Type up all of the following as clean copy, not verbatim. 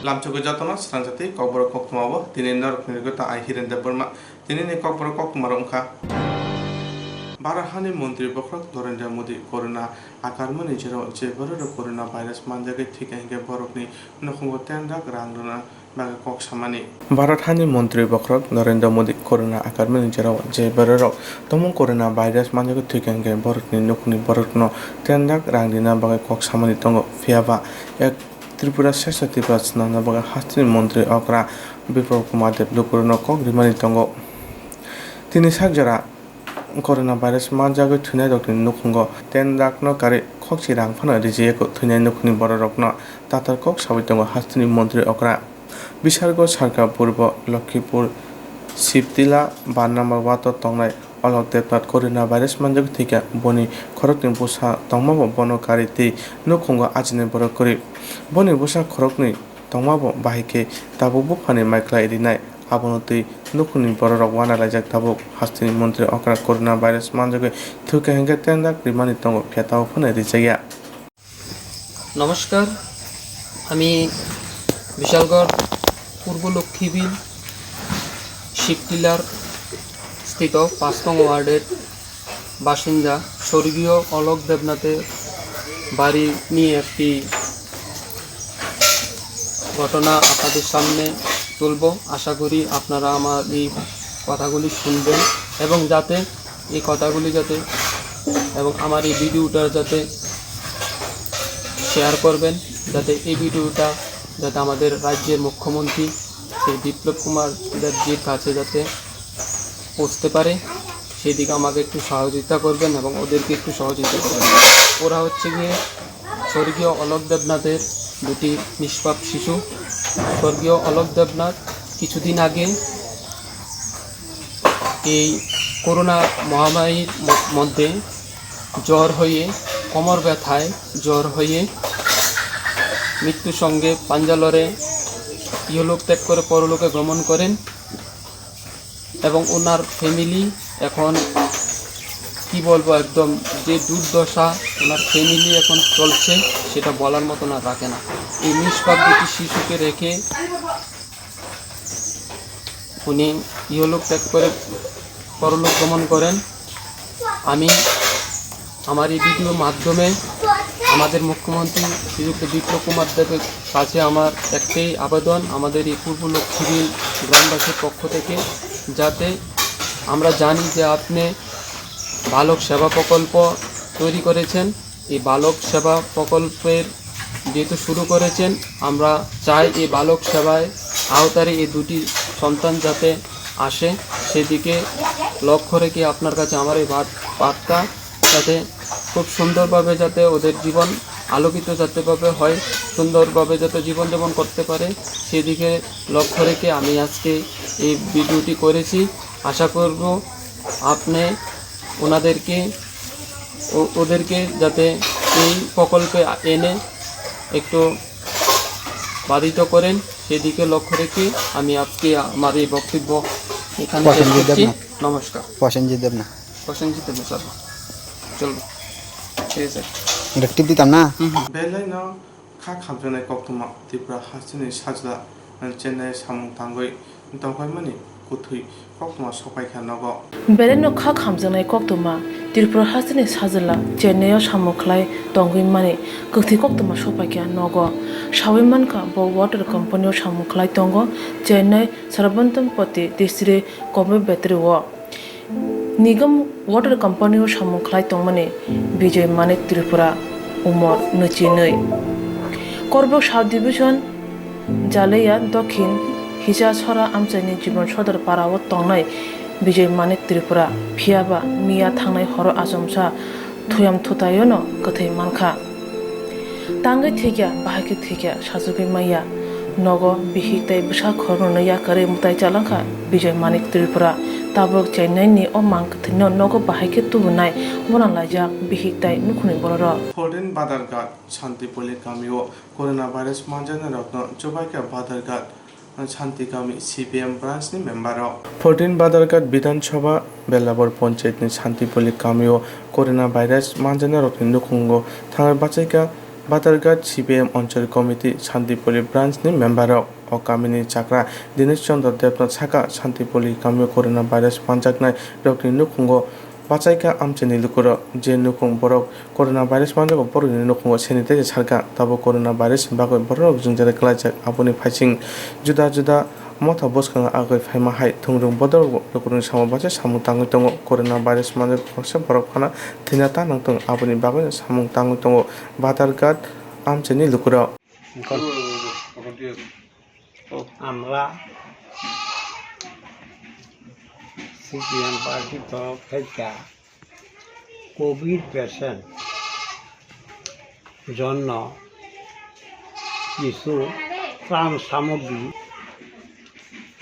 Lamchogo jatona sranjati kokboro koktumabo tini norok nirgota ai hirende burma tini ni kokboro koktumarongka Barahani Mantri Bokrok Narendra Modi Corona Akarmani Jero Jeboro Corona Virus Manjage Thikenge Borokni Nokhungo Tendak Rangruna Baga Kok Samani Barahani Mantri Bokrok Narendra Modi Corona Akarmani Jero Jeboro Tomon Corona Virus Manjage Thikenge Borokni Nokhuni Borokno Tendak Rangruna Baga Kok Samani Tongo Fiaba Ek Tripura Sesati Prasna Baga Hastini Mantri Okra Biprop Kumar Dev Corona Kok Rimani Tongo Tini Sagjara Coronavirus manjago thunai rokni nukhungo ten lakno kari khokchi rang phana rijeko thunai nukhni bororokno tatar kok sabai tongo hastini mantri okra Bishargo Sarkar Purbo Lakshmipur Siptila Barnama Wato tongnai Olok Deptat Coronavirus manjago thika boni khorokni busa tongmabo bono kari ti nukhungo ajine borokori boni busa khorokni tongmabo bahike tabo buphani maikla irinai Abonoti Nukuni Borok Wana Lajak Tabuk Hastini Mantri Okra Coronavirus Manjage Thuke Henge Tendak Rimani Tongo Piatao Phone Rijaya নমস্কার আমি বিশালগড় পূর্ব লক্ষ্মীবিল শিবটিলার স্থিত ৫ নং ওয়ার্ডের বাসিন্দা স্বর্গীয় অলোক দেবনাথের বাড়ি নিয়ে একটি ঘটনা আপনাদের সামনে তুলব আশা করি আপনারা আমার এই কথাগুলি শুনবেন এবং যাতে এই কথাগুলি যাতে এবং আমার এই ভিডিওটা যাতে শেয়ার করবেন যাতে এই ভিডিওটা যাতে আমাদের রাজ্যের মুখ্যমন্ত্রী শ্রী বিপ্লব কুমার দেবজির কাছে যাতে পৌঁছতে পারে সেদিকে আমাকে একটু সহযোগিতা করবেন এবং ওদেরকে একটু সহযোগিতা করবেন ওরা হচ্ছে গিয়ে স্বর্গীয় অলোক দেবনাথের দুটি নিষ্পাপ শিশু স্বর্গীয় অলোক দেবনাথ কিছুদিন আগে এই করোনা মহামারীর মধ্যে জ্বর হয়ে কোমর ব্যথায় জ্বর হয়ে মৃত্যুর সঙ্গে পাঞ্জালরে ইহলোক ত্যাগ করে পরলোকে গমন করেন এবং ওনার ফ্যামিলি এখন কি বলবো একদম যে দুর্দশা ওনার ফ্যামিলি এখন চলছে সেটা বলার মতো না রাখে না এই নিষ্পাপ দুটি শিশুকে রেখে উনি ইহলোক ত্যাগ করে পরলোক গমন করেন আমি আমার এই ভিডিওর মাধ্যমে আমাদের মুখ্যমন্ত্রী শ্রীযুক্ত বিপ্লব কুমার দেবের কাছে আমার একটাই আবেদন আমাদের এই পূর্ব লক্ষ্মীবিল গ্রামবাসীর পক্ষ থেকে যাতে আমরা জানি যে আপনি বালক সেবা প্রকল্প তৈরি করেছেন এই বালক সেবা প্রকল্পের যেহেতু শুরু করেছেন আমরা চাই এই বালক সেবায় আওতায় এই দুটি সন্তান যাতে আসে সেদিকে লক্ষ্য রেখে আপনার কাছে আমার এই বার্তা যাতে খুব সুন্দরভাবে যাতে ওদের জীবন আলোকিত যাতেভাবে হয় সুন্দরভাবে যাতে জীবনযাপন করতে পারে সেদিকে লক্ষ্য রেখে আমি আজকে এই ভিডিওটি করেছি আশা করব আপনি ওদেরকে যাতে এই প্রকল্পে এনে একটু বাধিত করেন সেদিকে লক্ষ্য রেখে আমি আজকে আমার এই বক্তব্য এখানে শেষ করছি নমস্কার প্রসেনজিৎ দেবনাথ স্যার চলবে ঠিক আছে টিপ দিতাম না Belaino Ka Kamjane Koktuma Tipra Hastini Sajla Chennai Samung Tangoi Tongkoi Mani Kuthui Koktuma Sopaika Nogo Beleno Ka Kamjane Koktuma Tirpura Hastini Sajla Chennai Samuklai Tongoi Mani Kuthi Koktuma Sopaika Nogo Shawimanka Bo Water Company Samuklai Tongo Chennai Sarbantam Poti Disri Kobe Betri Wo Nigam Water Company Samuklai Tongmani Vijay Manik Tripura Umor Nuchinui Korbo South Division Jalaya Dokhin Hija Sora Amchani Jibon Shodar Parawo Tongnai Vijay Manik Tripura Phiaba Mia Thangnai Horo Asomsa Thuyam Thutayono Kathai Manka Tangai Thikya Bahaki Thikya Sajuki Maya Nogo Bihiktai Bsa Khorno Yakare Mutai Chalanka Vijay Manik Tripura Tabok Chennai ni Omang Thino Nogo Bahaki Tubunai Bonalaja Bihiktai Nukhuni Bororo Foldin Badargat Shantipoli Kamio Coronavirus Manjana Rotno Chobaika Badargat Shanti Kami CPM branch ni member 14 Badargat Bidhan Sabha Belabor Panchayat ni Shantipoli Kamio Coronavirus Manjana Rotno Nukhungo Thangar Bachaika बातारघाट CPM अंचल committee शांतिपल्ली ब्रांचनि मेम्बारक अकामिनी chakra Dinesh Chandra Debnath साका शांतिपल्ली गामियाव corona भाइरास पांजाकनाय रकनि नुखुंगो बाचाइका आमचेनि लुकुर जे नुखुं बरक corona भाइरास पांजाको बरकनि नुखुंगो sanitiser सारका Tabo corona भाइरास बागै बरक जोंजारे क्लाइजाक आबुनि फाइसिं जुदा जुदा मथा बसखां आगै फाइमाहाय थुंरुं बदर लुकुरनि सामु बाचे सामु ताङै दङ कोरोना भाइरास माने फक्से बरक फाना थैनाता नांथों आबुनि बागै सामु ताङै दङ बातारघाट आमचेनि लुकुर আমরা সিপিএম পার্টির তরফ থেকে কোভিড পেশেন্ট জন্য কিছু ত্রাণ সামগ্রী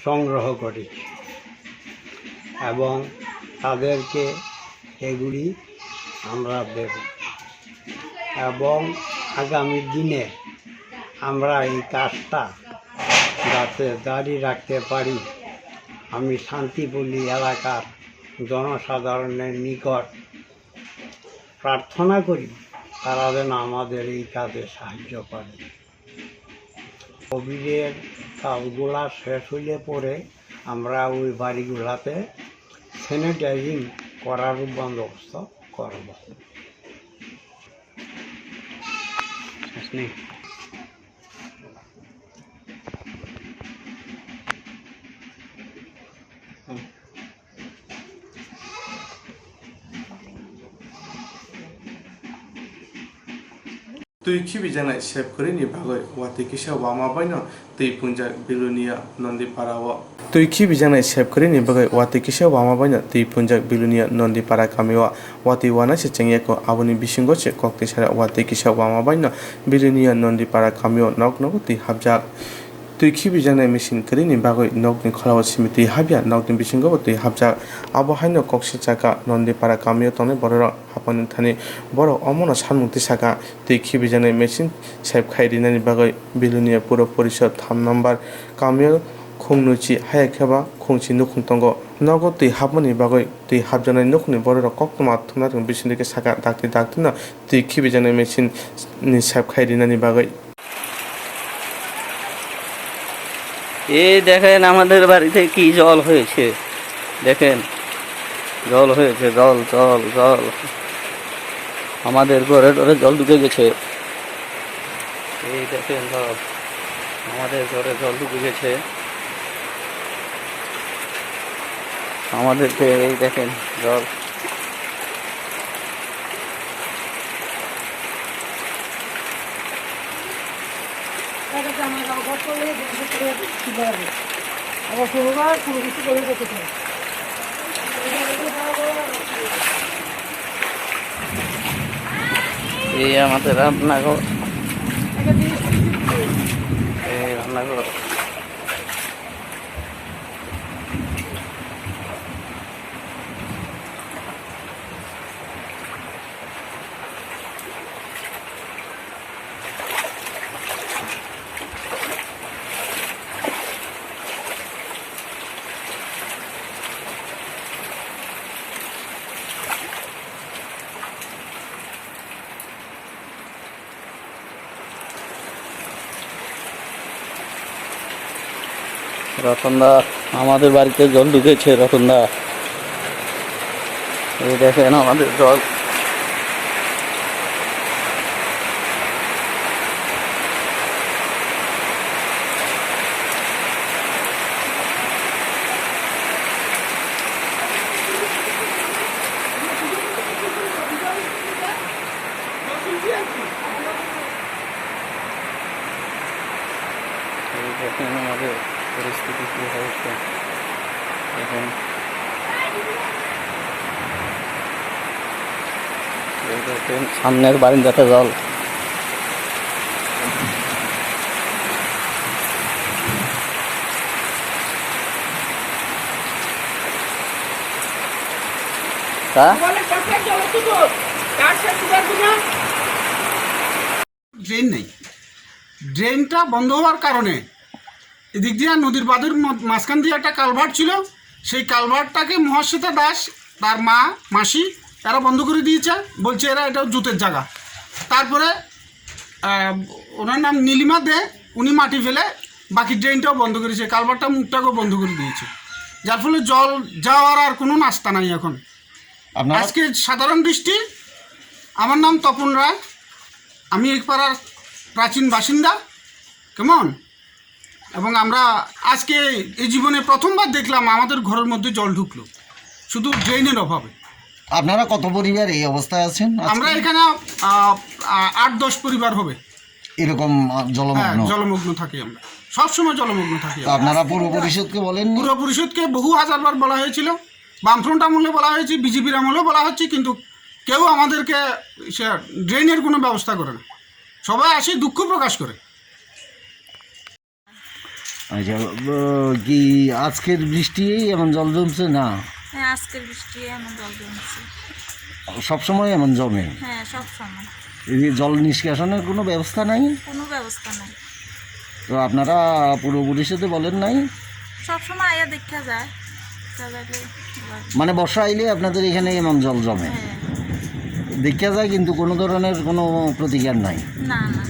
সংগ্রহ করেছি এবং তাদেরকে এগুলি আমরা দেব এবং আগামী দিনে আমরা এই কাজটা যাতে জারি রাখতে পারি আমি শান্তিপল্লী এলাকার জনসাধারণের নিকট প্রার্থনা করি তারা যেন আমাদের এই কাজে সাহায্য করে কোভিডের কাজগুলা শেষ হইলে পরে আমরা ওই বাড়িগুলাতে স্যানিটাইজিং করার বন্দোবস্ত করব। तुई खिबि जानाय सेबखरिनि बागै वाति किसा वामा बायनो तुई पुंजा बिलुनिया नन्दीपारा व तुई खिबि जानाय सेबखरिनि बागै वाति किसा वामा बायनो तुई पुंजा बिलुनिया नन्दीपारा कामिवा वाति वाना से चंगियाको आबुनि बिसिंगो से कक्ति सारा वाति किसा वामा बायनो बिलुनिया नन्दीपारा कामियो नक नक तुई हाबजा तुई खिबि जानाय मेसिन करिनि बागै नकनि खलाव समिति हाबिया नकनि बिसिंगो तुई हाबजा आबो हायनो कक्सि चाका नन्दीपारा कामियो तने बरर हापनि थानि बर अमन सानमुक्ति साका तुई खिबि जानाय मेसिन सेब खाइरिनानि बागै बिलुनिया पुर परिषद 3 नम्बर कामियो खुंनुचि हायाखेबा खुंसि नुखुंतंगो नगो तुई हाबमनि बागै तुई हाबजानाय नुखनि बरर कक्तमा थुनारं बिसिनदिके साका दाक्ति दाक्तिना तुई खिबि जानाय मेसिन नि सेब खाइरिनानि बागै এই দেখেন আমাদের বাড়িতে কি জল হয়েছে দেখেন জল হয়েছে জল জল জল আমাদের ঘরে ঘরে জল ঢুকে গেছে এই দেখেন জল আমাদের ঘরে জল ঢুকে গেছে আমাদেরকে এই দেখেন জল এই আমাদের রান্নাঘর এই রান্নাঘর রতনদা আমাদের বাড়িতে জল ঢুকেছে রতনদা এই দেখেন আমাদের জল এই দেখেন আমাদের পরিস্থিতি কি হয়েছে এখন দেখেন সামনের বারিন্দাতে জল ড্রেন নেই ড্রেনটা বন্ধ হওয়ার কারণে এদিক দিয়ে নদীর বাঁধের মাঝখান দিয়ে একটা কালভার্ট ছিল সেই কালভার্টটাকে মহাশ্বেতা দাস তার মা মাসি এরা বন্ধ করে দিয়েছে বলছে এরা এটা জুতের জায়গা তারপরে ওনার নাম নীলিমা দে, উনি মাটি ফেলে বাকি ড্রেনটাও বন্ধ করেছে, কালভারটা মুখটাকেও বন্ধ করে দিয়েছে, যার ফলে জল যাওয়ার আর কোনো নাস্তা নাই এখন। আজকে সাধারণ বৃষ্টি। আমার নাম তপন রায়, আমি এই পাড়ার প্রাচীন বাসিন্দা, কেমন। এবং আমরা আজকে এই জীবনে প্রথমবার দেখলাম আমাদের ঘরের মধ্যে জল ঢুকলো, শুধু ড্রেনের অভাবে। আপনারা কত পরিবার এই অবস্থায় আছেন? আমরা এখানে 8-10 পরিবার হবে এরকম জলমগ্ন? জলমগ্ন থাকি, আমরা সবসময় জলমগ্ন থাকি। আপনারা পৌর পরিষদকে বলেন? পৌর পরিষদকে বহু হাজারবার বলা হয়েছিল, বামফ্রন্ট আমলে বলা হয়েছে, বিজেপির আমলেও বলা হচ্ছে, কিন্তু কেউ আমাদেরকে সে ড্রেনের কোনো ব্যবস্থা করে না। সবাই আসে দুঃখ প্রকাশ করে। আচ্ছা, কি আজকের বৃষ্টি এমন জল জমছে? না, হ্যাঁ আজকের বৃষ্টি এমন জল জমছে। সবসময় এমন জমে? হ্যাঁ সব সময়। এই যে জল নিষ্কাশনের কোনো ব্যবস্থা নাই? কোনো ব্যবস্থা নাই। তো আপনারা পৌর পরিষদে বলেন নাই? সব সময় আয়া দেখা যায়, মানে বর্ষা আইলে আপনাদের এখানে এমন জল জমে? হ্যাঁ দেখা যায়, কিন্তু কোনো ধরনের কোনো প্রতিকার নাই? না না।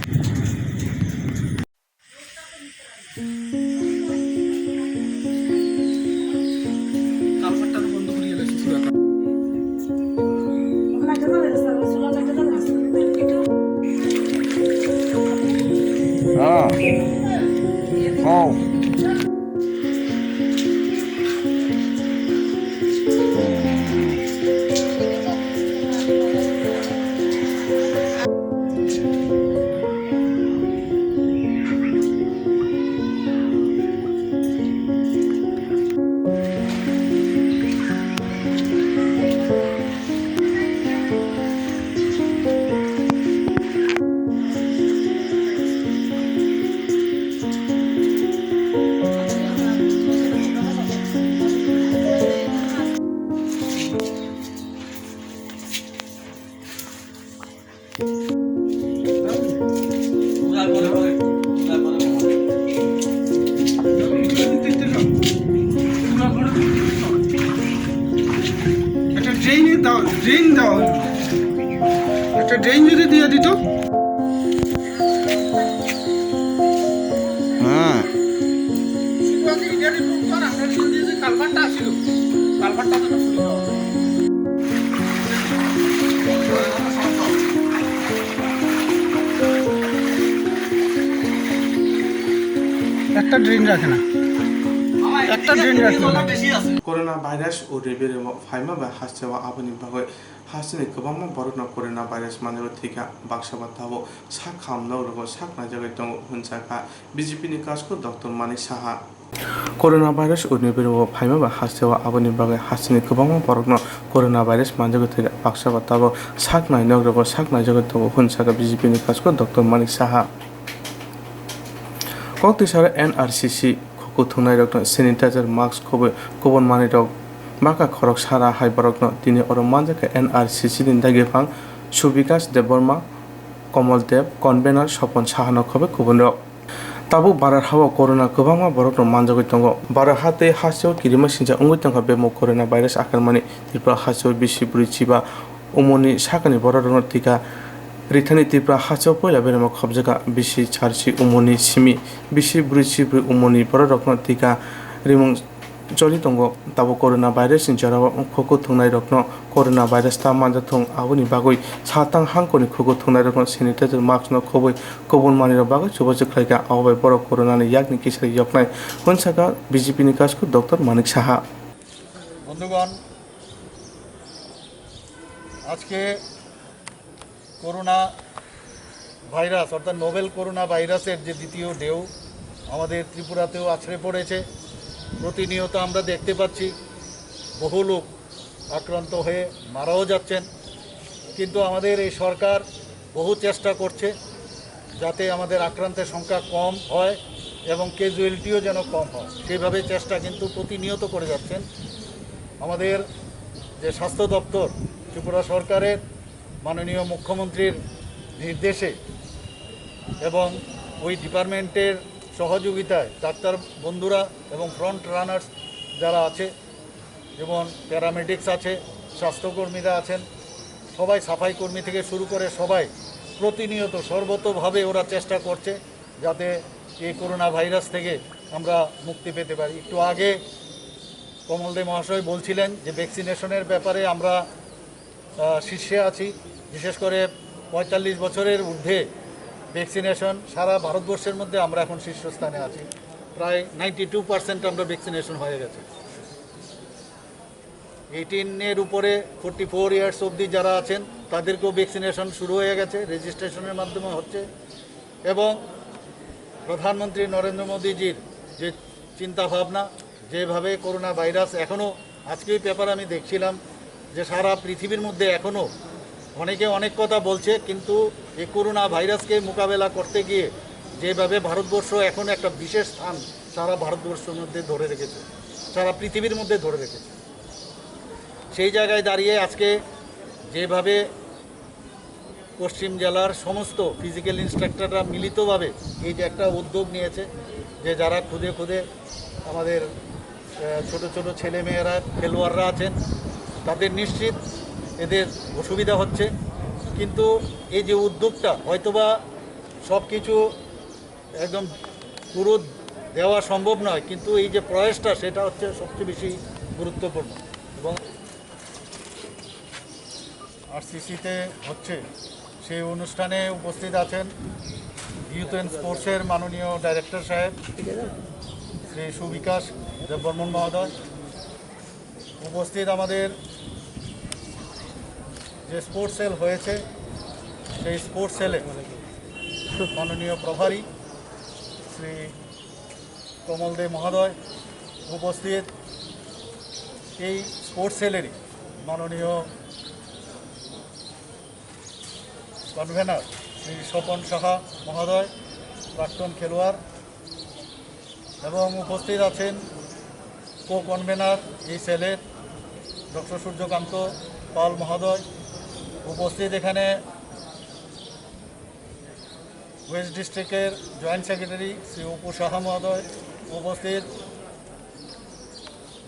হ্যাঁ, কও। একটা ড্রেন দেওয়া হলো, একটা ড্রেন যদি দিয়ে দিত। হ্যাঁ, কালভারটা আসছিল, কালভারটা তো খুলে দেওয়া হলো। একটা ড্রেন রাখে না, একটা ড্রেন রাখে না। कर'ना भाइरास उ रेबेरेम फाइमा बा हास्टेवा आबनि बागै हास्टेनि गोबांमा बर'ना कर'ना भाइरास मानैबो थैखा बाक्साबा थाबो सा खामनाव रगो साक नाजागै दङ होनसाका बिजेपिनि काजखौ डक्टर मानिक साहा कर'ना भाइरास उ रेबेरेम फाइमा बा हास्टेवा आबनि बागै हास्टेनि गोबांमा बर'ना कर'ना भाइरास मानैबो थैखा बाक्साबा थाबो साक नायनाव रगो साक नाजागै दङ होनसाका बिजेपिनि काजखौ doctor Manik Saha कक्तिसार NRCC कुथुंनाय रक्न सैनिटाइजार mask खबो गुबुन मानि रक माका खरक सारा हाय बरकन दिनै अर मानजाका एनआरसीसी नि दागेफां सुबिकास देबबर्मा कमल देव कनभेनार सपन साहानो खबो गुबुन रक ताबु बारार हावा कर'ना गोबांमा बरकन मानजागै दङ बारार हाते हासेव किरिमा सिनजा अंगै दङ बेमो कर'ना भाइरास आकारमानि त्रिपुरा हासेव बिसि ब्रैजिबा उमनि साकानि बररन टिका रिथानि त्रिपुरा हासेव पहिला बेरामा खबजागा बिसि चारसि उमनि सिमि बिसि ब्रैजिब्रै उमनि बररन टिका रिमुं जलि दङ ताबो कर'ना भाइरास जराव खको थंनाय रत्न कर'ना भाइरास ता मानजाथं आबनि बागै सातां हांकनि खको थंनाय रत्न सैनिटाइजार मास्क न खबै गुबुन मानिर बागै जुबजख्लायगा आवबाय बर' कर'नानि यागनि किसारि यपनाय होनसाका बिजेपिनि काजखौ डक्टर मानिक साहा বন্ধুগণ আজকে করোনা ভাইরাস অর্থাৎ নোভেল করোনা ভাইরাসের যে দ্বিতীয় ঢেউ আমাদের ত্রিপুরাতেও আছড়ে পড়েছে। প্রতিনিয়ত আমরা দেখতে পাচ্ছি বহু লোক আক্রান্ত হয়ে মারাও যাচ্ছেন, কিন্তু আমাদের এই সরকার বহু চেষ্টা করছে যাতে আমাদের আক্রান্তের সংখ্যা কম হয় এবং ক্যাজুয়ালিটিও যেন কম হয়, সেইভাবে চেষ্টা কিন্তু প্রতিনিয়ত করে যাচ্ছেন। আমাদের যে স্বাস্থ্য দপ্তর ত্রিপুরা সরকারের মাননীয় মুখ্যমন্ত্রীর নির্দেশে এবং ওই ডিপার্টমেন্টের সহযোগিতায় ডাক্তার বন্ধুরা এবং ফ্রন্ট রানার্স যারা আছে, যেমন প্যারামেডিক্স আছে, স্বাস্থ্যকর্মীরা আছেন, সবাই সাফাই কর্মী থেকে শুরু করে সবাই প্রতিনিয়ত সর্বতোভাবে ওরা চেষ্টা করছে যাতে এই করোনা ভাইরাস থেকে আমরা মুক্তি পেতে পারি। একটু আগে কমল দে মহাশয় বলছিলেন যে ভ্যাকসিনেশনের ব্যাপারে আমরা শীর্ষে আছি, বিশেষ করে 45 বছরের ঊর্ধ্বে ভ্যাকসিনেশন সারা ভারতবর্ষের মধ্যে আমরা এখন শীর্ষস্থানে আছি। প্রায় 92% আমরা ভ্যাকসিনেশন হয়ে গেছে। 18-এর উপরে 44 ইয়ার্স অবধি যারা আছেন তাদেরকেও ভ্যাকসিনেশন শুরু হয়ে গেছে, রেজিস্ট্রেশনের মাধ্যমে হচ্ছে। এবং প্রধানমন্ত্রী নরেন্দ্র মোদীজির যে চিন্তাভাবনা, যেভাবে করোনা ভাইরাস এখনও, আজকেই পেপার আমি দেখছিলাম যে সারা পৃথিবীর মধ্যে এখনও অনেকে অনেক কথা বলছে, কিন্তু এই করোনা ভাইরাসকে মোকাবেলা করতে গিয়ে যেভাবে ভারতবর্ষ এখন একটা বিশেষ স্থান সারা ভারতবর্ষের মধ্যে ধরে রেখেছে, সারা পৃথিবীর মধ্যে ধরে রেখেছে, সেই জায়গায় দাঁড়িয়ে আজকে যেভাবে পশ্চিম জেলার সমস্ত ফিজিক্যাল ইনস্ট্রাক্টররা মিলিতভাবে এই যে একটা উদ্যোগ নিয়েছে, যে যারা খুদে খুদে আমাদের ছোট ছোট ছেলেমেয়েরা খেলোয়াড়রা আছেন তাদের নিশ্চিত এদের অসুবিধা হচ্ছে, কিন্তু এই যে উদ্যোগটা হয়তোবা সব কিছু একদম পুরো দেওয়া সম্ভব নয়, কিন্তু এই যে প্রয়াসটা সেটা হচ্ছে সবচেয়ে বেশি গুরুত্বপূর্ণ। এবং আরসিসিতে হচ্ছে সেই অনুষ্ঠানে উপস্থিত আছেন ইউথ অ্যান্ড স্পোর্টসের মাননীয় ডাইরেক্টর সাহেব শ্রী সুবিকাশ দেববর্মন মহোদয়, উপস্থিত আমাদের যে স্পোর্টস সেল হয়েছে সেই স্পোর্টস সেলে মাননীয় প্রভারী শ্রী কমল দে মহোদয়, উপস্থিত এই স্পোর্টস সেলেরই মাননীয় কনভেনার শ্রী স্বপন সাহা মহোদয়, প্রাক্তন খেলোয়াড়, এবং উপস্থিত আছেন কো কনভেনার এই সেলের ডক্টর সূর্যকান্ত পাল মহোদয়, উপস্থিত এখানে ওয়েস্ট ডিস্ট্রিক্টের জয়েন্ট সেক্রেটারি শ্রী অপু সাহা মহোদয়, উপস্থিত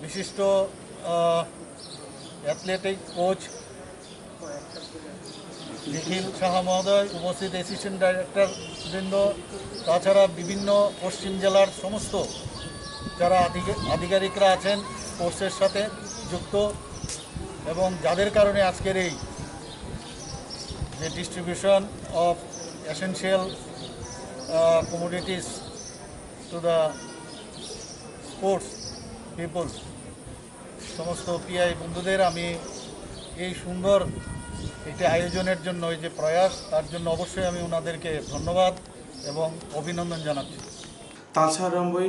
বিশিষ্ট অ্যাথলেটিক কোচ নিখিল সাহা মহোদয়, উপস্থিত অ্যাসিস্ট্যান্ট ডাইরেক্টর বৃন্দ, তাছাড়া বিভিন্ন পশ্চিম জেলার সমস্ত যারা আধিকারিকরা আছেন স্পোর্টসের সাথে যুক্ত, এবং যাদের কারণে আজকের এই যে distribution of essential commodities to the sports people, সমস্ত পিআই বন্ধুদের আমি এই সুন্দর একটি আয়োজনের জন্য, এই যে প্রয়াস, তার জন্য অবশ্যই আমি ওনাদেরকে ধন্যবাদ এবং অভিনন্দন জানাচ্ছি। তাছাড়াম্বই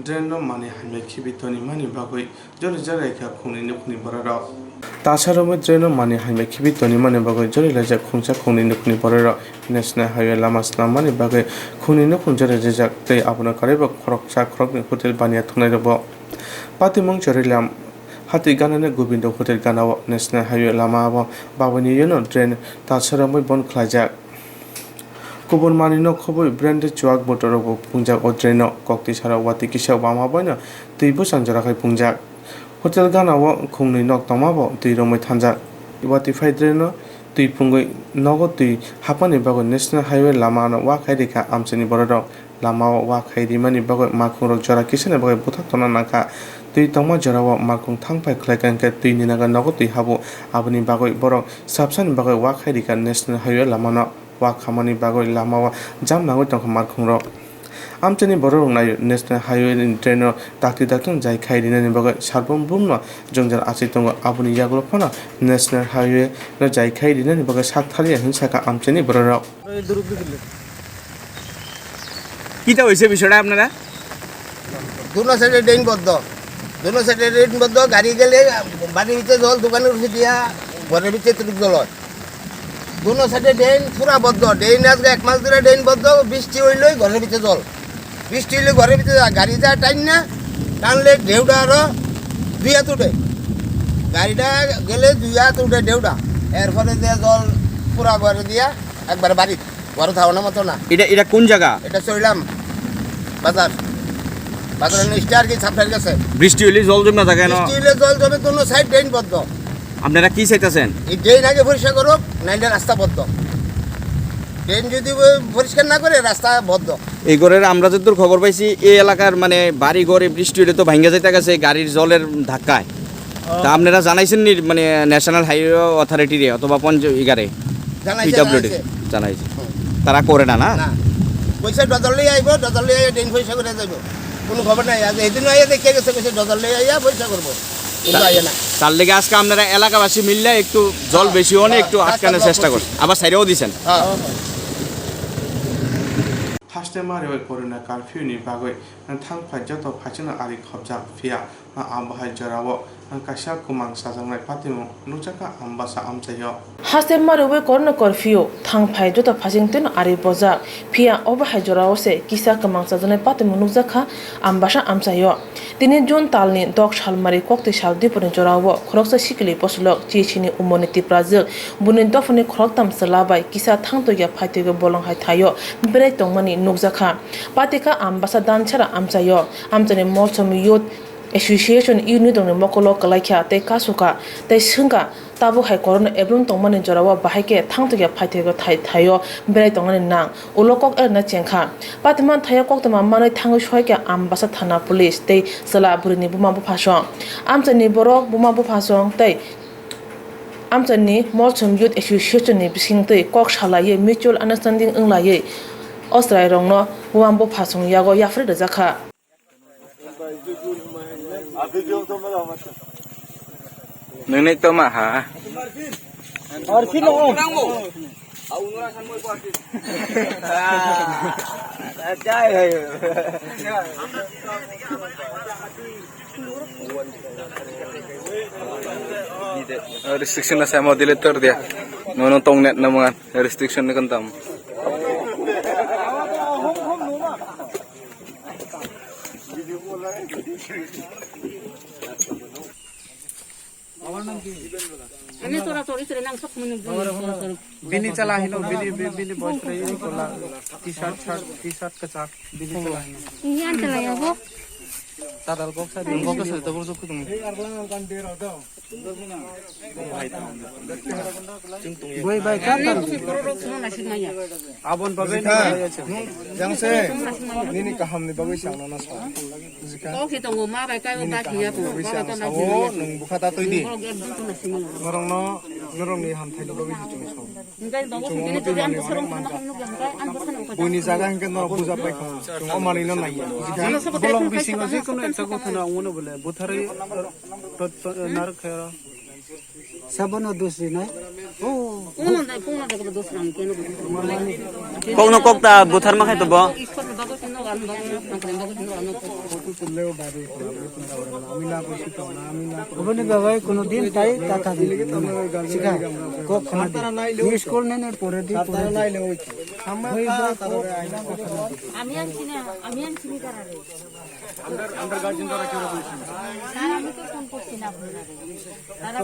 ড্রেন মানে হাইমে খিবিতনি মানি বাগৈ জরি জারাইখা খুনি নুখনি বরার তাছাড়াম্বই ড্রেন মানে হাইমে খিবিতনি মানি বাগৈ জরি লাজা খুংচা খুনি নুখনি বরার ন্যাশনাল হাইওয়ে লামা স্নাম মানি বাগৈ খুনি নুখুন জরে যেজাক তৈ আপনা কারে বা খরকচা খরকনি হোটেল বানিয়া থুনাই রব পাতিমং জরিলাম হাতি গানানে গোবিন্দ হোটেল গানাও ন্যাশনাল হাইওয়ে লামা বাবনি ইউনো ড্রেন তাছাড়াম্বই বন খ্লাইজাক गुबुन मानिनो खबर ब्रांड चुआक बोटर पुंजाक अद्रेन कक्ति सारा वाति किसा बामा बयना तैबो सांजराखै पुंजाक होटेल गानाव खुंनि नक तमाबो तै रमै थांजाक वाति फाइद्रेन तै पुंगै नगो तै हापानि बागो नेशनल हाईवे लामा वा खाइरिखा आमचेनि बरर लामा वा खाइरिमानि बागो माखुंरक जरा किसने बागो बुथाक तना नाका तै तमा जराव माखुं थांफाय खलायकानके तैनि नागा नगो तै हाबो आबनि बागो बर साबसानि बागो वा खाइरिखा नेशनल हाईवे लामा वा खामानि बागै लामा जाम नांगै तंख मारखुंर आमचेनि बर रंनाय नेशनल हाईवे ट्रेन ताकति दाक्तन जाय खाइरिनानि बागै सारबम बुमन जोंजन आसि तंग आबुनि यागल फना नेशनल हाईवे न जाय खाइरिनानि बागै साकथालिया हिंसाका आमचेनि बर কিটা হইছে বিষয়টা আপনারা দুনো সাইডে ড্রেন বদ্ধ, দুনো সাইডে ড্রেন বদ্ধ, গাড়ি গেলে বাড়ির ভিতরে জল, দোকানের উঠে দিয়া ঘরের ভিতরে তুলুক জল হয়। দুনো সাইডে ড্রেন পুরা বদ্ধ, ড্রেন আজকে 1 মাস ধরে ড্রেন বদ্ধ। বৃষ্টি হইলেই ঘরের ভিতরে জল, বৃষ্টি হইলে ঘরের ভিতরে গাড়ি যায় টাইম না, টানলে ঢেউটা আরো 2 হাত উঠে, গাড়িটা গেলে 2 হাত উঠে ঢেউটা, এরপরে দিয়ে জল পুরা ঘরে দিয়া একবার বাড়ি ঘরে থাকানোর মতো না। এটা কোন জায়গা? এটা চইলাম বাজার, বাজারের স্টার কি ছাপটার কাছে। বৃষ্টি হইলে জল জমে থাকে না, বৃষ্টি হইলে জল জমে, দুনো সাইড ড্রেন বদ্ধ। আপনারা কি চাইতেছেন? এই ড্রেন আগে পরিষ্কার করুক, নাইলে রাস্তা বদ্ধ। ড্রেন যদি পরিষ্কার না করে রাস্তা বদ্ধ। এই ঘরের আমরা যতদূর খবর পাইছি এই এলাকার মানে বাড়ি ঘরে বৃষ্টি হলে তো ভাঙ্গা যাইতে গেছে গাড়ির জলের ধাক্কায়। তা আপনারা জানাইছেন নি মানে ন্যাশনাল হাইওয়ে অথরিটিরে অথবা পঞ্চায়েত পিডব্লিউডি জানাইছে, তারা করে না? না না, পয়সা ডজল আইব, ডজল ড্রেন পয়সা করে যাইব, কোনো খবর নাই। আজ এইদিন আইয়া দেখে গেছে কইছে ডজল আইয়া পয়সা করবো, কিন্তু আইয়া না। তার লেগে আজকে আপনারা এলাকাবাসী মিললে একটু জল বেশি হলে একটু আটকানোর চেষ্টা করছেন, আবার সাইডেও দিছেন। Hastema rewe korona curfew ni bagoi thangphai joto phachina ari khobjak phia ambahai jorao kasha kumang sajangnai patimu nujaka ambasa amchayo Hastema rewe korona curfew thangphai joto phachingten ari bojak phia obahai jorao se kisa kumang sajangnai patimu nujaka ambasa amchayo tini June talni dok salmari kokti saldi poni jorao khoroksa sikili poslok chichini umoni tiprajak bunin dofoni khoroktam salabai kisa thangtoya phaitege bolanghai thayo berai tongmani nukjaka patika ambasa danchara amchayo amchani mochom youth association unit dongni mokolo kalaikha te kasuka te singka tabu hai korona eblong tongmani jorawa bahaike thangtoya phaitege thayo berai tongmani nang ulokok erna chengkha patiman thaya koktama manai thangu shoika ambasa thana police te sala burini buma bu phasong amchani borok buma bu phasong te amchani mochom youth association ni bisingtei kok salaye mutual understanding englaye Ostrai rongno wambo phasong yago yafre de zakha nene to ma ha Arfin lo restriction na sa mo deleter dia nono tong net na mga restriction na kantam बिनी चला हिलो बिनी बिनी boys रही Cola T-shirt का चाक बिनी चला हिलो Yan talaga po. तादल बक्सा दिन बक्सा से तब जो कुतुम boy bay kan abon bagai na jangse nini kaham ni bagai sangna na sa Okay, tunggu ma bay kayo ba kiya po. nung bukhata toidi ngorong no ngorong ni ham thai bagai chu chung so Ngay bago sa dili to yan ko sarong kanang an bosan ko. buni jaga hingke no buja pai kham chung omani no nai bolong bising ase kono ekta কথা না ওনো বলে বুথারে নার খেরা সাবনো দোষী নাই ও Uno na ko dos ram keno ko. kok no kok ta buthar ma khai to bo Ikot bago keno an bago keno an ko. Photo তুললেও বাইরে আমি না করছি তো না আমি না ওখানে বাবাই কোনদিন তাই কথা দিলে শিখা কখনো দিই স্কুল নেনে পরে দি পরে নাইলে ওই Ami an chini karare. Under guardian দ্বারা কেন বলছি Sir, আমি তো ফোন করছি না আপনারে. তারা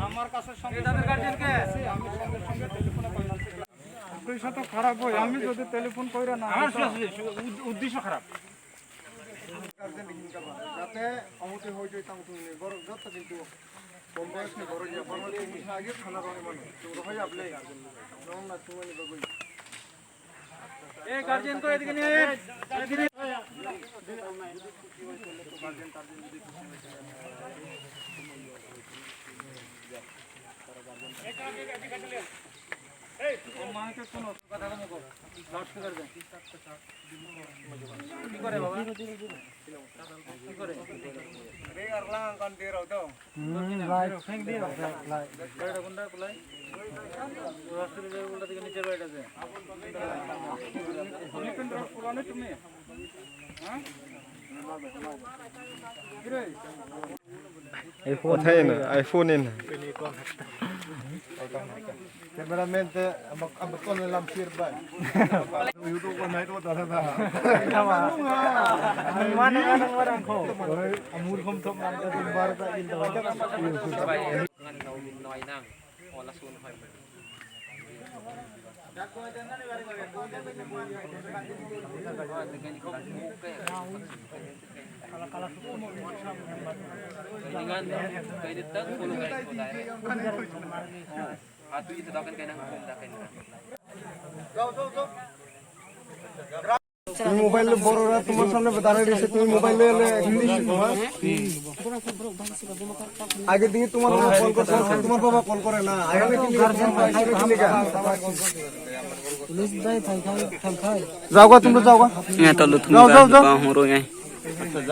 আমার কাছে সংবিধানের গার্জিয়ানকে আমি সঙ্গে সঙ্গে টেলিফোনে পাইলাম উদ্দেশ্য তো খারাপ হয় আমি যদি টেলিফোন কইরা না উদ্দেশ্য খারাপ যাতে অমতে হয়ে যায় তাও তুমি বড় যত কিন্তু কম বয়সে বড় যে বড় তুমি আগে খানা রঙে মানে তো হয় আপনি রং না তুমি বগই এই গার্জিয়ান কো এদিকে নিয়ে এদিকে গার্জিয়ান যদি Veramente, ambos con el lampir ba. YouTube ko na ito talaga. Mana ka ng warang ko. Amur kom thom nam ta din bar ta in ta. তুমি মোবাইল বড়রা তোমার সামনে দাঁড়িয়ে রয়েছে তুমি মোবাইল ইংলিশ আগে দিকে তোমার কল করতে তোমার বাবা কল করে না আগে যাওগা তোমরা যাওগা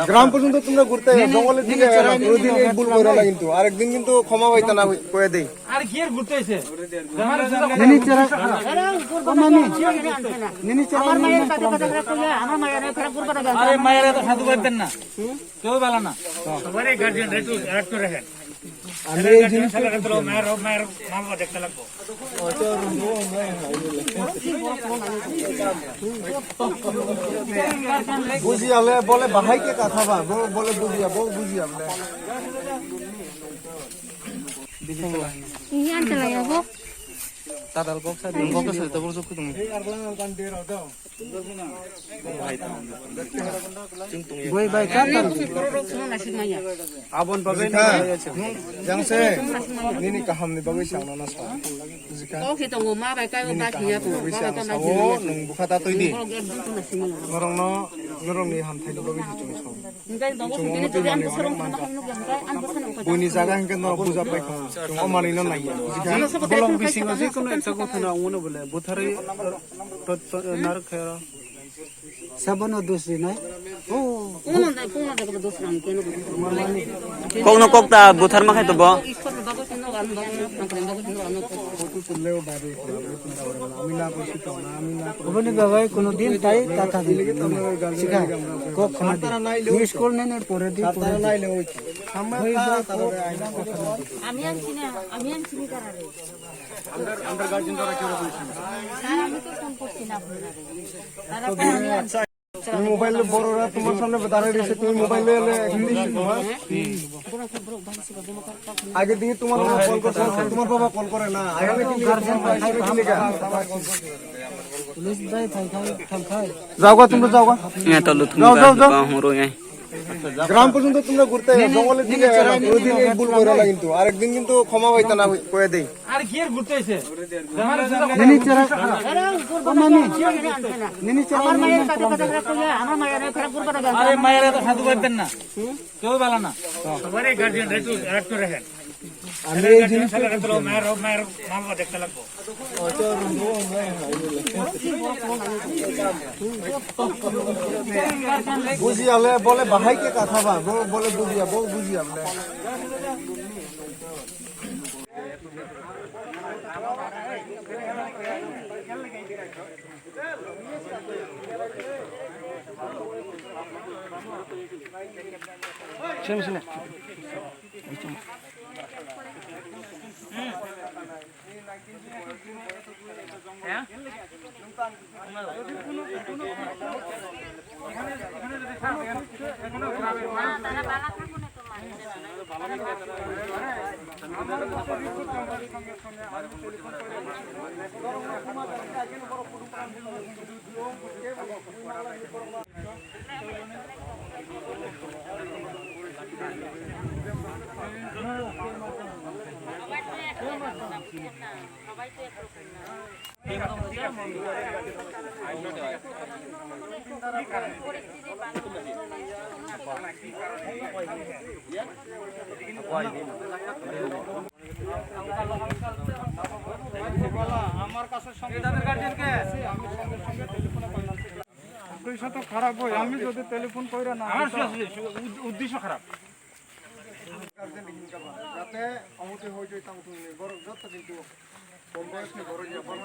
গ্রাম পর্যন্ত তোমরা ঘুরতে জঙ্গলের দিকে প্রতিদিন এই ভুল করে না কিন্তু আরেকদিন কিন্তু ক্ষমা হইতো না কয়ে দেই আর কি আর ঘুরতে হইছে আরে মায়ের তো সাধু করতেন না কেউ ভালো না সবারই গার্জিয়ান একটু অ্যাড করে রাখেন আমি এই জিনিসটা মায়ের মামা দেখতে লাগবো বুঝিয়ালে বলে বাহাইকে কথা বা বলে বুঝিয়া বউ বুঝিয়ালে Iyan talaga po. Tadal ko sa din ko sa tabur sa kutum. Boy bay kapan? Abon pagai na jangse nini kaham ni bagai sang na sa Oh, kita ngoma bay kay ba kiya po. oh nung bukhata toy di ngorong ni ham thai bagai si chung chung Ngay dong ko kini to an sarong kana kan no gamay an bosan ko. buni jaga hingke no buja pai kham chung omani no nai bolong bising ase kono ekta কথা না মনে বলে বুথারে নার খেরা সাবন দোষী নাই ও Uno na dos ram keno ko. Kung nukok ta buthar ma to bo. Ikot ba ko kino an ba ko ano ko. photo tulleo bare ami na ko sito na ami na ওখানে বাবাই কোনদিন তাই কথা দিলে শিখা কখনো miss call নেন পরে দি তারা নাইলে ওই সামনে তারা আইনা কথা Ami an chini karare. Under guardian দ্বারা কি রকম Sir, আমি তো ফোন করছি না আপনারা। তুমি মোবাইল বড়রা তোমার সামনে দাঁড়িয়ে রয়েছে তুমি মোবাইল ইংলিশ আগে দিকে তোমার কল করতে তোমার বাবা কল করে না আগে পুলিশ দাই থাই খাই যাওগা তোমরা যাওগা গ্রাম পর্যন্ত তোমরা ঘুরতে জঙ্গলের দিকে প্রতিদিন এই ভুল করে না কিন্তু আরেকদিন কিন্তু ক্ষমা হইতো না কয়ে দেই আর কি আর ঘুরতে হইছে নিনি চেরা আমার মায়ের কাছে কথা কইয়া আমার মায়ের খারাপ করবা না। আরে মায়ের তো সাধু করতেন না কেউ ভালো না সবারই গার্জিয়ান একটু অ্যাড করে রাখেন আমি এই জিনিসটা মায়ের মামা দেখতে লাগবো বুঝিয়ালে বলে বাহাইকে কথা বা বলে বুঝিয়া বউ বুঝিয়ালে উদ্দেশ্য তো খারাপ হয় আমি যদি টেলিফোন কইরা না উদ্দেশ্য খারাপ যাতে অমতে হয়ে যায় তাও তুমি বড় যত কিন্তু কম বয়সে বড় যে বড়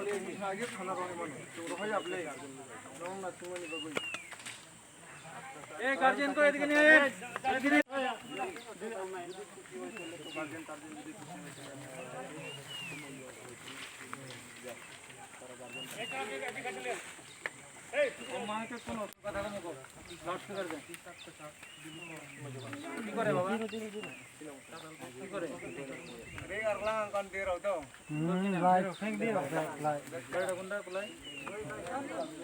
আগে খানা রঙে মানে তো হয় আপনি রং না তুমি বাবু এই গার্জিয়ান কো এদিকে নিয়ে এদিকে এই মাকে কোন কথা কম লাউড স্পিকার দে কি করে বাবা কি করে রে আরলা কান দে রাও তো ভাই ফেंक दियो লাই কয়টা গুন্ডা কুলাই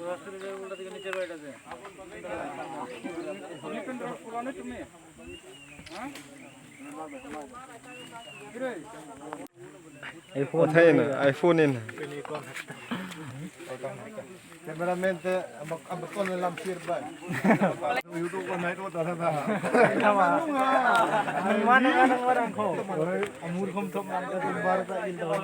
রাস্তায় যে উল্টা দিকে নিচে বাইটা আছে লিপেন তো পুরানো তুমি হ্যাঁ iPhone है ना iPhone है ना कैमरामैन अब कौन लंफिर भाई YouTube को नहीं तो दादा था mana kadang orang ko Amul खम थम नाम का दिन बार का इन दवा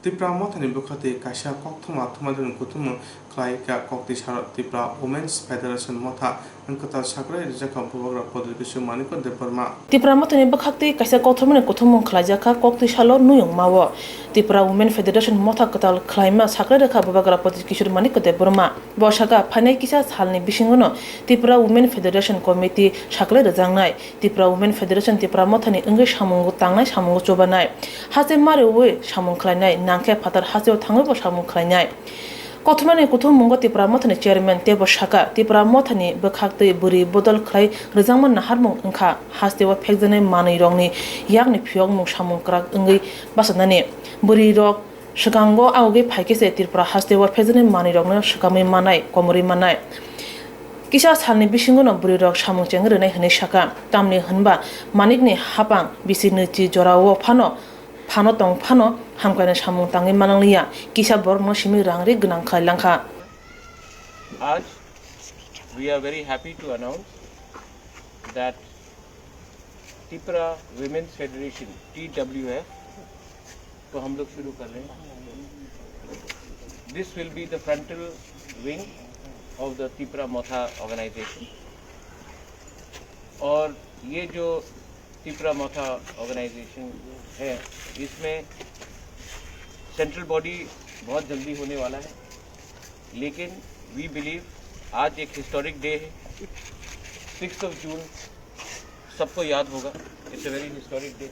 Tipra mothani bukhati kasia kokthuma thumadun kutumu klaika kokti sharot Tipra Women's Federation motha angkata sakrai rijaka bubagra podrikisu maniko deparma Tipra motani bukhati kasia kokthumani kutumu khlajaka kokti shalo nuyung mawo Tipra Women Federation motha katal klaima sakrai rekha bubagra podrikisu maniko deparma boshaka phanai kisa salni bisingono Tipra Women Federation Committee sakrai rejangnai Tipra Women Federation Tipra mothani engai samungu tangnai samungu chobanai hase mare we samung khlainai nangke phatar haseo thangbo samung khlainai Kothmani kuthum mungo Tipra mothani chairman tebo shaka Tipra mothani bekhakte buri bodol khlai rezangman naharmung engkha hastewa phekjane manui rongni yakni phiok mung samung krak engai basanani buri rok shigango auge phaikese Tipra hastewa phekjane manui rokno shikami manai komori manai Kisa salni bisingono buri rok samung chengrene hne shaka tamni hanba manikni hapang bisini chi jorawo phano tong phano hamkaina samung tangi mananglia kisa borno simi rangri gnang khailangkha आज we are very happy to announce that Tipra Women's Federation TWF तो हम लोग शुरू कर रहे हैं This will be the frontal wing of the Tipra Motha organization और ये जो Tipra Motha organization है इसमें सेंट्रल बॉडी बहुत जल्दी होने वाला है लेकिन वी बिलीव आज एक हिस्टोरिक डे है 6 जून सबको याद होगा it's a very historic day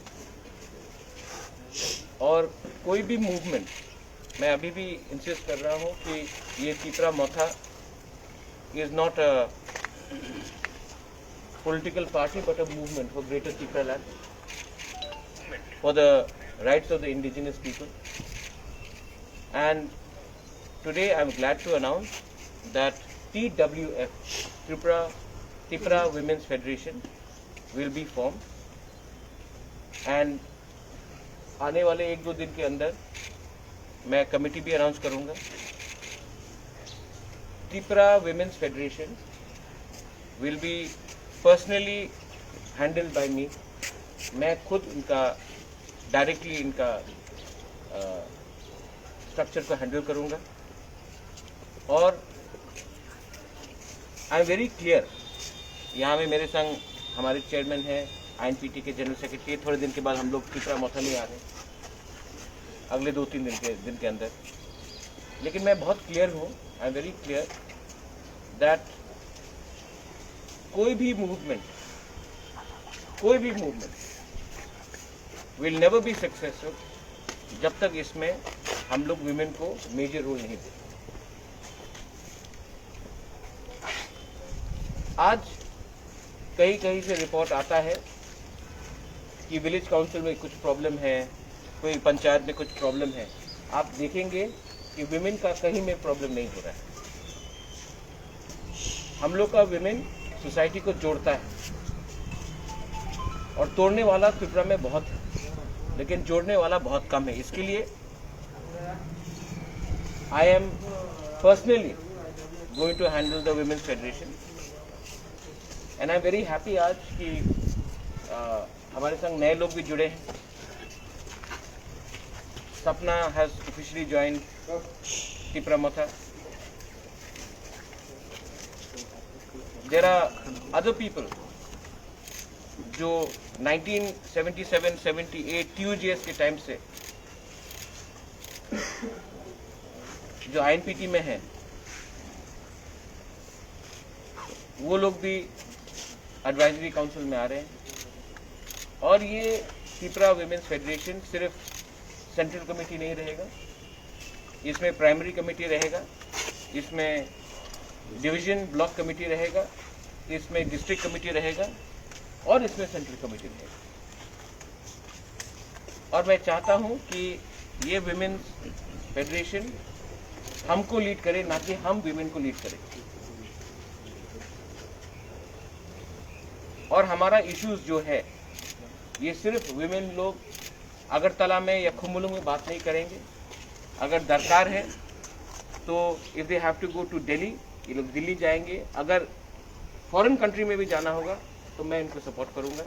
और कोई भी मूवमेंट मैं अभी भी इंसिस्ट कर रहा हूँ कि ये Tipra Motha is not a political party but a movement for greater Tipra land for the rights of the indigenous people and today I am glad to announce that TWF Tipra Women's Federation will be formed and आने वाले 1-2 दिन के अंदर मैं committee भी announce करूंगा Tipra Women's Federation will be personally handled by me मैं खुद इनका डायरेक्टली इनका स्ट्रक्चर को हैंडल करूंगा और आई एम वेरी क्लियर यहाँ में मेरे संग हमारे चेयरमैन हैं INPT के जनरल सेक्रेटरी थोड़े दिन के बाद हम लोग Tipra Motha में आ रहे हैं अगले 2-3 दिन के अंदर लेकिन मैं बहुत क्लियर हूँ आई एम वेरी क्लियर दैट कोई भी movement will never be successful जब तक इसमें हम लोग विमेन को मेजर रोल नहीं दें आज कहीं से रिपोर्ट आता है कि विलेज काउंसिल में कुछ प्रॉब्लम है कोई पंचायत में कुछ प्रॉब्लम है आप देखेंगे कि विमेन का कहीं में प्रॉब्लम नहीं हो रहा है हम लोग का विमेन सोसाइटी को जोड़ता है और तोड़ने वाला Tipra में बहुत है लेकिन जोड़ने वाला बहुत कम है। इसके लिए I am personally going to handle the women's federation and I am very happy आज कि हमारे संग नए लोग भी जुड़े हैं। सपना has officially join तिपरामथा। There are other people जो 1977-78 TUGS के टाइम से जो INPT में है, वो लोग भी एडवाइजरी काउंसिल में आ रहे हैं। और ये त्रिपुरा वुमेन्स फेडरेशन सिर्फ सेंट्रल कमेटी नहीं रहेगा, इसमें प्राइमरी कमेटी रहेगा, इसमें डिवीजन ब्लॉक कमेटी रहेगा, इसमें डिस्ट्रिक्ट कमेटी रहेगा और इसमें सेंट्रल कमेटी रहेगा। और मैं चाहता हूं कि ये वुमेन्स फेडरेशन हमको लीड करे, ना कि हम वुमेन को लीड करें। और हमारा इश्यूज जो है ये सिर्फ वुमेन लोग अगरतला में या खुमुलुंग में बात नहीं करेंगे। अगर दरकार है तो if they have to go to Delhi, ये लोग दिल्ली जाएंगे। अगर फॉरेन कंट्री में भी जाना होगा तो मैं इनको सपोर्ट करूंगा।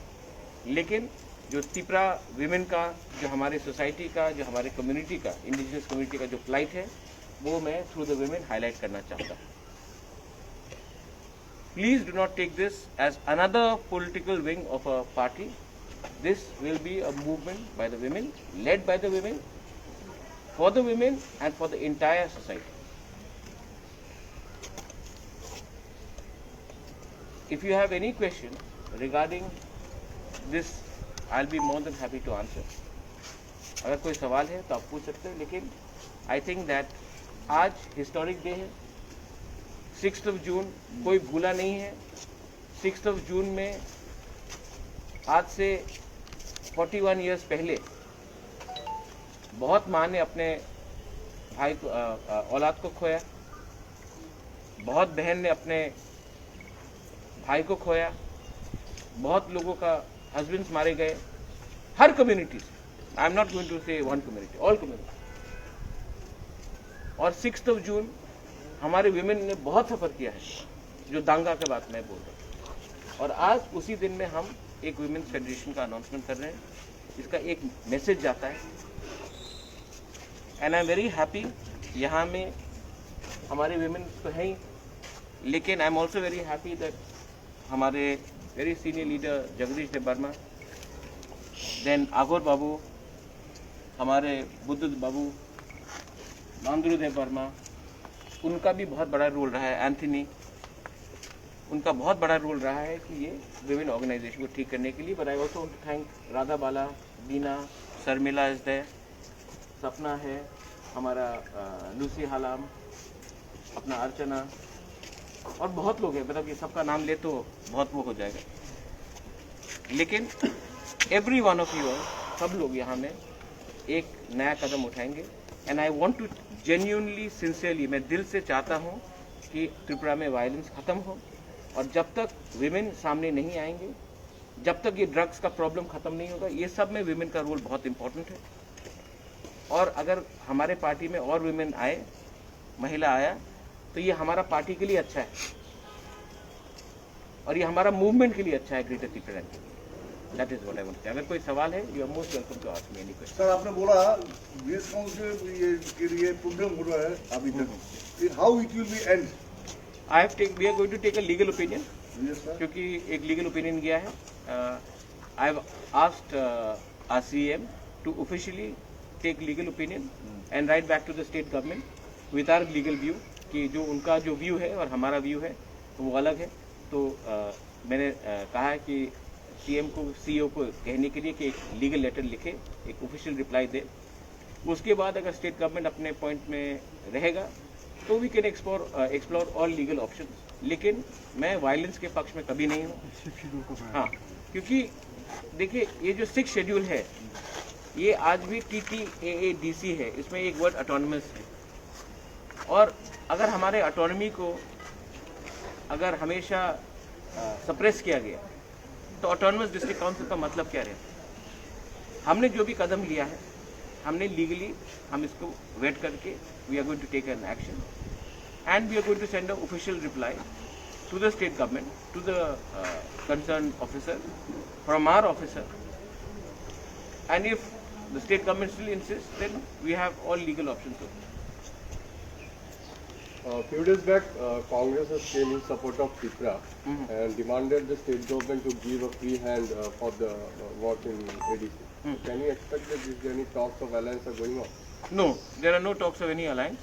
लेकिन जो त्रिपुरा विमेन का, जो हमारे सोसाइटी का, जो हमारे कम्युनिटी का, इंडिजिनस कम्युनिटी का जो फ्लाइट है, वो मैं थ्रू द विमेन हाईलाइट करना चाहता हूँ। Please do not take this as another political wing of a party. This will be a movement by the women, led by the women, for the women and for the entire society. If you have any question regarding this, I'll be more than happy to answer. अगर कोई सवाल है तो आप पूछ सकते हैं, लेकिन I think that आज historic day है, 6th of June कोई भूला नहीं है। 6th of June में आज से 41 इयर्स पहले बहुत माँ ने अपने भाई को औलाद को खोया, बहुत बहन ने अपने भाई को खोया, बहुत लोगों का हस्बैंड्स मारे गए, हर कम्युनिटी से। I am not going to say one community, all community. और 6th of June हमारे विमेन ने बहुत सफ़र किया है, जो दांगा के बात मैं बोल रहा हूँ। और आज उसी दिन में हम एक वुमेन्स फेडरेशन का अनाउंसमेंट कर रहे हैं। इसका एक मैसेज जाता है and I am very happy. यहाँ में हमारे वुमेन तो हैं ही, लेकिन I am also very happy that हमारे वेरी सीनियर लीडर जगदीश देव वर्मा, देन आगोर बाबू, हमारे बुद्ध बाबू, नांदुरु देव वर्मा, उनका भी बहुत बड़ा रोल रहा है। एंथनी, उनका बहुत बड़ा रोल रहा है कि ये विमेन ऑर्गेनाइजेशन को ठीक करने के लिए। But I also want to thank Radha Bala, Beena, Sharmila is there, Sapna है, हमारा लूसी हालाम, अपना अर्चना, और बहुत लोग हैं। मतलब ये सबका नाम ले तो बहुत वो हो जाएगा, लेकिन एवरी वन ऑफ यू, सब लोग यहाँ में एक नया कदम उठाएंगे। And I want to genuinely, sincerely, मैं दिल से चाहता हूँ कि त्रिपुरा में वायलेंस ख़त्म हो। और जब तक विमेन सामने नहीं आएंगे, जब तक ये ड्रग्स का प्रॉब्लम ख़त्म नहीं होगा, ये सब में विमेन का रोल बहुत इम्पोर्टेंट है। और अगर हमारे पार्टी में और विमेन आए, महिला आया, तो ये हमारा पार्टी के लिए अच्छा है और ये हमारा मूवमेंट के लिए अच्छा है, ग्रेटर त्रिपुरा के लिए। That is what I want. अगर कोई सवाल है, you are most welcome to ask me any question. Sir, आपने बोला विलेज काउंसिल ये के लिए प्रॉब्लम हो रहा है अभी तक, how it will be end? I have take, we are going to take a legal opinion, क्योंकि एक लीगल ओपिनियन गया है। I have asked our CM to officially take legal opinion and write back to the state government with our legal view, कि जो उनका जो view है और हमारा व्यू है तो वो अलग है। तो मैंने कहा है कि CM को, CEO को कहने के लिए कि एक लीगल लेटर लिखे, एक ऑफिशियल रिप्लाई दे। उसके बाद अगर स्टेट गवर्नमेंट अपने पॉइंट में रहेगा तो we can explore all legal options. लेकिन मैं वायलेंस के पक्ष में कभी नहीं हूँ। हाँ, क्योंकि देखिए ये जो 6 शेड्यूल है, ये आज भी TTAADC है, इसमें एक वर्ड ऑटोनमस है। और अगर हमारे ऑटोनॉमी को अगर हमेशा सप्रेस किया गया तो ऑटोनमस डिस्ट्रिक्ट काउंसिल का मतलब क्या रहता है? हमने जो भी कदम लिया है, हमने लीगली हम इसको वेट करके we are going to take an action and we are going to send a official reply to the state government, to the concerned officer, from our officer. And if the state government still insists, then we have all legal options. A few days back, Congress has came in support of Tripura and demanded the state government to give a free hand for the work in ADC. Can you expect that there any talks of alliance are going on? No, there are no talks of any alliance.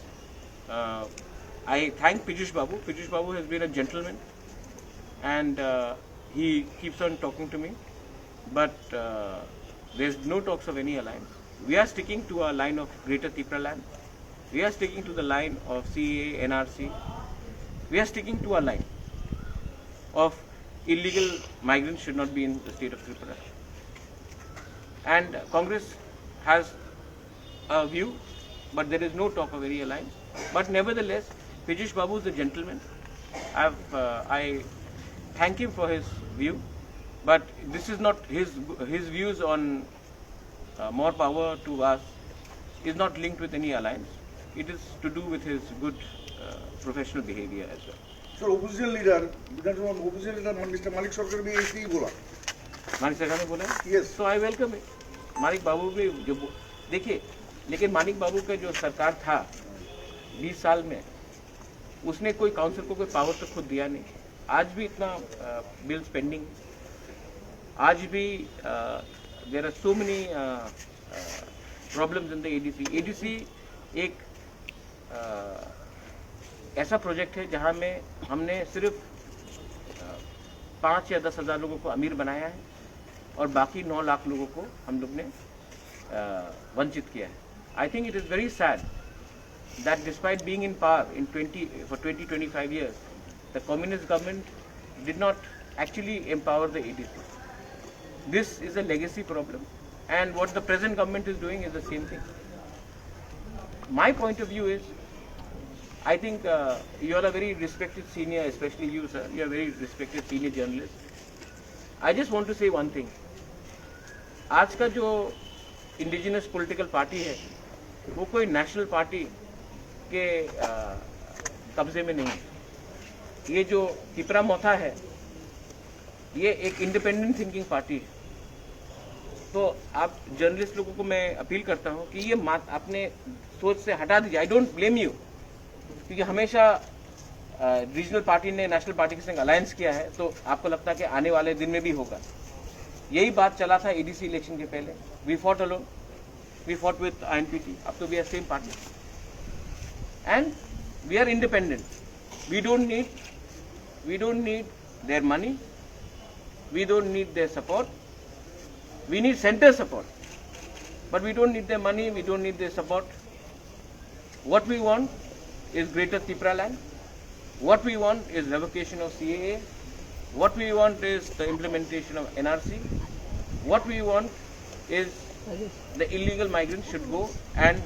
I thank Piyush Babu. Piyush Babu has been a gentleman and he keeps on talking to me. But there is no talks of any alliance. We are sticking to our line of Greater Tripura land. We are sticking to the line of CAA, NRC. We are sticking to our line of illegal migrants should not be in the state of Tripura. And Congress has a view, but there is no talk of any alliance. But nevertheless, Piyush Babu is a gentleman. I thank him for his view, but this is not his views on more power to us is not linked with any alliance. It is to do with his good professional behavior as well. Sir, opposition leader, Mr. Malik Sarkar भी ऐसे ही बोला. मानिक सरकार ने बोला? Yes. So I welcome it. Manik बाबू भी जो देखिए, लेकिन मानिक बाबू का जो सरकार था 20 साल में, उसने कोई काउंसिल को कोई पावर तो खुद दिया नहीं. आज भी इतना बिल पेंडिंग, आज भी there are so many problems in the ADC. ADC एक ऐसा प्रोजेक्ट है जहां में हमने सिर्फ 5 या 10 हज़ार लोगों को अमीर बनाया है और बाकी 9 लाख लोगों को हम लोग ने वंचित किया है. I think it is very sad that despite being in power for 20-25 years, the communist government did not actually empower the ADC. This is a legacy problem, and what the present government is doing is the same thing. My point of view is, I think you are a very respected senior, especially you, sir. You are a very respected senior journalist. I just want to say one thing. आज का जो indigenous political party है, वो कोई national party के कब्जे में नहीं. ये जो त्रिपुरा मोथा है, ये एक इंडिपेंडेंट थिंकिंग पार्टी है. तो आप जर्नलिस्ट लोगों को मैं अपील करता हूँ कि ये अपने सोच से हटा दीजिए. आई डोंट ब्लेम यू, क्योंकि हमेशा रीजनल पार्टी ने नेशनल पार्टी के संग अलायंस किया है, तो आपको लगता है कि आने वाले दिन में भी होगा. यही बात चला था एडीसी इलेक्शन के पहले. We fought alone, we fought with INPT. अब तो we are same party and we are independent. We don't need their money, we don't need their support. We need center support, but we don't need their money, we don't need their support. What we want is Greater Tripura land. What we want is revocation of CAA. What we want is the implementation of NRC. What we want is the illegal migrants should go and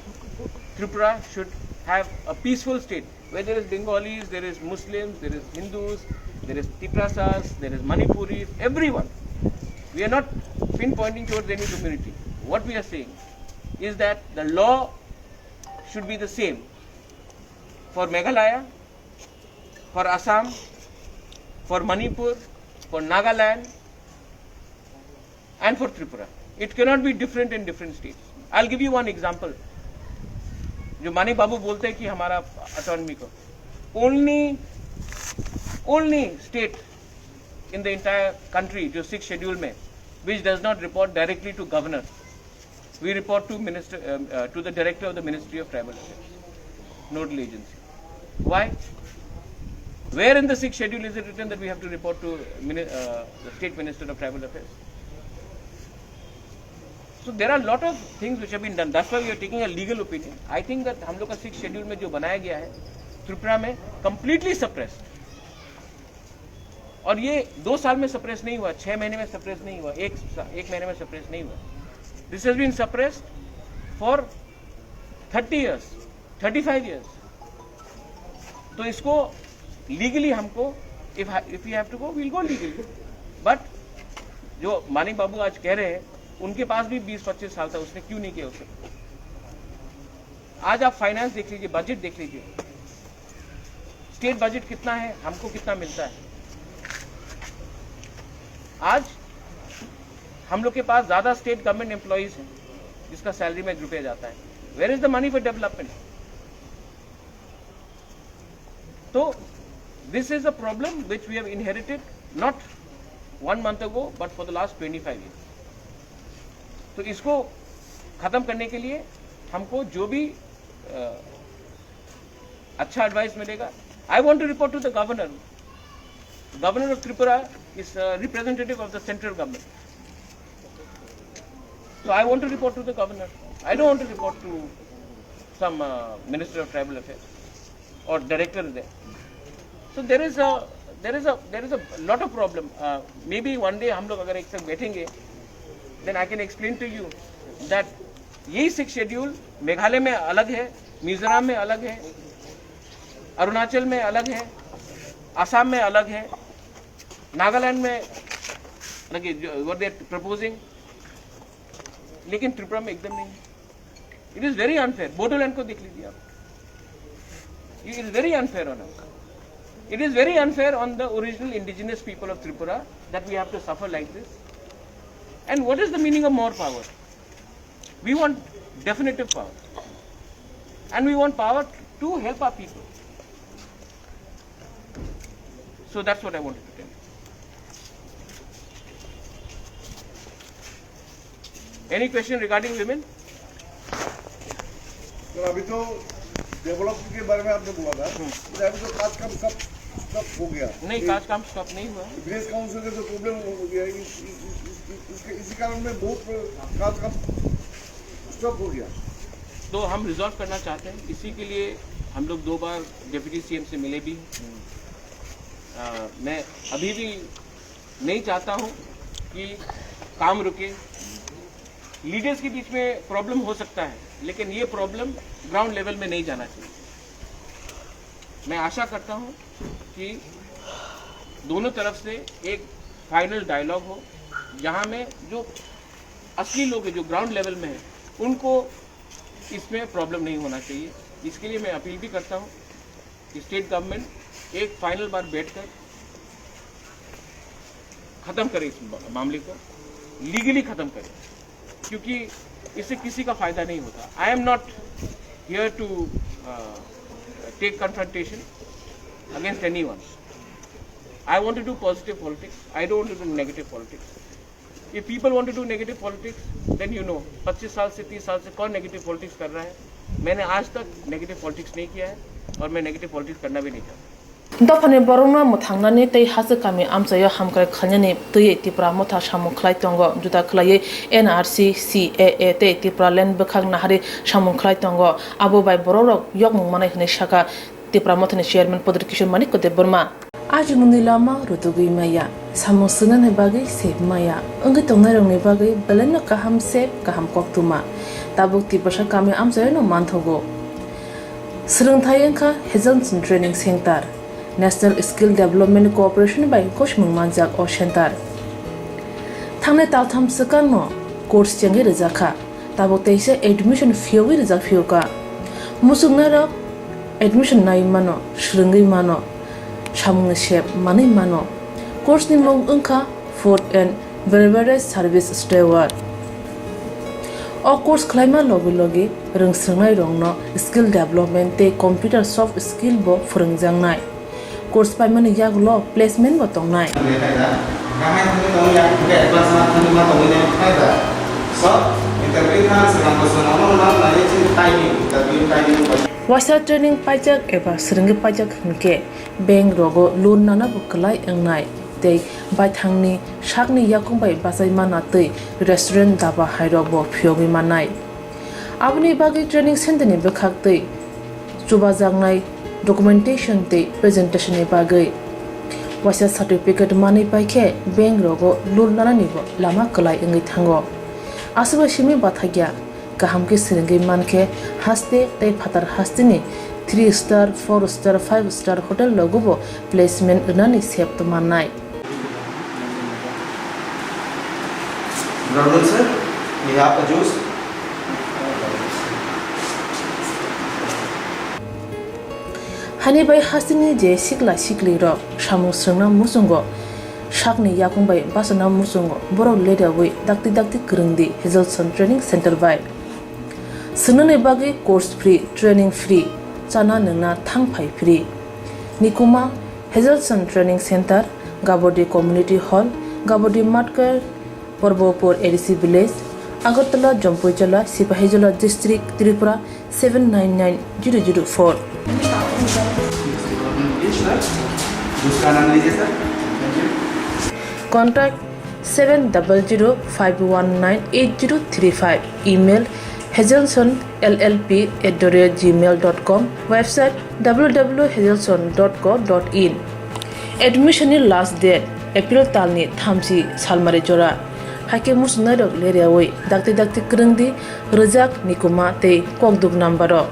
Tripura should have a peaceful state where there is Bengalis, there is Muslims, there is Hindus, there is Tiprasas, there is Manipuris, everyone. We are not pinpointing towards any community. What we are saying is that the law should be the same for Meghalaya, for Assam, for Manipur, for Nagaland, and for Tripura. It cannot be different in different states. I'll give you one example. जो मानिक बाबू बोलते हैं कि हमारा autonomy को, only state in the entire country जो 6th schedule में which does not report directly to governor, we report to the director of the Ministry of Tribal Affairs, nodal agency. Why? Where in the 6th schedule is it written that we have to report to the State Minister of Tribal Affairs? So there are a lot of things which have been done. That's why we are taking a legal opinion. I think that हम लोग का 6th schedule में जो बनाया गया है त्रिपुरा में completely suppressed. और ये 2 साल में suppress नहीं हुआ, 6 महीने में suppress नहीं हुआ, एक महीने में suppress नहीं हुआ. This has been suppressed for 30 years, 35 years. तो इसको legally हमको if we have to go, we'll go legally. But जो मानिक बाबू आज कह रहे हैं उनके पास भी 20-25 साल था, उसने क्यों नहीं किया उसे? आज आप फाइनेंस देख लीजिए, बजट देख लीजिए, स्टेट बजट कितना है, हमको कितना मिलता है। आज हम लोग के पास ज्यादा स्टेट गवर्नमेंट एम्प्लॉइज हैं जिसका सैलरी में रुपया जाता है। Where is the money for development? तो this is a problem which we have inherited not 1 month ago but for the last 25 years. तो इसको खत्म करने के लिए हमको जो भी अच्छा एडवाइस मिलेगा, I want to report to the governor. Governor of Tripura is a representative of the central government. So I want to report to the governor. I don't want to report to some Minister of Tribal Affairs or director there. So there is a lot of problem. Maybe one day हम लोग अगर एक साथ बैठेंगे, then I can explain to you that यही 6 schedule Meghalaya में अलग है, मिजोरम में अलग है, अरुणाचल में अलग है, आसाम में अलग है, नागालैंड में what they are proposing, लेकिन त्रिपुरा में एकदम नहीं है. It is very unfair. Bodoland को देख लीजिए आप. It is very unfair on us. It is very unfair on the original indigenous people of Tripura that we have to suffer like this. And what is the meaning of more power? We want definitive power. And we want power to help our people. So that's what I wanted to tell you. Any question regarding women? तो अभी तो development के बारे में आपने बोला था, तो अभी तो काज काम सब हो गया. नहीं, काज काम स्टॉप नहीं हुआ. विलेज काउंसिल का जो प्रॉब्लम हो गया, इसी कारण में बहुत काज काम स्टॉप हो गया. तो हम रिजॉल्व करना चाहते हैं. इसी के लिए हम लोग 2 बार डिप्टी सीएम से मिले भी. मैं अभी भी नहीं चाहता हूं कि काम रुके. लीडर्स के बीच में प्रॉब्लम हो सकता है, लेकिन ये प्रॉब्लम ग्राउंड लेवल में नहीं जाना चाहिए. मैं आशा करता हूं कि दोनों तरफ से एक फाइनल डायलॉग हो, जहां में जो असली लोग हैं, जो ग्राउंड लेवल में हैं, उनको इसमें प्रॉब्लम नहीं होना चाहिए. इसके लिए मैं अपील भी करता हूं कि स्टेट गवर्नमेंट एक फाइनल बार बैठकर ख़त्म करे इस मामले को, लीगली ख़त्म करे, क्योंकि इससे किसी का फ़ायदा नहीं होता. I am not here to take confrontation against anyone. I want to do positive politics. I don't want to do negative politics. If people want to do negative politics, then you know, 25 साल से 30 साल से कौन negative politics कर रहा है. मैंने आज तक negative politics नहीं किया है, और मैं negative politics करना भी नहीं चाहता. दफाने बरोमा मुथांगनाने तै हासे कामे आमसायो हामकाय खान्याने तै तिप्रा मोथा सामुखलाय तंगो जुदा खलाये NRC CAA तै तिप्रा लेन बखाग नाहारे सामुखलाय तंगो आबो बाय बरोरक यकमुं मानाय हने शाखा तिप्रा मोथाने चेयरमैन पदर किशोर मानिक कोदे बर्मा आज मुनि लामा रुतुगै माया सामु सुनाने बागै सेब माया अंगै तंनाय रंगनि बागै बेलेनो काहाम सेब काहाम कक्तुमा ताबुक तिप्रा कामे आमसायो नो मानथगो सोलोंथाय अंखा हेजन training centre National Skill Development Corporation by Koshmung Manjak O Center. Tangne taltham sakano course changi rizaka tabo teise admission fee rizak fioka musugnara admission nai mano shrungi mano samung shep mani mano course ni mong unka food and beverage service steward o course claima logi rungsrangnai rongno skill development te computer soft skill bo phurungjangnai course pai mani yak lo placement bo tongnai wasa training pajak eba sringi pajak hunke bank rogo loan nana bo klai engnai tei bai thangni shakni yakung bai basai mana tei restaurant daba hairo bo phyogi manai abni bagi training center ni bekhak tei chuba jangnai documentation te presentation ni bagai wasa certificate mani paike bank rogo loan nana ni bo lama klai engi thango asuba shimi bathagya kaham ke siringai manke haste te phatar haste ni 3 star 4 star 5 star hotel logo bo placement nani sep to manai Good afternoon, sir. We have a juice. Hani bai hasini je sikla sikli ro samu srna musungo shakni yakung bai basana musungo borok leda bai dakti kurungdi Hazelson Training Center bai sunane bagi course free training free chana nungna thangphai free nikuma Hazelson Training Center Gabodi Community Hall Gabodi Matkar Porbopur ADC Village Agartala Jampuijala Sipahijala District Tripura 799004 Contact 700-519-8035. Email hazelsonllp@gmail.com. Website www.hazelson.co.in. Admission last date April talni thamsi salmare jora. Hake musnadok leriawai dakti kerengdi rejak nikuma te kokduk nambaro.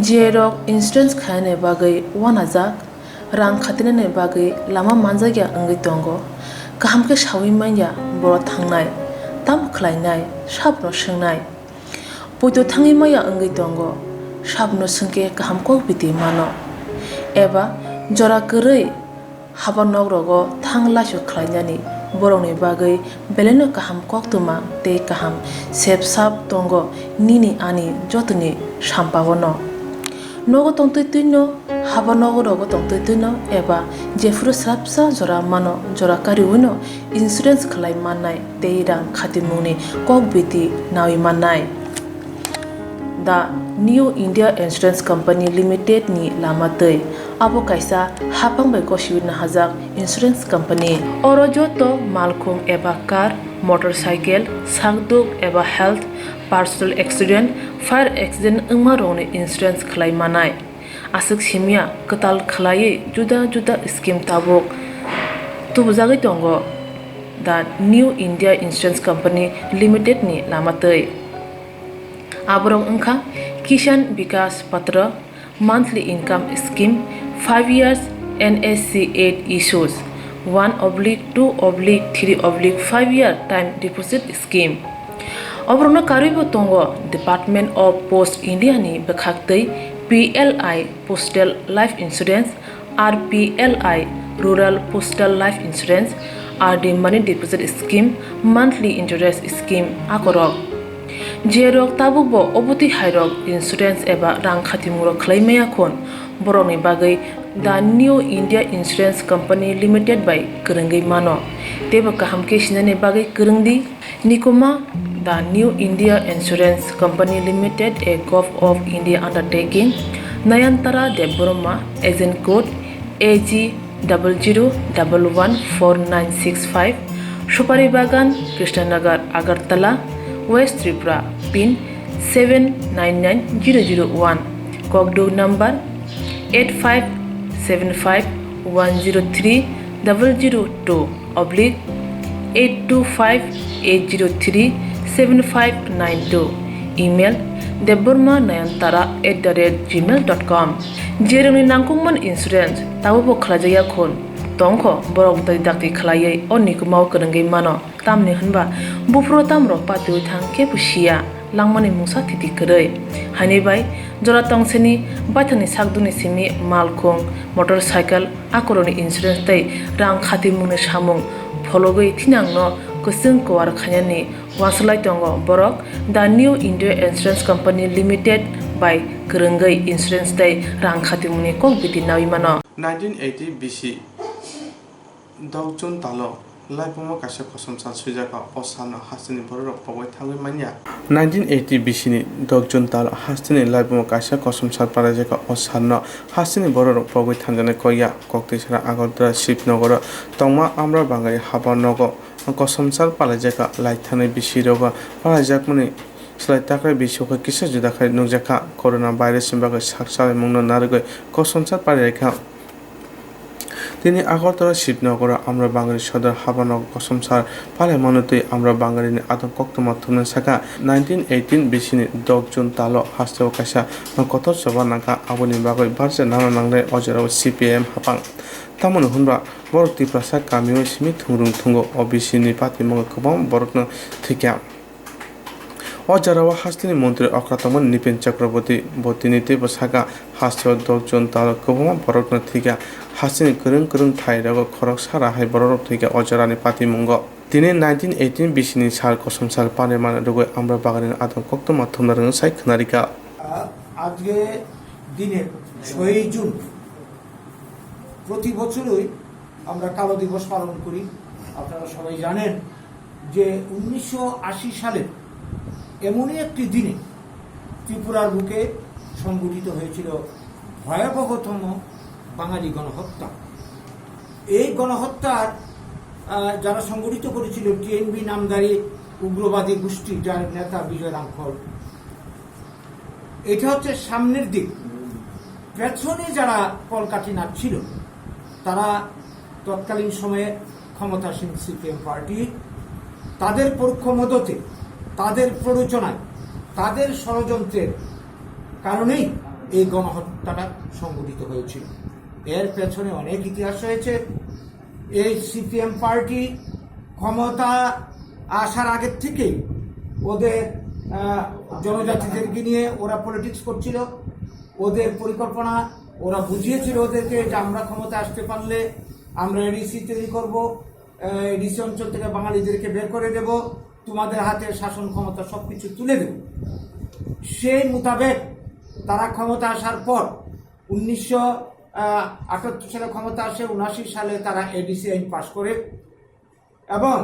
Jerok insurance khane bagai wanajak rang khatine bagai lama manjagya angai tongo kaham ke shawi manya boro thangnai tam khlainai sabno swngnai puito thangi maya angai tongo sabno sungke kaham ko biti mano eba jora korei habanok rogo thangla su khlainani boroni bagai beleno kaham koktuma te kaham sep sap tongo nini ani jotuni sampawono nogo tongtuino haba nogo rogo tongtuino eba jefru srapsa jora mano jora kariuno insurance khlai manai teirang khatimuni kokbiti nawi manai the New India Insurance Company Limited ni lamatei abo kaisa hapang bai koshiwina hajak insurance company oro joto malkhung eba car motorcycle sagduk eba health personal accident fire accident umarone insurance khlai manai asuk simia katal khlai juda scheme tabok tubujagi tongo the New India Insurance Company Limited ni lamatei abrong angkha Kishan Vikas Patra monthly income scheme 5 years NSC 8 issues 1/2/3/5 year time deposit scheme Obrona karibo tongo Department of Post India ni bekhaktei PLI Postal Life Insurance RPLI Rural Postal Life Insurance RD Money Deposit Scheme Monthly Interest Scheme akorok Jerok tabubo obuti hairok insurance eba rang khatimuro khlaimaya khon boroni bagai the New India Insurance Company Limited by Kurungai mano teba kaham ke sinane bagai kurungdi nikoma the New India Insurance Company Limited a Gov of India undertaking Nayantara Deborma agent code AG 00114965 Shupari Bagan Krishnanagar Agartala West Tripura pin 799001 Kokdo number 8575102825-825-803-7592 email debormanayantara@gmail.com jeroni nangkungman insurance tabubo khlajaya khon tongkho borok dai dakti khlaiye onikumau kurungai mano tamni hanba bufro tamro patu thang ke pusia langmani musa thiti korei hani bai jora tongseni baithani sakduni simi malkhung motorcycle akoroni insurance tai rang khatimuni samung phologoi thinangno kusung kwar khanyani waslai tongo borok the New India Insurance Company Limited by Kurungai Insurance tai rang khatimuni kokbiti nawi mano 1980 BC Dokjun Talo Laipomo Kasha Kosomsan Sujaka Osana Hasini Borok Pawai Tangi Mania 1980 BC ni Dokjun Talo Hasini Laipomo Kasha Kosomsan Parajaka Osana Hasini Borok Pawai Tanjana Koya Koktisra Agotra Shipnogoro Tongma Amra Bangai Habanogo Kosomsan Parajaka Laitane Bishiroga Parajakmuni Slaitakre Bishoka Kisa Judaka Nujaka Coronavirus Imbaga Saksa Mungno Nargo Kosomsan Parajaka তিনি আগরতলা শিবনগর আমরা বাঙালি সদর হাবানগ কসমসার পালে মানতই আমরা বাঙালিनि আদম কক্তমা থুমনে সাকা 1918 বিশিনি 10 June তালো হাস্তেও কাইসা কত সভা নাকা আবনি বাগৈ বারসে নানা নাংলে অজরাও CPM হাপাং তামন হুনবা বরক ত্রিপুরা গাमियाव सिमी थुंरुं थुंगो अबिसिनि पार्टी मंग गोबां बरकनो थैक्या अजाराव हास्तिनि मन्त्री अक्रातमन निपेन चक्रवर्ती बतिनि तेबो सागा हास्तियाव 10 जन ताल गोबां बरकनो थैक्या हास्तिनि गोरों थाइरागो खरक सारा हाय बरक थैक्या अजारानि पार्टी मंग दिनै 1918 बिसिनि सार कसमसार पाने मान रगै আমরা বাঙালিनि आदम कक्तमा थुमना रों साइ खनारिका আজকে দিনে 6 জুন প্রতি বছরই আমরা কালো দিবস পালন করি। আপনারা সবাই জানেন যে 1980 সালে এমনই একটি দিনে ত্রিপুরার বুকে সংঘটিত হয়েছিল ভয়াবহতম বাঙালি গণহত্যা। এই গণহত্যার যারা সংঘটিত করেছিল টিএনবি নামধারী উগ্রবাদী গোষ্ঠী, যার নেতা বিজয় রামফল। এটা হচ্ছে সামনের দিক। পেছনে যারা কলকাঠি নাড়ছিল তারা তৎকালীন সময়ে ক্ষমতাসীন CPM পার্টি, তাদের পরোক্ষ মদতে, তাদের প্ররোচনায়, তাদের ষড়যন্ত্রের কারণেই এই গণহত্যাটা সংঘটিত হয়েছিল। এর পেছনে অনেক ইতিহাস রয়েছে। এই CPM পার্টি ক্ষমতা আসার আগের থেকেই ওদের জনজাতিদেরকে নিয়ে ওরা পলিটিক্স করছিল। ওদের পরিকল্পনা, ওরা বুঝিয়েছিল ওদেরকে যে আমরা ক্ষমতা আসতে পারলে আমরা এডিসি তৈরি করব, এডিসি অঞ্চল থেকে বাঙালিদেরকে বের করে দেব, তোমাদের হাতে শাসন ক্ষমতা সব কিছু তুলে দেব। সেই মোতাবেক তারা ক্ষমতা আসার পর 1978 সালে ক্ষমতা আসে, 79 সালে তারা এডিসি আইন পাশ করে এবং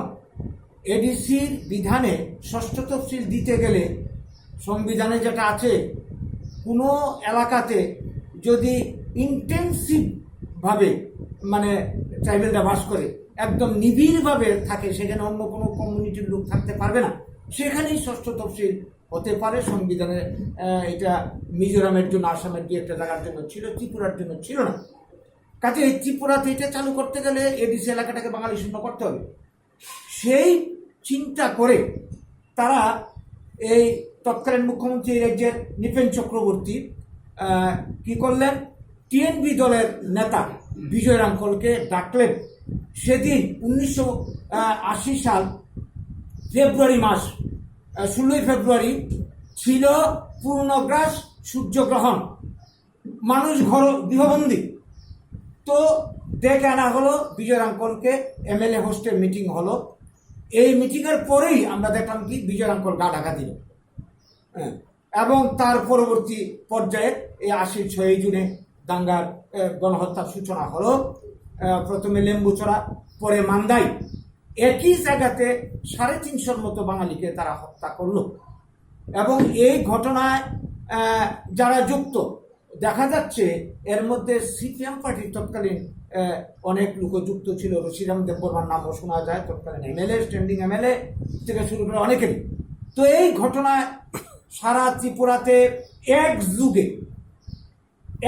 এডিসির বিধানে ষষ্ঠ তফসিল দিতে গেলে সংবিধানে যেটা আছে, কোনো এলাকাতে যদি ইন্টেন্সিভভাবে মানে ট্রাইবেলরা বাস করে, একদম নিবিড়ভাবে থাকে, সেখানে অন্য কোনো কমিউনিটির লোক থাকতে পারবে না, সেখানেই ষষ্ঠ তফসিল হতে পারে। সংবিধানে এটা মিজোরামের জন্য, আসামের দু একটা জায়গার জন্য ছিল, ত্রিপুরার জন্য ছিল না। কাজে এই ত্রিপুরাতে এটা চালু করতে গেলে এডিসি এলাকাটাকে বাঙালি শূন্য করতে হবে। সেই চিন্তা করে তারা এই তৎকালীন মুখ্যমন্ত্রী রাজ্যের নৃপেন চক্রবর্তী কি করলেন, টিএনবি দলের নেতা বিজয় রামফলকে ডাকলেন। সেদিন 1980 সাল ফেব্রুয়ারি মাস, 16 ফেব্রুয়ারি ছিল পূর্ণগ্রাস সূর্যগ্রহণ। মানুষ গৃহবন্দী। তো ডেকে আনা হলো বিজয় রামফলকে, MLA হোস্টের মিটিং হলো। এই মিটিংয়ের পরেই আমরা দেখলাম কি বিজয় রামফল গা ঢাকা দিল এবং তার পরবর্তী পর্যায়ে এই 6 জুনে দাঙ্গার গণহত্যার সূচনা হলো। প্রথমে লেম্বুচড়া, পরে মান্দাই, একই জায়গাতে 350 মতো বাঙালিকে তারা হত্যা করলো। এবং এই ঘটনায় যারা যুক্ত দেখা যাচ্ছে এর মধ্যে CPM পার্টির তৎকালীন অনেক লোক যুক্ত ছিল। রশিরাম দেববর্মার নামও শোনা যায়, তৎকালীন MLA, স্ট্যান্ডিং MLA থেকে শুরু করে অনেকেরই। তো এই ঘটনায় সারা ত্রিপুরাতে এক যুগে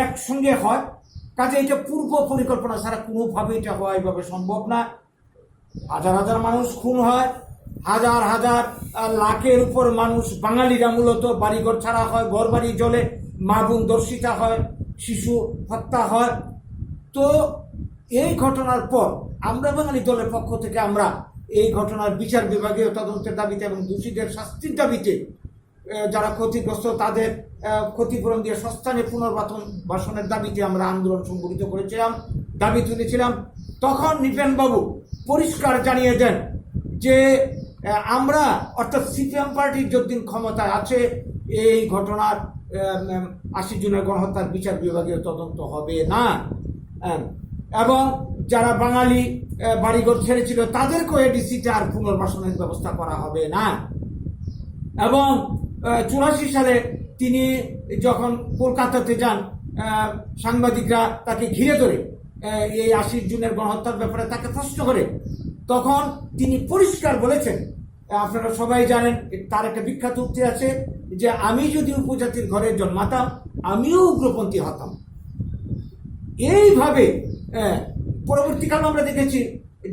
একসঙ্গে হয়। কাজে এটা পূর্ব পরিকল্পনা ছাড়া কোনোভাবে এটা হওয়া এভাবে সম্ভব না। হাজার হাজার মানুষ খুন হয়, হাজার হাজার লাখের উপর মানুষ, বাঙালিরা মূলত বাড়িঘর ছাড়া হয়, ঘর বাড়ি জ্বলে, মা বোন দর্শিতা হয়, শিশু হত্যা হয়। তো এই ঘটনার পর আমরা বাঙালি দলের পক্ষ থেকে আমরা এই ঘটনার বিচার বিভাগীয় তদন্তের দাবিতে এবং দোষীদের শাস্তির দাবিতে, যারা ক্ষতিগ্রস্ত তাদের ক্ষতিপূরণ দিয়ে সস্থানে পুনর্বাসনের দাবিতে আমরা আন্দোলন সংগঠিত করেছিলাম, দাবি তুলেছিলাম। তখন নৃপেন বাবু পরিষ্কার জানিয়ে দেন যে আমরা, অর্থাৎ CPM পার্টির যতদিন ক্ষমতায় আছে এই ঘটনার 80 জনের গণহত্যার বিচার বিভাগীয় তদন্ত হবে না, এবং যারা বাঙালি বাড়িঘর ছেড়েছিল তাদেরকেও এডিসিতে আর পুনর্বাসনের ব্যবস্থা করা হবে না। এবং 84 সালে তিনি যখন কলকাতাতে যান, সাংবাদিকরা তাকে ঘিরে ধরে এই 80 জনের গণহত্যার ব্যাপারে তাকে প্রশ্ন করে, তখন তিনি পরিষ্কার বলেছেন, আপনারা সবাই জানেন তার একটা বিখ্যাত উক্তি আছে যে আমি যদি উপজাতির ঘরে জন্মাতাম আমিও উগ্রপন্থী হতাম। এইভাবে পরবর্তীকালে আমরা দেখেছি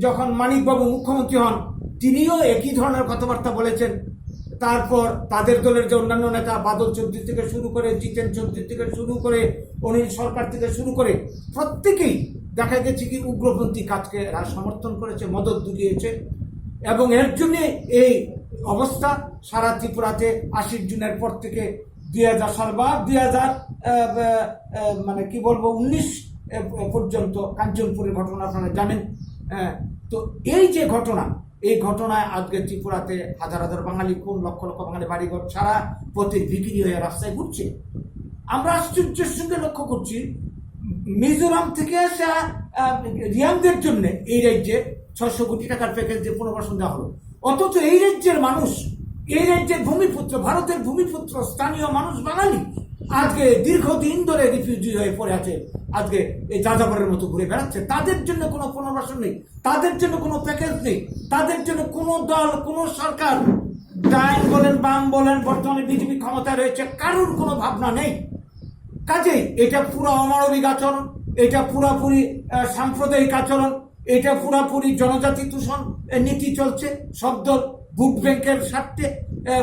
যখন মানিকবাবু মুখ্যমন্ত্রী হন তিনিও একই ধরনের কথাবার্তা বলেছেন। তারপর তাদের দলের যে অন্যান্য নেতা বাদল চৌধুরী থেকে শুরু করে, জিতেন চৌধুরী থেকে শুরু করে, অনিল সরকার থেকে শুরু করে প্রত্যেকেই দেখা গেছে কি উগ্রপন্থী কাজকে সমর্থন করেছে, মদত জুগিয়েছে। এবং এর জন্যে এই অবস্থা সারা ত্রিপুরাতে 80 জুনের পর থেকে 2000 সাল বা 2000 মানে কি বলবো 19 পর্যন্ত কাঞ্চনপুরের ঘটনা আপনারা জানেন। তো এই যে ঘটনা, এই ঘটনায় আজকে ত্রিপুরাতে হাজার হাজার বাঙালি, কোন লক্ষ লক্ষ বাঙালি বাড়িঘর ছাড়া পথে বিক্রি হয়ে রাস্তায় ঘুরছে। আমরা আশ্চর্যের সঙ্গে লক্ষ্য করছি মিজোরাম থেকে আসা রিয়াংদের জন্য এই রাজ্যে 600 কোটি টাকার প্যাকেজ দিয়ে পুনর্বাসন দেওয়া হলো, অথচ এই রাজ্যের মানুষ, এই রাজ্যের ভূমিপুত্র, ভারতের ভূমিপুত্র স্থানীয় মানুষ বাঙালি আজকে দীর্ঘদিন ধরে রিফিউজি হয়ে পড়ে আছে, আজকে এই যাযাবরের মতো ঘুরে বেড়াচ্ছে। তাদের জন্য কোনো পুনর্বাসন নেই, তাদের জন্য কোনো প্যাকেজ নেই, তাদের জন্য কোনো দল, কোনো সরকার, ডাইন বলেন বাম বলেন, বর্তমানে বিজেপি ক্ষমতায় রয়েছে, কারোর কোনো ভাবনা নেই। কাজেই এটা পুরো অমানবিক আচরণ, এটা পুরোপুরি সাম্প্রদায়িক আচরণ, এটা পুরোপুরি জনজাতি দূষণ নীতি চলছে। সব দল ভোট ব্যাংকের স্বার্থে,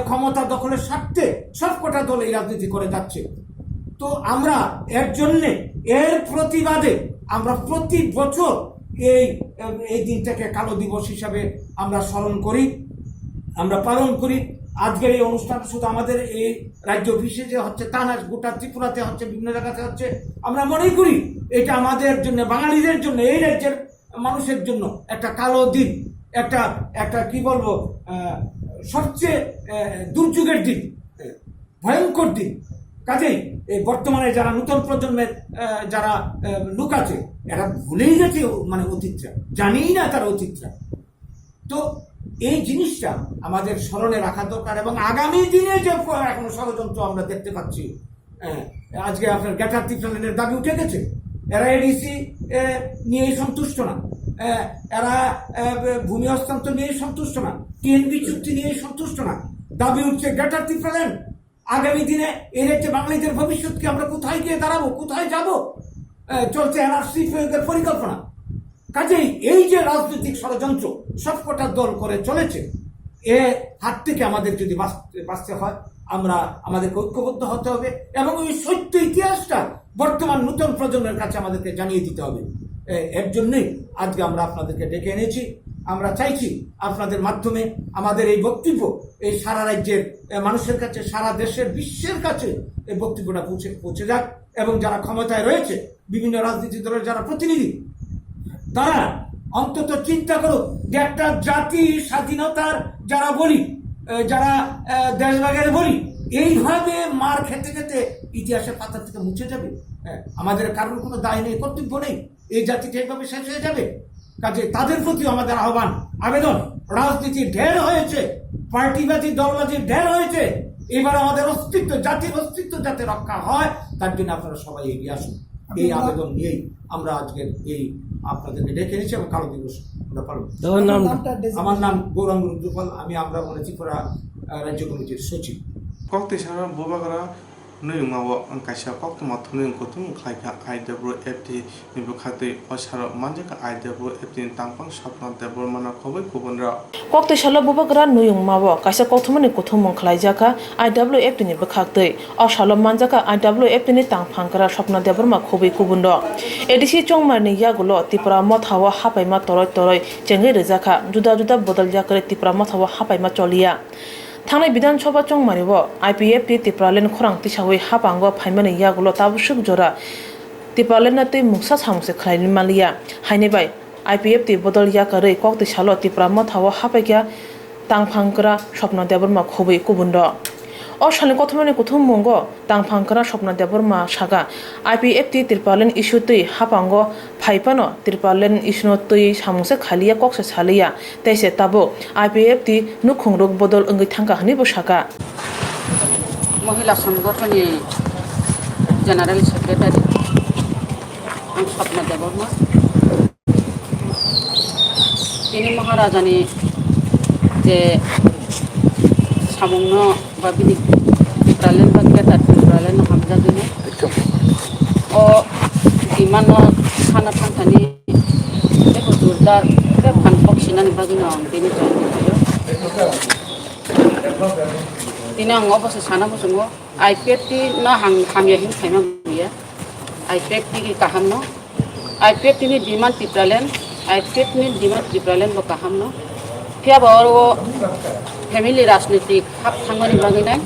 ক্ষমতা দখলের স্বার্থে সবকটা দল এই রাজনীতি করে যাচ্ছে। তো আমরা এর জন্যে, এর প্রতিবাদে আমরা প্রতি বছর এই দিনটাকে কালো দিবস হিসাবে আমরা স্মরণ করি, আমরা পালন করি। আজকের এই অনুষ্ঠান শুধু আমাদের এই রাজ্য অফিসে যে হচ্ছে তা না, গোটা ত্রিপুরাতে হচ্ছে, বিভিন্ন জায়গাতে হচ্ছে। আমরা মনে করি এটা আমাদের জন্য, বাঙালিদের জন্য, এই রাজ্যের মানুষের জন্য একটা কালো দিন, একটা কি বলবো সবচেয়ে দুর্যোগের দিন, ভয়ঙ্কর দিন। কাজেই এই বর্তমানে যারা নতুন প্রজন্মের যারা লোক আছে এরা ভুলেই গেছে মানে অতীতটা, জানেই না তার অতীতটা। তো এই জিনিসটা আমাদের স্মরণে রাখা দরকার। এবং আগামী দিনে যে এখন ষড়যন্ত্র আমরা দেখতে পাচ্ছি, আজকে আপনার গ্রেটার ত্রিপুরাল্যান্ডের দাবি উঠে গেছে, এরা এডিসি নিয়েই সন্তুষ্ট না, এরা ভূমি হস্তান্তর নিয়েই সন্তুষ্ট না, টিএনবি চুক্তি নিয়েই সন্তুষ্ট না, দাবি উঠছে গ্রেটার ত্রিপুরাল্যান্ড। আগামী দিনে এই রাজ্যে বাঙালিদের ভবিষ্যৎকে আমরা কোথায় গিয়ে দাঁড়াবো, কোথায় যাব? চলছে এনআরসি প্রয়োগের পরিকল্পনা। কাজেই এই যে রাজনৈতিক ষড়যন্ত্র সবকটা দল করে চলেছে, এ হাত থেকে আমাদের যদি বাঁচতে হয় আমরা আমাদেরকে ঐক্যবদ্ধ হতে হবে এবং ওই সত্য ইতিহাসটা বর্তমান নতুন প্রজন্মের কাছে আমাদেরকে জানিয়ে দিতে হবে। এর জন্যই আজকে আমরা আপনাদেরকে ডেকে এনেছি। আমরা চাইছি আপনাদের মাধ্যমে আমাদের এই বক্তব্য এই সারা রাজ্যের মানুষের কাছে, সারা দেশের, বিশ্বের কাছে এই বক্তব্যটা পৌঁছে যাক। এবং যারা ক্ষমতায় রয়েছে, বিভিন্ন রাজনৈতিক দলের যারা প্রতিনিধি, তারা অন্তত চিন্তা করুক যে একটা জাতি স্বাধীনতার যারা বলি, যারা দেশভাগের বলি, এইভাবে মার খেতে খেতে ইতিহাসের পাতা থেকে মুছে যাবে। আমাদের কারোর কোনো দায় নেই, কর্তব্য নেই, এই জাতিটা এইভাবে শেষ হয়ে যাবে। কাজে তাদের প্রতি আমাদের আহ্বান, আবেদন, রাজনীতি ঢের হয়েছে, পার্টিবাজি দলবাজির ঢের হয়েছে, এবার আমাদের অস্তিত্ব, জাতির অস্তিত্ব যাতে রক্ষা হয় তার জন্য আপনারা সবাই এগিয়ে আসুন। এই আবেদন নিয়েই আমরা আজকের এই আপনাদেরকে ডেকে এনেছি এবং কালো দিবস আমরা পালন। আমার নাম গৌরাঙ্গ রুদ্রপাল, আমি আমরা বলে ত্রিপুরা রাজ্য কমিটির সচিব। কক্তি সারা বোবাগরা নয় মাও কাইসা কক্ত মাথুনি কুতুম খাইকা IWFT নিবো খাতে অসার মানজাকা IWFT তাংপাং স্বপ্ন দেবর মানা খবই কুবনরা কক্তি সালা বোবাগরা নয়ং মাও কাইসা কক্তমানি কুতুম খাইজাকা IWFT নিবো খাতে অসার মানজাকা IWFT নি তাংপাংকরা স্বপ্ন দেবর মা খবই কুবন্ড এডিসি চংমারনি ইয়াগুলো ত্রিপুরা মথাওয়া হাপাইমা তরয় তরয় চেঙ্গে রেজাখা जुदा जुदा बदल जाकर ত্রিপুরা মথাওয়া হাপাইমা চলিয়া थांनाय विधानसभा चंमारिव IPFT ত্রিপুরাল্যান্ড खरां तिसावै हापांगो फाइमानि यागुलो ताबुसुक जरा ত্রিপুরাল্যান্ড तै मुक्सा सामुसे खलायनि मालिया हाइनेबाय IPFT बदल याकरै कक्ति सालो ত্রিপুরা मथाव हापाइया तांफांकरा स्वप्न देबरमा खबै कुबुन्द ओ सालनि कथमानि कुथुम मंग तांफांकरा स्वप्न Debbarma saga IPFT Tripuraland issue तै हापांगो फाइपानो ত্রিপুরাল্যান্ড इशुनो तै सामुसे खालिया कक्से सालिया तैसे ताबो IPFT नुखुंरुक बदल अंगै थांका हनि बसागा महिला संगठननि जेनारेल सेक्रेटारि आं स्वप्न देबरमा তিনি महाराजानि जे सामुंनो बा बिनि ত্রিপুরাল্যান্ড बा गेटार ত্রিপুরাল্যান্ড हामजादोनो अ बिमानो खाना थांखानि Eko jordar ke pan poksinan bagino tini join dilo. Tini ang opo sa sana mo sungo. IPF ti na hamya hin khaima biya. IPF ti ki kaham no. IPF ti ni demand tipralen. IPF ni demand tipralen bo kaham no. Kya boro family राजनीतिक हाप थांगनि बागैनाय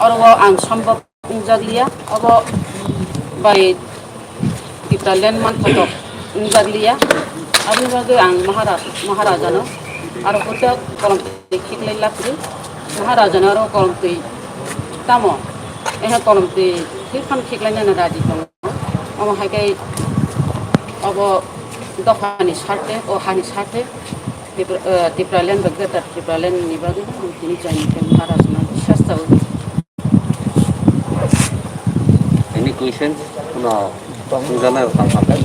और वो आं संभव उंजागलिया अब bye तिप्रालेन मान थातो उंजागलिया आबनि बागै आं महाराजानो आरो होते कलम खिखलै लापरि महाराजानो आरो कलम दै तामो एहा कलम दै खिफान खिखलायनो राजि दङ अब हायकै अब दफानि सारते ओ हानि सारते तिप्रालेन बगैर तिप्रालेन निबागै तिनि जायनि महाराजना शास्त्र Any questions? No. Tunjana sampai.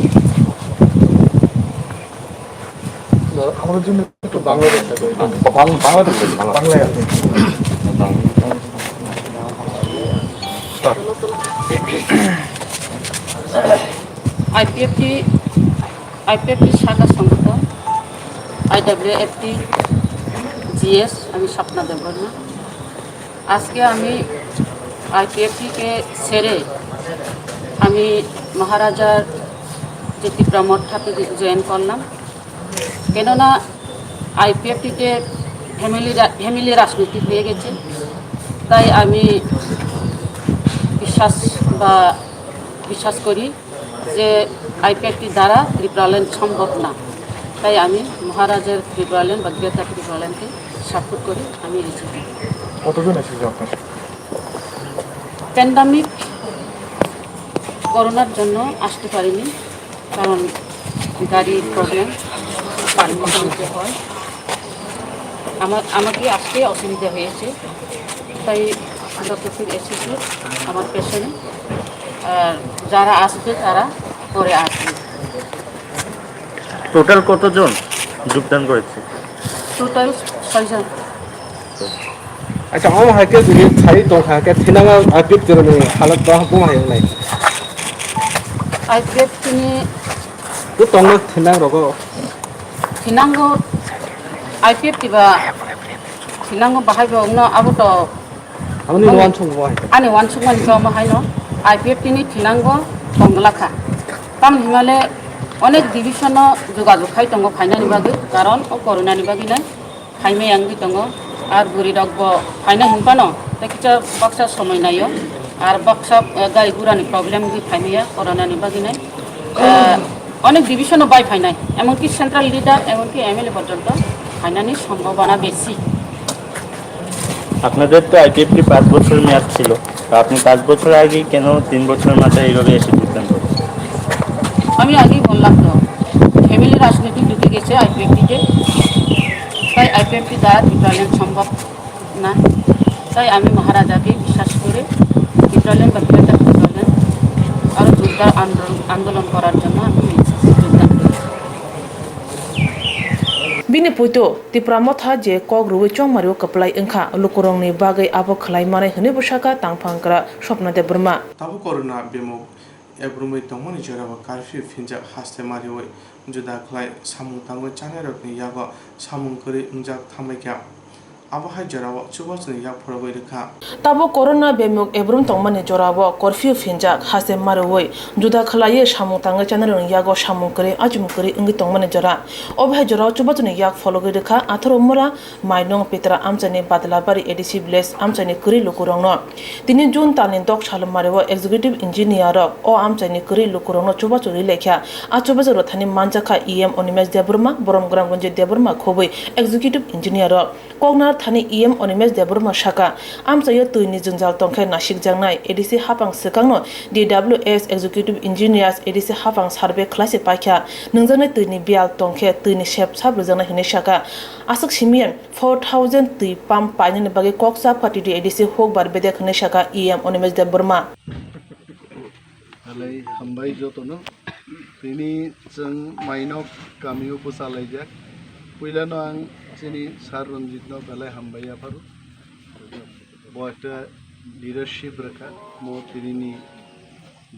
আমাদের জন্য একটু বাংলাদেশটা বাংলাদেশ বাংলায় আছে IPFT শাখা সংগঠন IWFT GS আমি স্বপ্না দেববর্মা আজকে আমি IPFT কে ছেড়ে আমি মহারাজার যে তীব্রমঠাতে জয়েন করলাম কেননা IPFTতে ফ্যামিলি রাজনীতি হয়ে গেছে তাই আমি বিশ্বাস করি যে IPFT দ্বারা ত্রিপুরাল্যান্ড সম্ভব না তাই আমি মহারাজার ত্রিপুরাল্যান্ড বা গ্রেটার ত্রিপুরাল্যান্ডকে সাপোর্ট করি আমি এসেছি কতজন এসেছে আপনার প্যান্ডামিক করোনার জন্য আসতে পারিনি কারণ গাড়ির প্রবলেম পারমিশনতে হয় আমাকে আসতে অসুবিধা হয়েছে তাই যতক্ষণ এসেছি আমার পেছনে আর যারা আসবে তারা পরে আসবে টোটাল কতজন যোগদান করেছে টোটাল 6 জন अच्छा हम हाके जुली छाई तो हाके थिनांगा आपिप जरने हालत बा हम हाय नै IPF तिनी तो तंग थिनांग रगो थिनांगो IPF तिबा थिनांगो बाहाय बनो आबो तो आनि वान संग बाहाय आनि वान संग मान जमा हाय न IPF तिनी थिनांगो बंगलाखा ताम हिमाले अनेक डिविजन যোগাযোগ খাই दङ फाइनानि बागै कारण ओ करोनानि बागै नै खाइमे आंगि दङ আর বুড়ি রাখব ফাইনা হিনপানো দেখছে বাক্সা সময় নাইও আর বাক্সা গাড়ি গুড়ানি প্রবলেম গি ফাইনাইয়া করোনানি বাগি নাই অনেক ডিভিশনও বাই ফাইনাই এমনকি সেন্ট্রাল লিডার এমনকি এমএলএ পর্যন্ত ফাইনানি সম্ভাবনা বেশি আপনাদের তো IPFT 5 বছর মেয়াদ ছিল আপনি 5 বছর আগে কেন 3 বছরের মাথায় এইভাবে এসে যোগদান করলেন আমি আগেই বললাম তো ফ্যামিলি রাজনীতি ঢুকে গেছে IPFT-তে তাই IPFT দ্বারা ত্রিপুরাল্যান্ড সম্ভব না তাই আমি মহারাজাকে বিশ্বাস করে ত্রিপুরাল্যান্ড বা গ্রেটার ত্রিপুরাল্যান্ড আরও জোরদার আন্দোলন করার জন্য আমি যোগদান করি Bini puito tipra motha je kog ruwe chong mario kaplai engkha lukurong ni bagai abo khlai mane hne busaka tangphangkra Swapna Deborma tabu corona bemo ebrumai tongmani jeraba curfew finja haste marioi juda khlai samung tango chanerokni yago samung kori ungjak thamaikia আবহাওয়া জরাও চুবাচনি ইয়া ফরবই রেখা তাবো corona বেমুক এবরুম তংমানে জরাবো করফিউ ফিনজাক হাসে মারোই জুদা খলায়ে সামু তাঙ্গে channel ইয়াগো সামু করে আজুম করে ইঙ্গি তংমানে জরা অবহে জরাও চুবাচনি ইয়াক ফলগই রেখা আথরো মোরা মাইনং পেতরা আমচানি বাদলাবারি ADC bless আমচানি করি লুকুরং ন 3 June তানি দক সালম মারেও এক্সিকিউটিভ ইঞ্জিনিয়ার ও আমচানি করি লুকুরং ন চুবাচুরি লেখা আ চুবাচুরো থানি মানজাখা ইএম অনিমেশ দেববর্মা বরমগ্রামগঞ্জে দেববর্মা খবই এক্সিকিউটিভ ইঞ্জিনিয়ার কগনার থানি ইএম অনিমেশ দেববর্মা শাখা আমচাयो তুইনি জঞ্জাল তংখে নাসিক জাংনাই এডিসি হাপাং সেকাংনো DWS এক্সিকিউটিভ ইঞ্জিনিয়ার্স এডিসি হাপাং সার্ভে ক্লাসে পাইখা নংজানাই তুইনি বিয়াল তংখে তুইনি শেপ সাবরজানা হিনে শাখা আসক সিমিয়ান 4000 তুই পাম পাইনি বাগে ককসা পাটি এডিসি হোকবার বেদে খনে শাখা EM Animesh Debbarma alai hambai jotono tini jeng mainok kamio pusalaijak puilano ang sini sar Ranjitno belai hambai aparu bo ekta leadership rakha mo tirini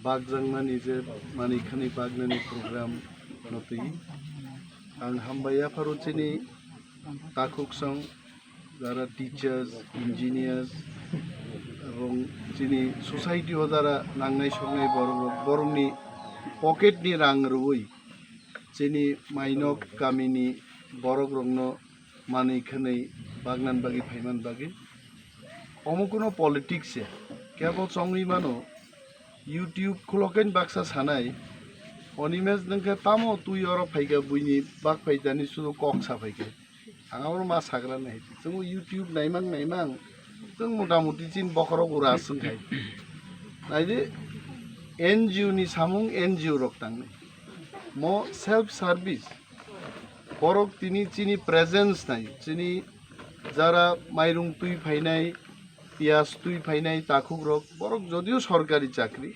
bagjangma nije mani khani bagnani program notui आं हामबाया फारु चिनि ताकुक सं যারা টিচার্स ইঞ্জিনিয়ার্स এবং চিনি সোসাইটিও যারা নাंनाय संनाय बरंनि पकेटनि रां रुई चिनि माइनक गामिनि बरक रंनो मानै खनै बागनान बागि फाइमान बागि अमुकुनो पलिटिक्स केवल संगि मानो यूट्यूब खुलकेन बाक्सा सानाय अनिमेज नंखे तामो तुई और फाइगा बुइनि बाग फाइजानि सुरु कक्सा फाइगे आंगावर मा साग्रा नाय जों यूट्यूब नायमां जों मटा मटि चिन बखर गुरा संखाय नायदे एनजीओ नि सामुं एनजीओ रक तांने मो सेल्फ सार्विस बरक तिनी चिनी प्रेजेंस नाय चिनी जारा माइरुं तुई फाइनाय पियास तुई फाइनाय ताकुक रक बरक जदिও सरकारी चाकरी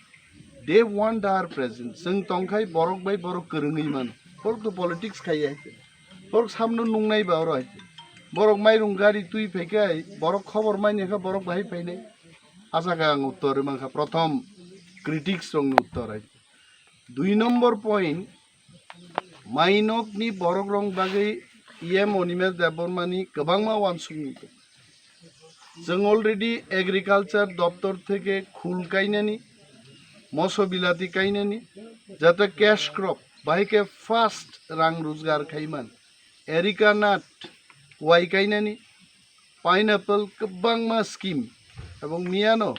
दे वांट आवर प्रेजेंस जों तंखाय बरक बाय बरक गोरोङै मान बरक तो पॉलिटिक्स खाय बरक सामनो नुंनाय बावर बरक माइरुं गाड़ी तुई फैकाय बरक खबर माइनेखा बरक बाहाय फैनाय आसाखा आं उत्तर माखा प्रथम क्रिटिक्स रंनि उत्तर है 2 नम्बर पॉइंट माइनकनि बरक रंग बागै इएम अनिमेश देबबर्मानि गोबांमा वानसुंनि जों अलरेडी एग्रिकालचार दफ्तर थेके खुल कायनानि मसो बिलाति कायनानि जाते कैश क्रप बाहायके फास्ट रां रोजगार खायमान एरिका नाट वाई कायनानि पाइनएप्पल गोबांमा स्कीम एवं मियानो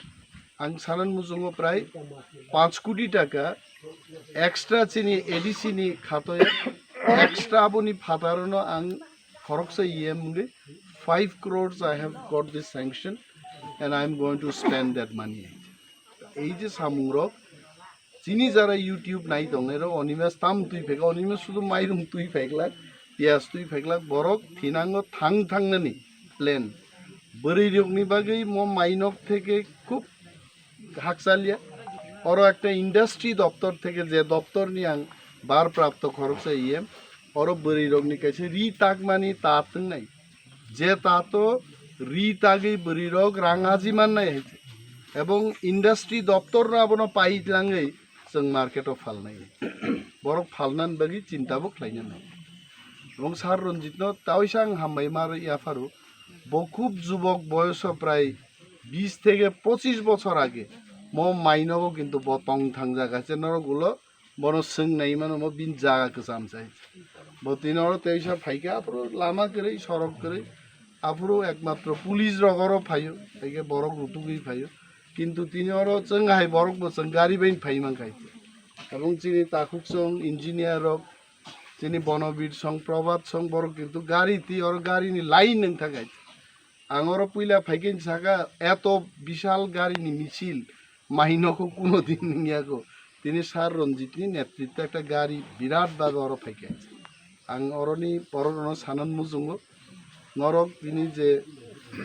आं सानान मुजुङो प्राय 5 कोटी टाका एक्सट्रा चिनि एडिसि नि खातया एक्सट्रा बनि फादारनो आं खरकसे इएम मुगे 5 crores I have got this sanction and I am going to spend that money এই যে সামুরক চিনি যারা ইউটিউব নাই দংনেরো অনিমেশ তাম তুই ফেকা অনিমেশ শুধু মাইরুম তুই ফেকলাক पियास तुई फेकलाक बरक थिनांगो थांनानि प्लेन बोरै रोगनि बागै म माइनक थेके खूब हाकसालिया और एक इंडस्ट्री दफ्तर थेके जे दफ्तरनि आं बार प्राप्त खरकसे इएम और बोरै रोगनि कैसे रि ताकमानि तातंनाय जे तातो रि तागै बोरै रोग रांगाजि माननाय हैते एवं इंडस्ट्री दफ्तर नाबनो पाइलाङै जों मार्केटआव फालनाय बरक फालनान बागै चिन्ताबो खालायनो এবং সার রঞ্জিত তাওইসাং হামবাই মার ইয়াফারু বখুব যুবক বয়স প্রায় 20 থেকে 25 বছর আগে ম মাইনগো কিন্তু বতং থাং জায়গাছে নরগুলো বন সং নাই মানে ম বিন জায়গা কসাম চাই বতিনর তেইসা ফাইকা আপরো লামা করে সড়ক করে আপরো একমাত্র পুলিশ রগরো ফাইও একে বরক রুতুগি ফাইও কিন্তু তিনর চংহাই বরক বসং গাড়ি বাইন ফাইমান খাইছে এবং চিনি তাকুক সং ইঞ্জিনিয়ার चिनी बनवीर सं प्रभात सं बर किन्तु गाड़ी ती और गाड़ी नि लाइन नों थाखाय आंगर पयला फाइकेन साका एत विशाल गाड़ी नि मिছিল माइनको कोनो दिन नियाको तिनी सार रंजितनि नेतृत्व एक गाड़ी बिराट भाग और फाइके आं अरनि परनो सानन मुजुंगो नरक तिनी जे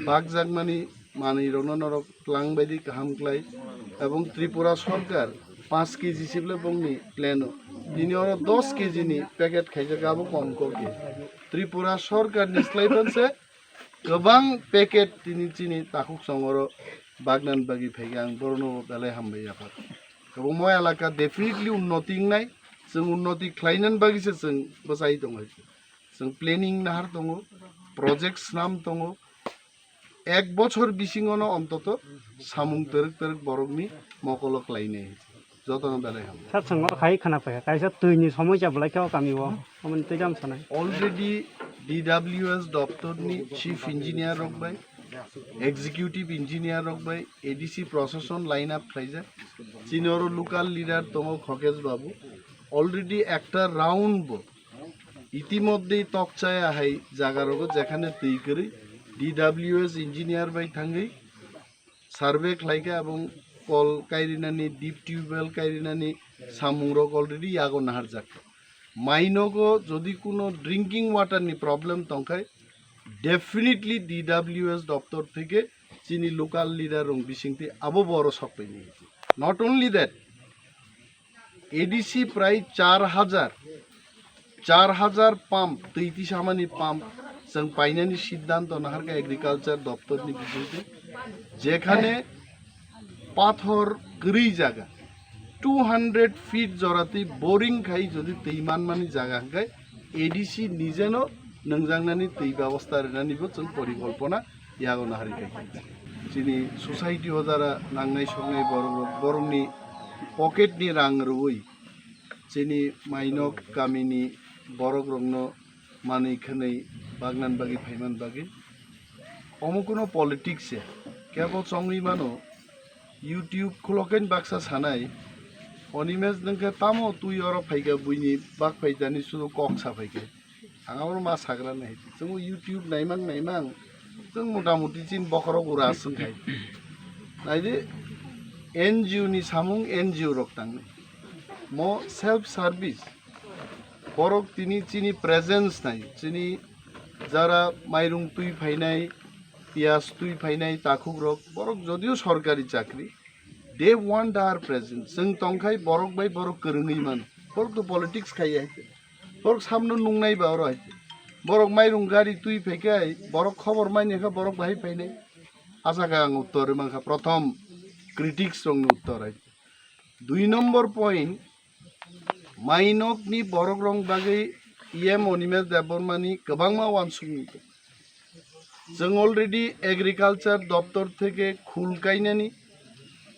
बागजागमानि मानि रनो नरक क्लां बायदि काहामक्लाय एवं त्रिपुरा सरकार 5 केजी सिबले बंगनि प्लेनो दिनी और 10 केजी नि पैकेट खाइजे गाबो कम करके त्रिपुरा सरकार निस्लाइबनसे गोबां पैकेट तिनी चिनि ताकुक संगर बागनान बागि फैगां बरनो बेले हामबाय आफा गोबां मय एलाका डेफिनेटली उन्नति नाय जों उन्नति खालायनान बागिसो जों बसाय दङ जों प्लेनिं नाहार दङ प्रोजेक्ट्स नाम दङ एक बছর बिसिङनो अन्तत सामुं तरक तरक बरकनि मकलक लायनाय যতন বেলে হাম সাত সঙ্গ খাই খানা পায় কাইসা তুইনি সময় যাবলাই কেও কামিও আমন তুই জাম সানাই অলরেডি ডিডব্লিউএস দপ্তরনি চিফ ইঞ্জিনিয়ার রকবাই এক্সিকিউটিভ ইঞ্জিনিয়ার রকবাই এডিসি প্রশাসন লাইন আপ খাইজা চিনর লোকাল লিডার তম খকেশ বাবু অলরেডি একটা রাউন্ড ইতিমধ্যেই তকচায় আহাই জাগারগো যেখানে তুই করি ডিডব্লিউএস ইঞ্জিনিয়ার বাই থাঙ্গি সার্ভে খাইকা এবং कल कायरिनानि डीप ट्यूबवेल कायरिनानि सामुंरक अलरेडी यागो नाहार जाक माइनगो जदि कोनो ड्रिंकिंग वाटारनि प्रॉब्लेम तंखाय डेफिनेटली डीडब्ल्यूएस दफ्तर थेके चिनी लोकल लिडार रंग बिसिंति आबो बड़ सफायनि नट ओनली दैट एडीसी प्राय 4000 पाम्प दैति सामानि पाम्प जों पाइनानि सिद्धांत नाहारका एग्रिकालचार दफ्तरनि बिसिंति जेखाने पाथर गरी जागा 200 फीट जराती बोरिंग खाई जदि तैमान मानी जागा खाय एडिसि निजेनो नोंजांनानै दै बेबस्था रेनानिबो जों परिकल्पना यागोन हारिखाय जोंनि ससाइटि हजारा नांनाय संनाय बरंनि पकेटनि रां रुई जोंनि माइनक गामिनि बरक रंनो मानै खनै बागनान बागि फाइमान बागि अमुकुनो पलिटिक्स केवल संगी मानो यूट्यूब खुलकेन बाक्सा सानाय अनिमेज नोंखे तामो तुई और फाइगा बुइनि बाग फाइदानि सुदु कक साफाइके आंगावर मा साग्रा नाय जों यूट्यूब नायमां जों मटामटी चिन बखरो गुरा संखाय नायदे एनजिओ नि सामुं एनजिओ रक्तां मो सेल्फ सार्विस बरक तिनी चिनी प्रेजेंस नाय चिनी जारा माइरुं तुई फाइनाय पियाज तुई फाइनाय ताकुक रक बरक जदियो सरकारी चाकरी they want our presence जों तंखाय बरक बाय बरक करङै मान बरक तो पॉलिटिक्स खाय बरक सामनो नुंनाय बार बरक माइरुं गाड़ी तुई फैकाय बरक खबर माइनेखा बरक बाहाय फाइनाय आशा का आं उत्तर माखा प्रथम क्रिटिक्स रंग उत्तर है 2 नम्बर पॉइंट माइनक नि बरक रंग बागै इएम अनिमेल देबरमानी गोबांमा वानसुंनि जों अलरेडी एग्रिकालचार दफ्तर থেকে खुल कायनानि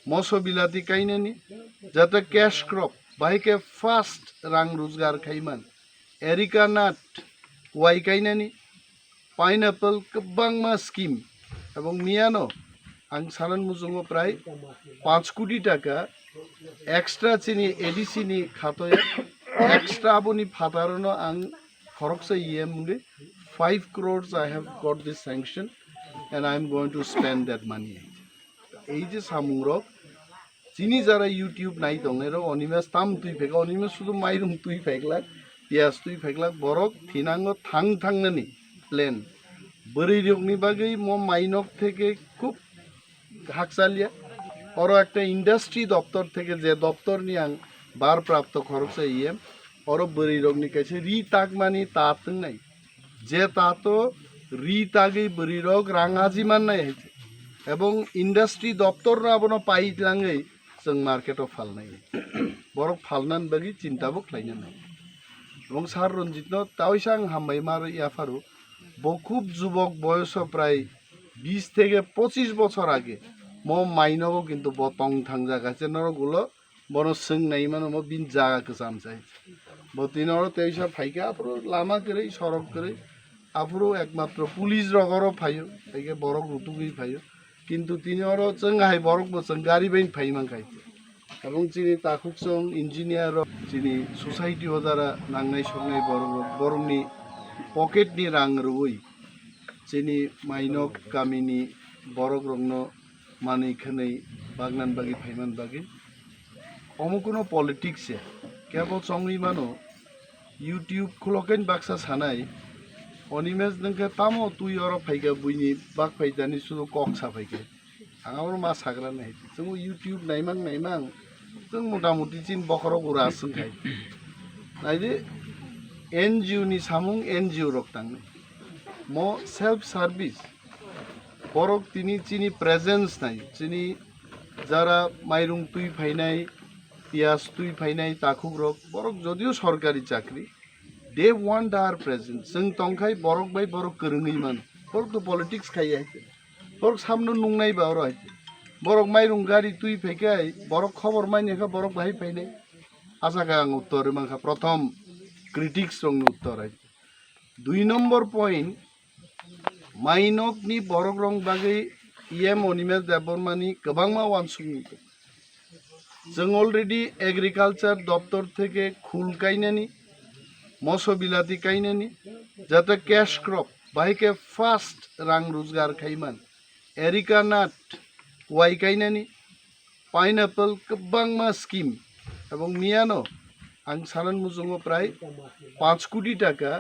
मसो बिलाती कायनानि जाते कैश क्रप बाइके फास्ट रां रोजगार खायमान एरिका नाट वाइ कायनानि पाइनएप्पल गोबांमा स्कीम एवं मियानो आं सानान मुजुङो प्राय 5 कोटी टाका एक्स्ट्रा चिनी एडिसि नि खातोय एक्स्ट्रा आबोनि फातारनो आं खरकसे इएम मुगे 5 crores I have got this sanction and I am going to spend that money. এই যে সামুরক চিনি যারা ইউটিউব নাই দংনেরো অনিমেস তাম তুই ফেকা অনিমেস শুধু মাইরুম তুই ফেকলাক পিয়াজ তুই ফেকলাক বরক থিনাঙ্গ থাংনানি প্লেন বড়ি রকনি বাগৈ ম মাইনক থেকে খুব হাকসালিয়া ওর একটা ইন্ডাস্ট্রি দপ্তর থেকে যে দপ্তর নি আং বার প্রাপ্ত খরচে ইএম ওর বড়ি রকনি কাছে রি তাক মানি তাতং নাই যে তা তো রি তাগৈ বড়ি রক রাঙাজি মান নাই হইছে এবং ইন্ডাস্ট্রি দপ্তর না বনো পাইলাङै जों मार्केटआव फालनाय बरक फालनान बागि चिन्ताबो खालायनो नाय এবং सार रंजितनो तावैसा आं हामबाय मार याफारु बहुत যুবক বয়স প্রায় 20 থেকে 25 বছর আগে म माइनगो किन्तु बतंग थांजा गाছে नरगुलो बनो सोंनाय मानो म बिन जागाखौ सामसाय बतिनरो तेइसा फाइका आफरो लामा करे सड़क करे आफरो एकमात्र पुलिस रगरो फायो एके बरक रुतुगै फायो किन्तु तिनीरो चंगाय बरक बसं गाड़ी बैन फाइमां खाय এবং চিনি তাকুকসং ইঞ্জিনিয়ার চিনি সোসাইটি হজারা নাংনাই সংনাই বরংনি পকেটনি রাং রুই চিনি মাইনক গামিনি বরক রংনো मानै खनै बागनान बागि फाइमान बागि अमुकुनो पॉलिटिक्स केवल संगी मानो यूट्यूब खुलकेन बाक्सा सानाय अनिमेज नोंखे तामो तुई और फाइगा बुइनि बाग फाइदानि सुदु कक साफाइके आंगावर मा साग्रा नाय जों यूट्यूब नायमां जों मटामटी चिन बखरो गुरा संखाय नायदे एनजिओ नि सामुं एनजिओ रक्तां मो सेल्फ सार्विस बरक तिनी चिनी प्रेजेंस नाय चिनी जारा माइरुं तुई फाइनाय पियाज तुई फाइनाय ताकुक रक बरक जदियो सरकारी चाकरी they want our presence जों तंखाय बरक बाय बरक करङै मान बरक तो पॉलिटिक्स खाय बरक सामनो नुंनाय बार बरक माइरुं गाड़ी तुई फैकाय बरक खबर माइनेखा बरक बाहाय फाइनाय आशा का आं उत्तर माखा प्रथम क्रिटिक्स रंग उत्तर है 2 नम्बर पॉइंट माइनक नि बरक रंग बागै इएम अनिमेल देबरमानी गोबांमा वानसुंनि जों अलरेडी एग्रिकालचार दफ्तर থেকে खुल कायनानि मसो बिलाती कायनानि जाते कैश क्रप बाइके फास्ट रां रोजगार खायमान एरिका नाट वाइ कायनानि पाइनएप्पल गोबांमा स्कीम এবং मियानो आं सानान मुजुङो प्राय 5 कोटी टाका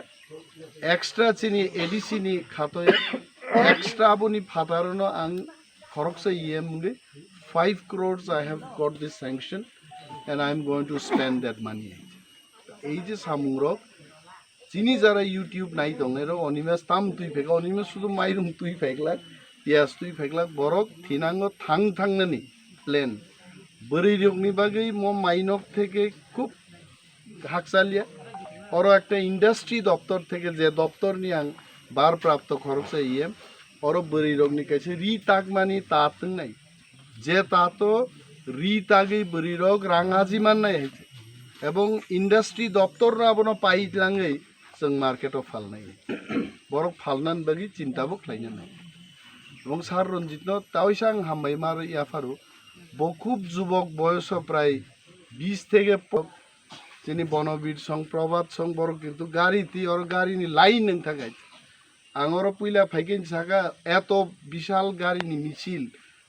एक्स्ट्रा चिनी एडिसि नि खातोय एक्स्ट्रा आबोनि फातारनो आं खरकसे इएम मुगे 5 crores I have got this sanction and I am going to spend that money এই যে সামুরক চিনি যারা ইউটিউব নাই দংনেরো অনিমেস তাম তুই ফেকা অনিমেস শুধু মাইরুম তুই ফেকলাক পিয়াজ তুই ফেকলাক বরক থিনাঙ্গ থাংনানি প্লেন বড়ি রকনি বাগৈ ম মাইনক থেকে খুব হাকসালিয়া ওর একটা ইন্ডাস্ট্রি দপ্তর থেকে যে দপ্তর নিয়ে আং বারপ্রাপ্ত খরচ ইয়েম ওর বরি রোগ নিকাইছে রি তাক মানি তা নাই যে তা তো রি তাগেই বরি রোগ রাঙাজি মান নাই হয়েছে এবং ইন্ডাস্ট্রি দপ্তর না বনো পাই লাঙেই जों मार्केटआव फालनाय बरक फालनान बागि चिन्ताबो खालायनो नाय এবং सार रंजितनो तावैसा आं हामबाय मार याफारु बहुब जुबक बयस प्राय 20 থেকে যিনি বনবীর সং প্রভাত সং বড় কিন্তু গাড়িতে ওর গাড়িনি লাইন নং থাকায় আঙর পইলা ফাইকেন সাকা এত বিশাল গাড়িনি মিছিল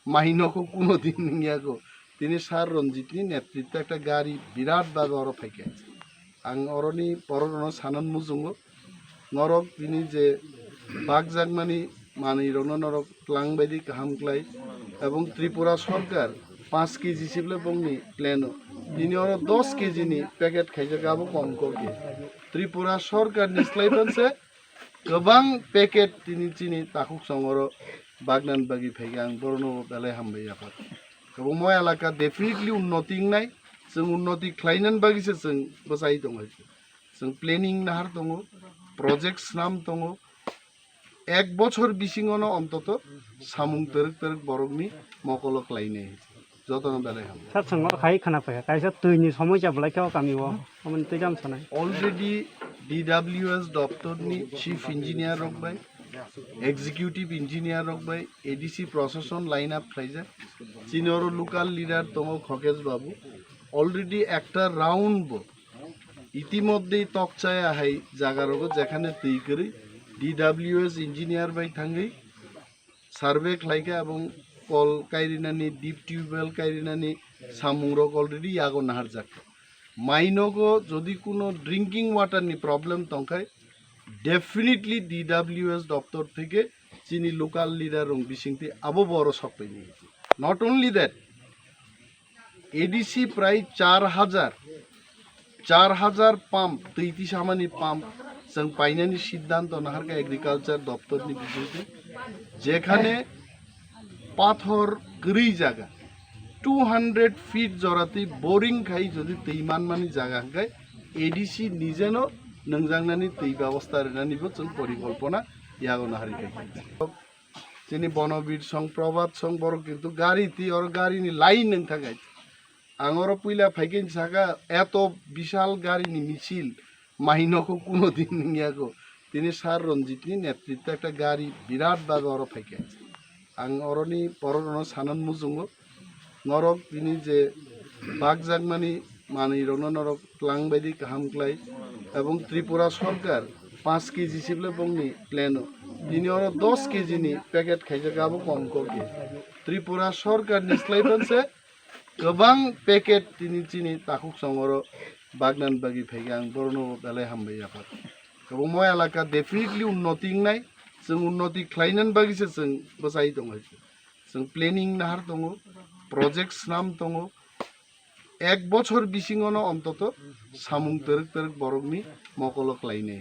মাইনকো কোনোদিন নিয়াগো তিনি সার রঞ্জিতনি নেতৃত্বে একটা গাড়ি বিরাট ভাবে ওর ফাইকে आं अरनि बर'नो सानन मुजुङो नरक दिनै जे बागजागमानि मानिरनो नरक क्लां बायदि गाहामख्लाय एवं त्रिपुरा सरकार 5 केजि सिबले बंनि प्लेनो दिनै अर 10 केजि नि पैकेट खाइजागाबो कम करके त्रिपुरा सरकार निस्लायबनसे गोबां पैकेट दिनै चिनि ताखुक संगर बागनान बागि फाइगा आं बर'नो बेलाय हामबाय आफा गोबां मय एलाका डेफिनेटलि उन्नति नाय जों उन्नति खालायनान बागिसो जों बसाय दङ जों प्लेनिं नाहार दङ प्रजेक्ट्स नाम दङ एक बছর बिसिङावनो अन्तत सामुं तोरक तोरक बरकनि मकल खालायनाय जतन बेलाय हाम सार संग खाय खाना फाय कायसा तैनि समय जाबलाय केव कामिव अमन तैजाम सानाय अलरेडी DWS दप्तरनि चीफ इंजिनियर रकबाय एग्जीक्यूटिव इंजिनियर रकबाय ADC प्रशासन लाइन अप खायजा सिनियर लोकल लीडर दङ खकेश बाबू অলরেডি একটা রাউন্ড ইতিমধ্যেই তকচায় আহাই জাগারগো যেখানে তৈ করে DWS ইঞ্জিনিয়ার বাই থাঙ্গি সার্ভে খাইকা এবং call কাইরিনানি deep tubewell কাইরিনানি সামুংরক already ইয়াগো Nahar যাক মাইনগো যদি কোনো ড্রিঙ্কিং ওয়াটার নি প্রবলেম তংখায় ডেফিনেটলি DWS দপ্তর থেকে চিনি লোকাল লিডার রং বিসিংতি আবো বড় সপাই নিয়ে নট অনলি দ্যাট ADC प्राय 4000 पाम्प 33 सामानी पाम्प जों पाइनानि सिद्धांत नाहारका एग्रिकालचार दप्तरनि बिजोंति जेखाने पाथर गरै जागा 200 फीट जराति बोरिं खाइ जदि तैमान मानि जागा हाय ADC निजेनो नंजांनानि तै व्यवस्था रेनानिबो जों परिकल्पना यागो नाहारिकाय जेनि बनबीर सं प्रभात सं बर किन्तु गाड़ीति और गाड़ीनि लाइन नों थाखाय आङर पइला फाइकेन साका एत विशाल गाड़ीनि मिছিল माइनको कोनोदिन नियागो তিনি সার রঞ্জিতনি নেতৃত্বে একটা গাড়ি বিরাট ভাবে ওর ফাইকে आं अरनि बर'नो सानन मुजुङो नरक दिनै जे बागजागमानि मानिरनो नरक क्लां बायदि गाहामख्लाय एवं त्रिपुरा सरकार 5 केजि सिबले बंनि प्लेनो दिनै अर 10 केजि नि पैकेट खाइजागाबो कम करके त्रिपुरा सरकार निस्लायबनसे गोबां पैकेट दिनै चिनि ताखुक संगर बागनान बागि फाइगा आं बर'नो बेलाय हामबाय आफा गोबां मय एलाका डेफिनेटलि उन्नति नाय जों उन्नति खालायनान बागिसो जों बसाय दङ जों प्लेनिं नाहार दङ प्रजेक्ट्स नाम दङ एक बছর बिसिङावनो अन्तत सामुं तोरक तोरक बरकनि मकल खालायनाय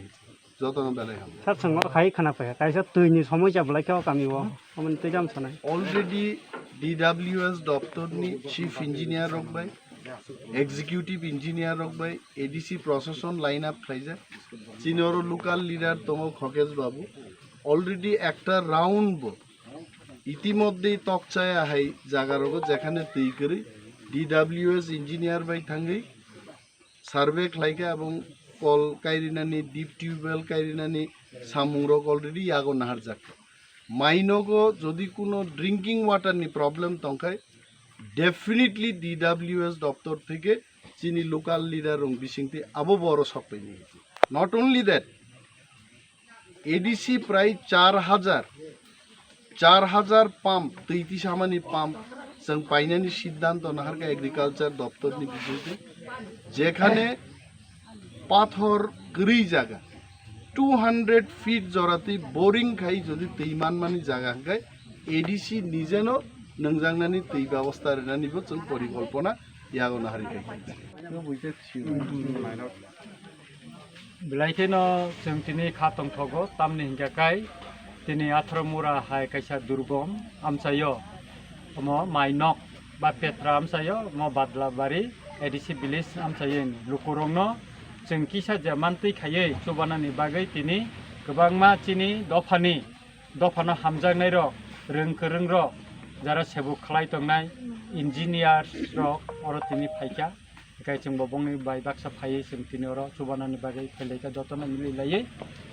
जतन बेलाय हाम सार संग खाय खाना फाय कायसा तैनि समय जाबलाय केव कामिव अमन तैजाम सानाय अलरेडी DWS दप्तरनि चीफ इंजिनियर रकबाय एग्जीक्यूटिव इंजिनियर रकबाय ADC प्रशासन लाइन अप खायजा सिनियर लोकल लीडर दङ खकेश बाबू অলরেডি একটা রাউন্ড ইতিমধ্যেই তকচায় আহাই জাগারগো যেখানে তৈ করে DWS ইঞ্জিনিয়ার বাই থাঙ্গি সার্ভে খাইকা এবং call কাইরিনানি deep tubewell কাইরিনানি সামুংরক already ইয়াগো Nahar যাক মাইনগো যদি কোনো ড্রিঙ্কিং ওয়াটার নি প্রবলেম তংখায় ডেফিনেটলি DWS দপ্তর থেকে চিনি লোকাল লিডার রং বিসিংতি আবো বড় সপাই নিয়ে নট অনলি দ্যাট ADC प्राय 4000 पाम्प 33 सामानी पाम्प जों पाइनानि सिद्धांत नाहारका एग्रिकालचार दप्तरनि बिजोंति जेखाने पाथर गरै जागा 200 फीट जराति बोरिं खाइ जदि तैमान मानि जागा हाय ADC निजेनो नंजांनानि तै व्यवस्था रेनानिबो जों परिकल्पना यागो नाहारिकाय बिलाइथेनो जों दिनै खातम थगो तामनि हिंगाखाय दिनै आथ्रमुरा हाय कायसा दुर्गम आमसायो म माइनक बा पेट्रा आमसायो म बादलाबारि ADC विलेज आमसायो लुकुरंनो जों किसा जामानतै खायै सुबानानि बागै तिनि गोबांमा चिनि दफानो हामजानाय रक रोंखोरों रक যারা সেবক খালাই তংনাই ইঞ্জিনিয়ার্স রক অর তিনি ফাইকা গাই जों बबंनि बाय बाक्सा फायै जों तिनि अर सुबानानि बागै फैलायका जतन मिलायै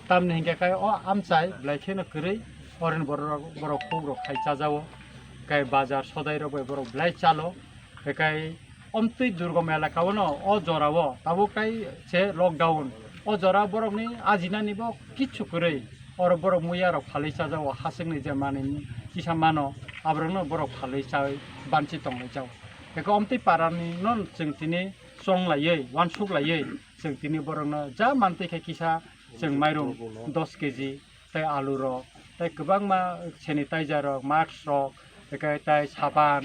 तामनि हिंगाखाय अ आमसाय ब्लाइखेनो करै अरन बर खुग्र खायचा जावो गाय बाजार सदाय रबय बर ब्लाइ चालो गाय अमतै दुर्गम एलाकाव न अ जराव ताबो काय से लकडाउन अ जरा बरकनि आजिनानिबो किछु करै अर बरक मुया रक फालैचा जावो हासंनि जे माने किसा मानो आब्रनो बरक फालैचा बानसि तंनाय जाव बेखौ अमतै पारानि न जों तिनि सं लायै वान सुक लायै जों तिनि बरकनो जा मानतैखाय किसा जों माइरं 10 केजि ताय आलु रक ताय गोबां मा सेनिटाइजार रक मास्क रक बेखाय ताय साबान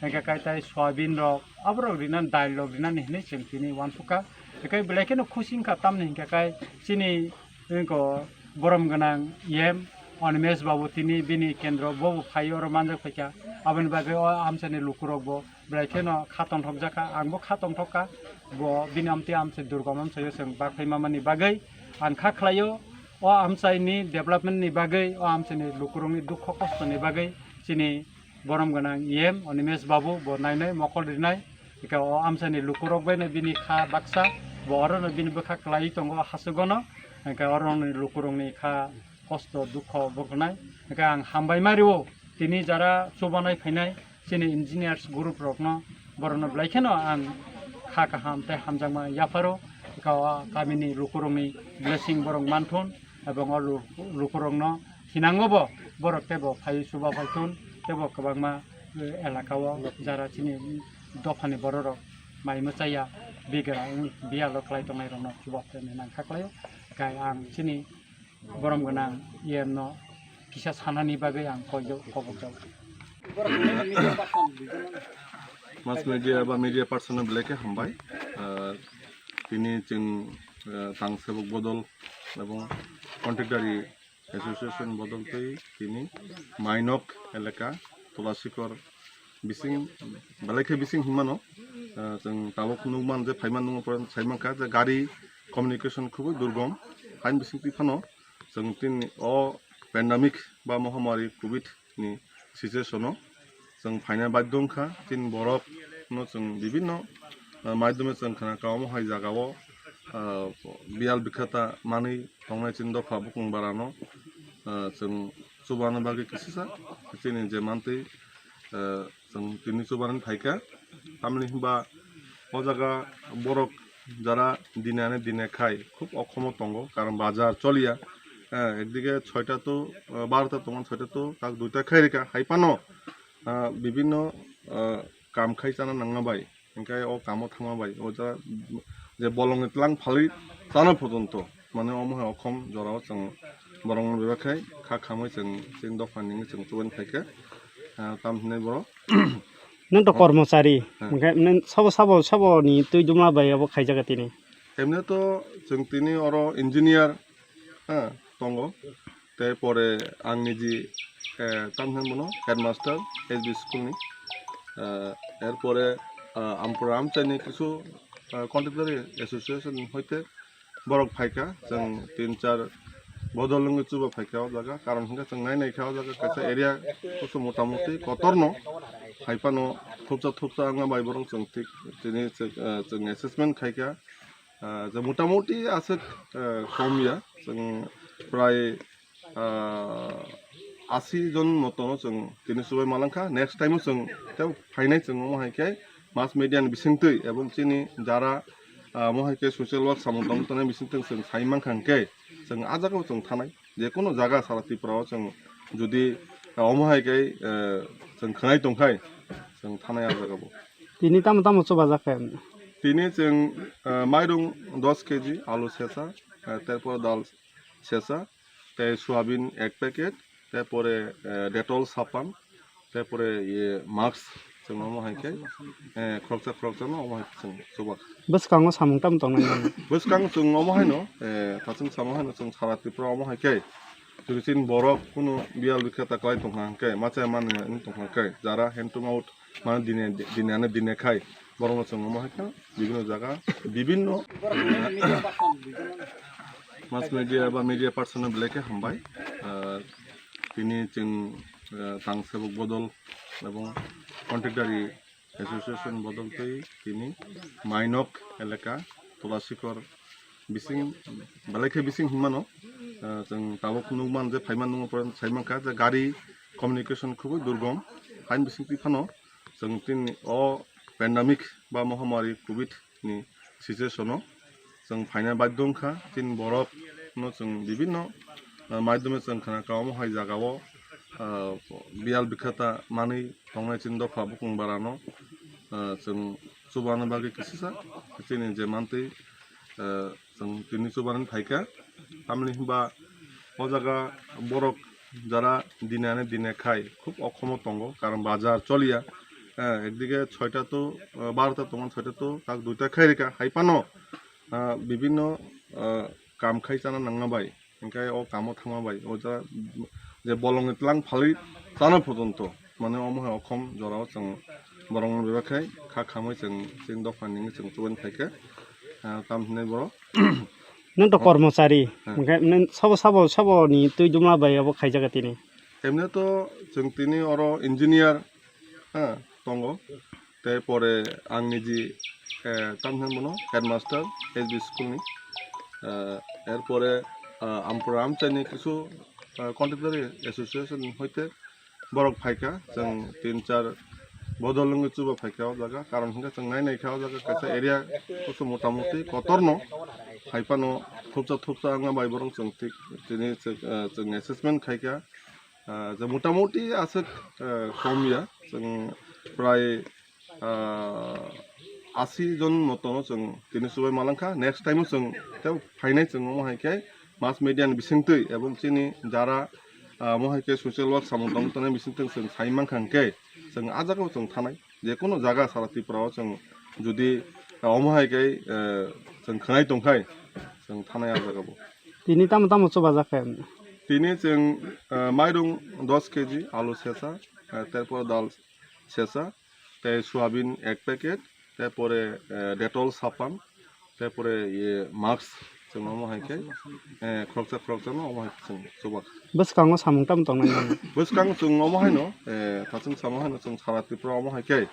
बेखाय ताय सयाबिन रक आब्रक रिना दाइल रक रिना निहनै जों तिनि वान सुका बेखाय बेलायखेनो खुसिंखा तामनि हिंखाय सिनि इनको बरम गोनां येम अनमेश बाबू तिनि बिनि केन्द्र बबो फायो और मानजा फैका आबनि बागै आमसानि लुकुरकबो ब्लाइखेनो खातन थक जाका आंबो खातन थका बो बिनि आमते आमसे दुर्गम आमसायो जों बाखै मामानि बागै आनखा खलायो अ आमसाइनि डेभलपमेन्टनि बागै अ आमसानि लुकुरंनि दुख खस्थनि बागै सिनि बरम गोनां येम अनमेश बाबू बो नायनाय मकल दिनाय बेखौ आमसानि लुकुरक बायनो बिनि खा बाक्सा बो अरनो बिनि बखा खलायो दङ हासुगनो बेखौ अरनो लुकुरंनि खा खस्थ दुख बखनाय बेखौ आं हामबाय मारियो तिनि जारा सुबानाय फैनाय सिनि इन्जिनियार्स ग्रुप रकनो बरनो ब्लाइखेनो आं खा काहाम ताय हामजामा याफारो बेखौ गामिनि लुकुरंनि ब्लेसिं बरं मानथुन एबं लुकुरंनो हिनांगोबो बरक तेबो फाय सुबा फायथुन तेबो गोबांमा एलाकाव जारा चिनि दफानि बररक माइ मोचाया बिगरा बियालो खलाय तंनाय रनो सुबा फायनो नांखा खलायो गाय आं चिनि बरम गोनां येमनो किसा सानानि बागै आं कयजौ खबरजाव मास मिडिया बा मिडिया पार्सन ब्लेके हामबाय तिनि जों तांसेबक बदल एवं कन्ट्रेक्टारि एसोसिएशन बदलतै तिनि माइनक एलेका तुलासिकर बिसिं बेलेखे बिसिं हिमानो जों ताबक नुमान जे फाइमान नुमान पर साइमानका जे गारि कम्युनिकेशन खुबै दुर्गम फाइन बिसिं तिफानो जों तिनि अ पेन्डेमिक बा महामारी कोविड नि सिचुएशनो जों फाइना बाध्यंखा तिन बरफ नो जों विभिन्न माध्यमे जों खाना काव हाय जागाव बियाल बिखाता मानै थांनाय चिन दफा बुकुं बारानो जों सुबानो बागै किसिसा तिनि जे मानतै जों तिनि सुबानो फाइका आमनि बा ओ जागा बरफ যারা দিনে আনে দিনে খায় খুব অক্ষম তঙ্গ কারণ বাজার চলিয়া একদিকে 6টা তো 12টা তোমার 6টা তো কাক 2টা খাই রেখা হাইপানো বিভিন্ন কাম খাই জানা নাঙাবাই ওখানে ও কামও থামাবাই ও যা যে বলং প্লাং ফালি জানো পর্যন্ত মানে অমহ অক্ষম জরাও जों বরং বেবাখাই খা খামই जों दफानि जों तुवन फाइका काम हिनाय बर नों तो कर्मचारी नों सबनि तुई दुमा बायाबो खायजागा तिनि एमने तो जों तिनि अर इन्जिनियार दङ तारपरे आंनि जि तामहेन बनो हेडमास्टार एसबी स्कुलनि एरपरे आमपुरा आमचाइनि किछु कन्ट्रेक्टारि एसोसिएशन हयते बरक फाइका जों 3-4 बदलंग चुबा फाइकाव जागा कारण हिंगा जों नायनाय खाव जागा कैसा एरिया कुछ मोटामोटी कतरनो हाइपानो थुबसा आंगा बायबरं जों थिक तिनि जों एसेसमेन्ट खाइका जो मोटामोटी आसे कमिया जों प्राय 80 जन मतनो जों तिनि सुबाय मालांखा नेक्स्ट टाइम जों तेव फाइनाय जों महायखाय मास मिडियानि बिसिंतै एवं चिनि जारा महायखाय ससियेल वर्क सामदं तने बिसिंतै जों साइमां खांके जों आजागाव जों थानाय जेकुनु जागा सारातिफ्राव जों जुदि अमहायखाय जों खानाय दंखाय जों थानाय आजागाव तिनि ताम चबा जाखाय तिनि जों माइरं 10 केजि आलु सेसा तारपर दाल सेसा ताय सोयाबिन 1 पैकेट तारपरे डेटल सापान तारपरे ये मास्क जों महायखाय खरचा न अमहाय जों चबा बसकांगो सामुं ताम तंनाय बसकां जों अमहायनो थासिम सामहायनो जों सारातिफ्राव अमहायखाय जुरिसिन बरफ कुनु बियाल बिखाता कलाई तंहांके माचे माने तंहांके जारा हैंड टू माउथ माने दिने खाय बरं जों माहायखा বিভিন্ন জায়গা বিভিন্ন মাস মিডিয়া বা মিডিয়া পার্সনের বেলেকে হামবাই তিনি जों তাংসেবক বদল এবং কন্ট্রাক্টারি এসোসিয়েশন বদলতেই তিনি মাইনক এলাকা তলাশিকর বিসিং বেলেকে বিসিং হিমানো जों दाबो नुमान जे फाइमान नुमान साइमानखा जे गारि कमिउनिकेशन खुबै दुर्गम फाइन बिसिं तिफानो जों तिन अ पेन्डेमिक बा महामारी कोविड नि सिचुएशनाव जों फाइना बाध्यंखा तिन बरफ नो जों विभिन्न माध्यमे जों खाना गाव हाय जागाव बियाल बिखाता मानै थांनाय चिन दफा बुकुं बारानो जों सुबानो बागै किसिसा तिनि जे मानतै जों तिनि सुबानो फाइका আমনি বা ও জায়গা বরফ যারা দিনে খায় খুব অক্ষমত তঙ্গ কারণ বাজার চলিয়া একদিকে 6টা তো 12টা তোমার 6টা তো তাক 2টা খাই রেখা হাইপানো বিভিন্ন কাম খাই জানা নাঙাবাই ওখানে ও কামও থামাবাই ও যা যে বলং ইতলাং ফালি জানা পর্যন্ত মানে অমহে অক্ষম জরাও जों বরং বেবাখাই খাখাमै जों दफानि जों सुबन फाइका কাম हिनाय बर' नों तो कर्मचारी ओमफ्राय नों सबनि तुइ दुमा बायाबो खायजागा तिनि एमनेथ' जों तिनि अर इन्जिनियार दङ তারপরে आंनि जि तामहिन बनो हेडमास्टार एसबि स्कुलनि एरपरे आमपुरा आमचाइनि किछु कन्ट्राक्टारि एसोसिएशन हইতে बरक फाइका जों 3-4 बदलंगि चुबा फाइकाव जागा कारण हिंगा जों नायनायखाव जागा कायसा एरिया कुछ मोटामोटी कतरनो हाइपानो थुबसा आंगा बायबरं जों थिक दिनै जों एसेसमेन्ट खायका जों मोटामोटी आसे कमिया जों प्राय 80 जन मतो जों दिनै सुबाय मालांखा नेक्स्ट टाइम जों तेव फाइनाय जों महायखाय मास मिडियानि बिसिंतै एबं चिनि जारा महायखाय ससियेल वर्क सामन्ताम तनाय बिसिंतै जों साइमांखांके जों आजागाव जों थानाय जेकुनु जागा सारा त्रिपुरायाव जों जुदि अमहायखाय जों खोनाय दंखाय जों थानाय आजागाव तिनि ताम चबा जाखाय तिनि जों माइरं 10 केजि आलु सेसा তারপর ডাল ছেঁচা তাই সোয়াবিন 1 প্যাকেট তারপরে ডেটল সাবান তারপরে মাস্ক जों महायखाय ख्रकसा न महायखाय जों जबा बसकांग सामंताम तंनाय बसकांग जों महायनो थासिन सामहायनो जों सारा त्रिपुरा महायखाय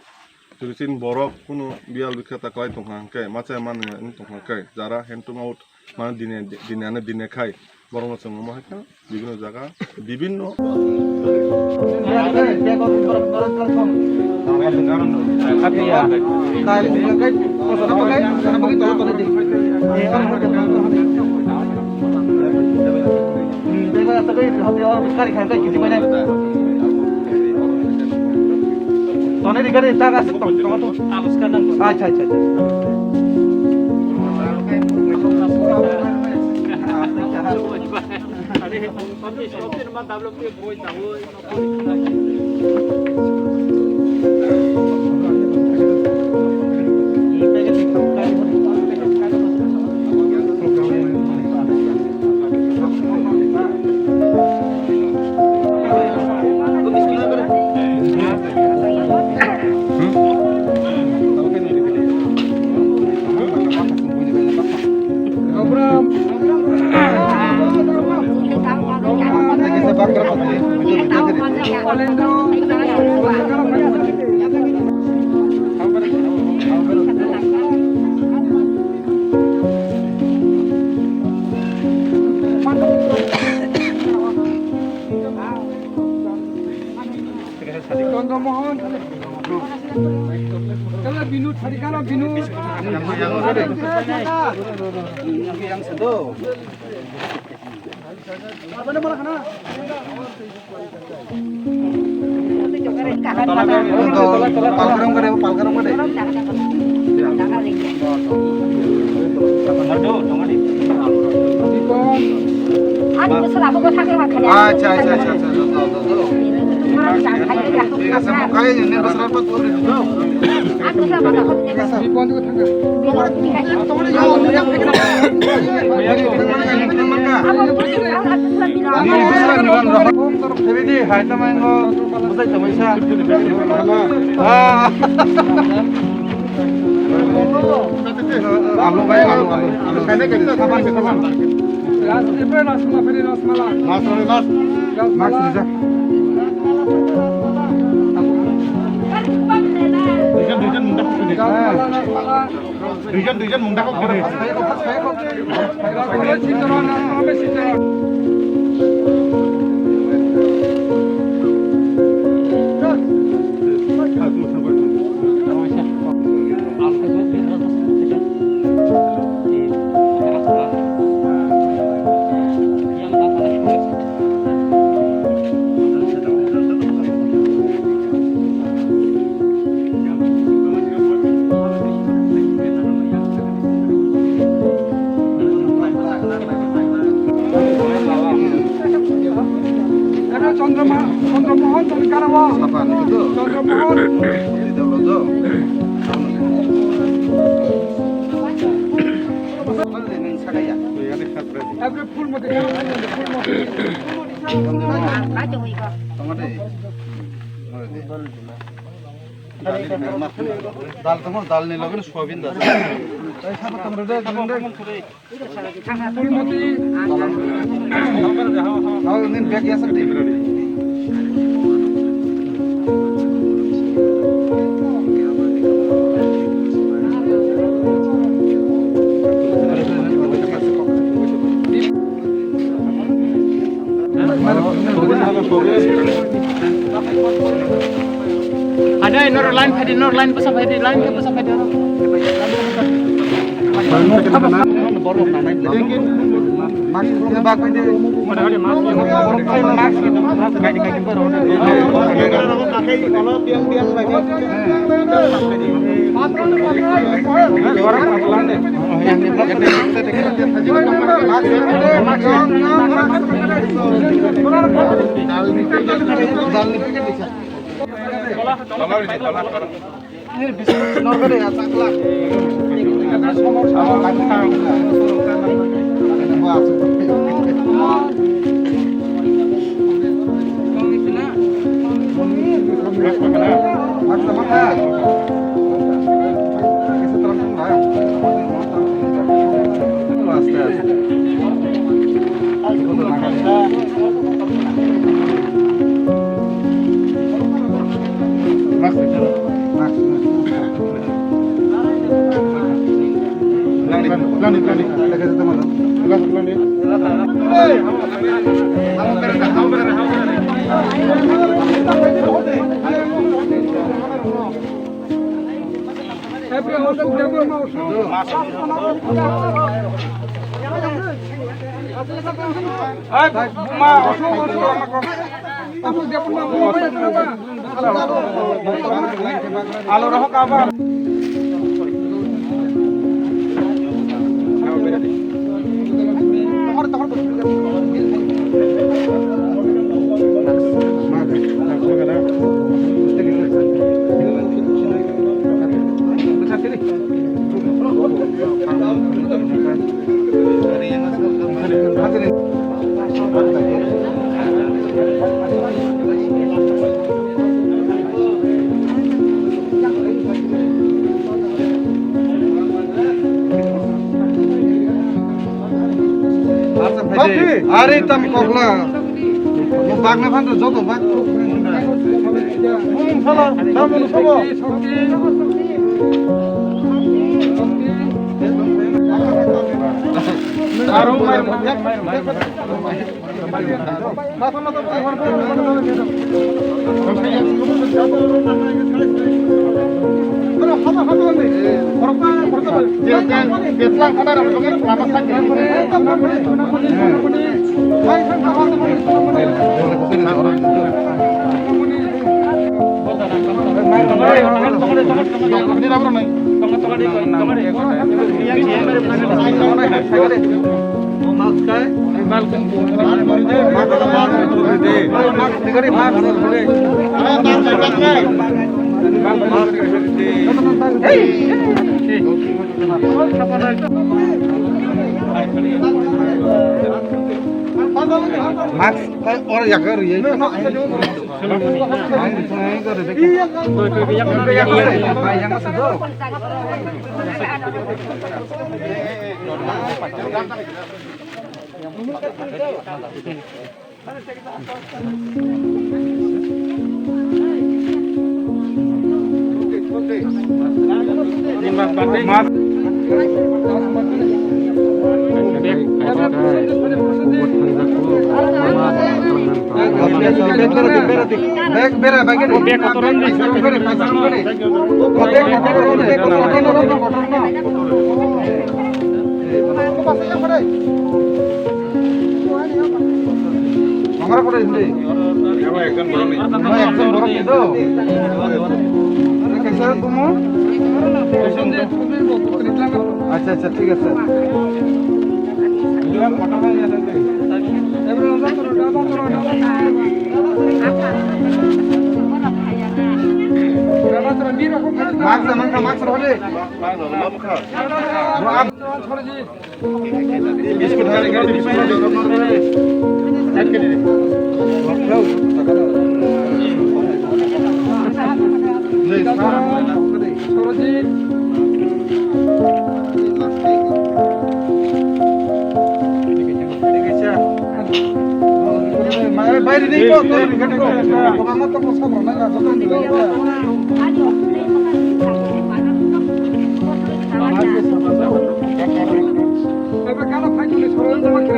जुरिसिन बरफ कुनु बियाल बिखाता कलाई तंहांखाय माचे माने तंहांखाय जारा हैंड टू माउथ माने दिने खाय बरं जों महायखाय বিভিন্ন জায়গা বিভিন্ন দুইজন মুন্ডা করে চন্দ্রমোহন চন্দ্রমোহন दाल तुम्हारा दाल नहीं लगे ना सोयाबीन दाल बैग या सकते Ada nor line pasal pedi line ke pasal pedi orang. Alo roh kabar. अरे तम कोकला म बाग्ने फान जतो बाग फला दामनु सब आरो मार আচ্ছা আচ্ছা ঠিক আছে বাইরে নেই আমার তো কথা বলা না কেন ফাইনালি সরল তোমাকে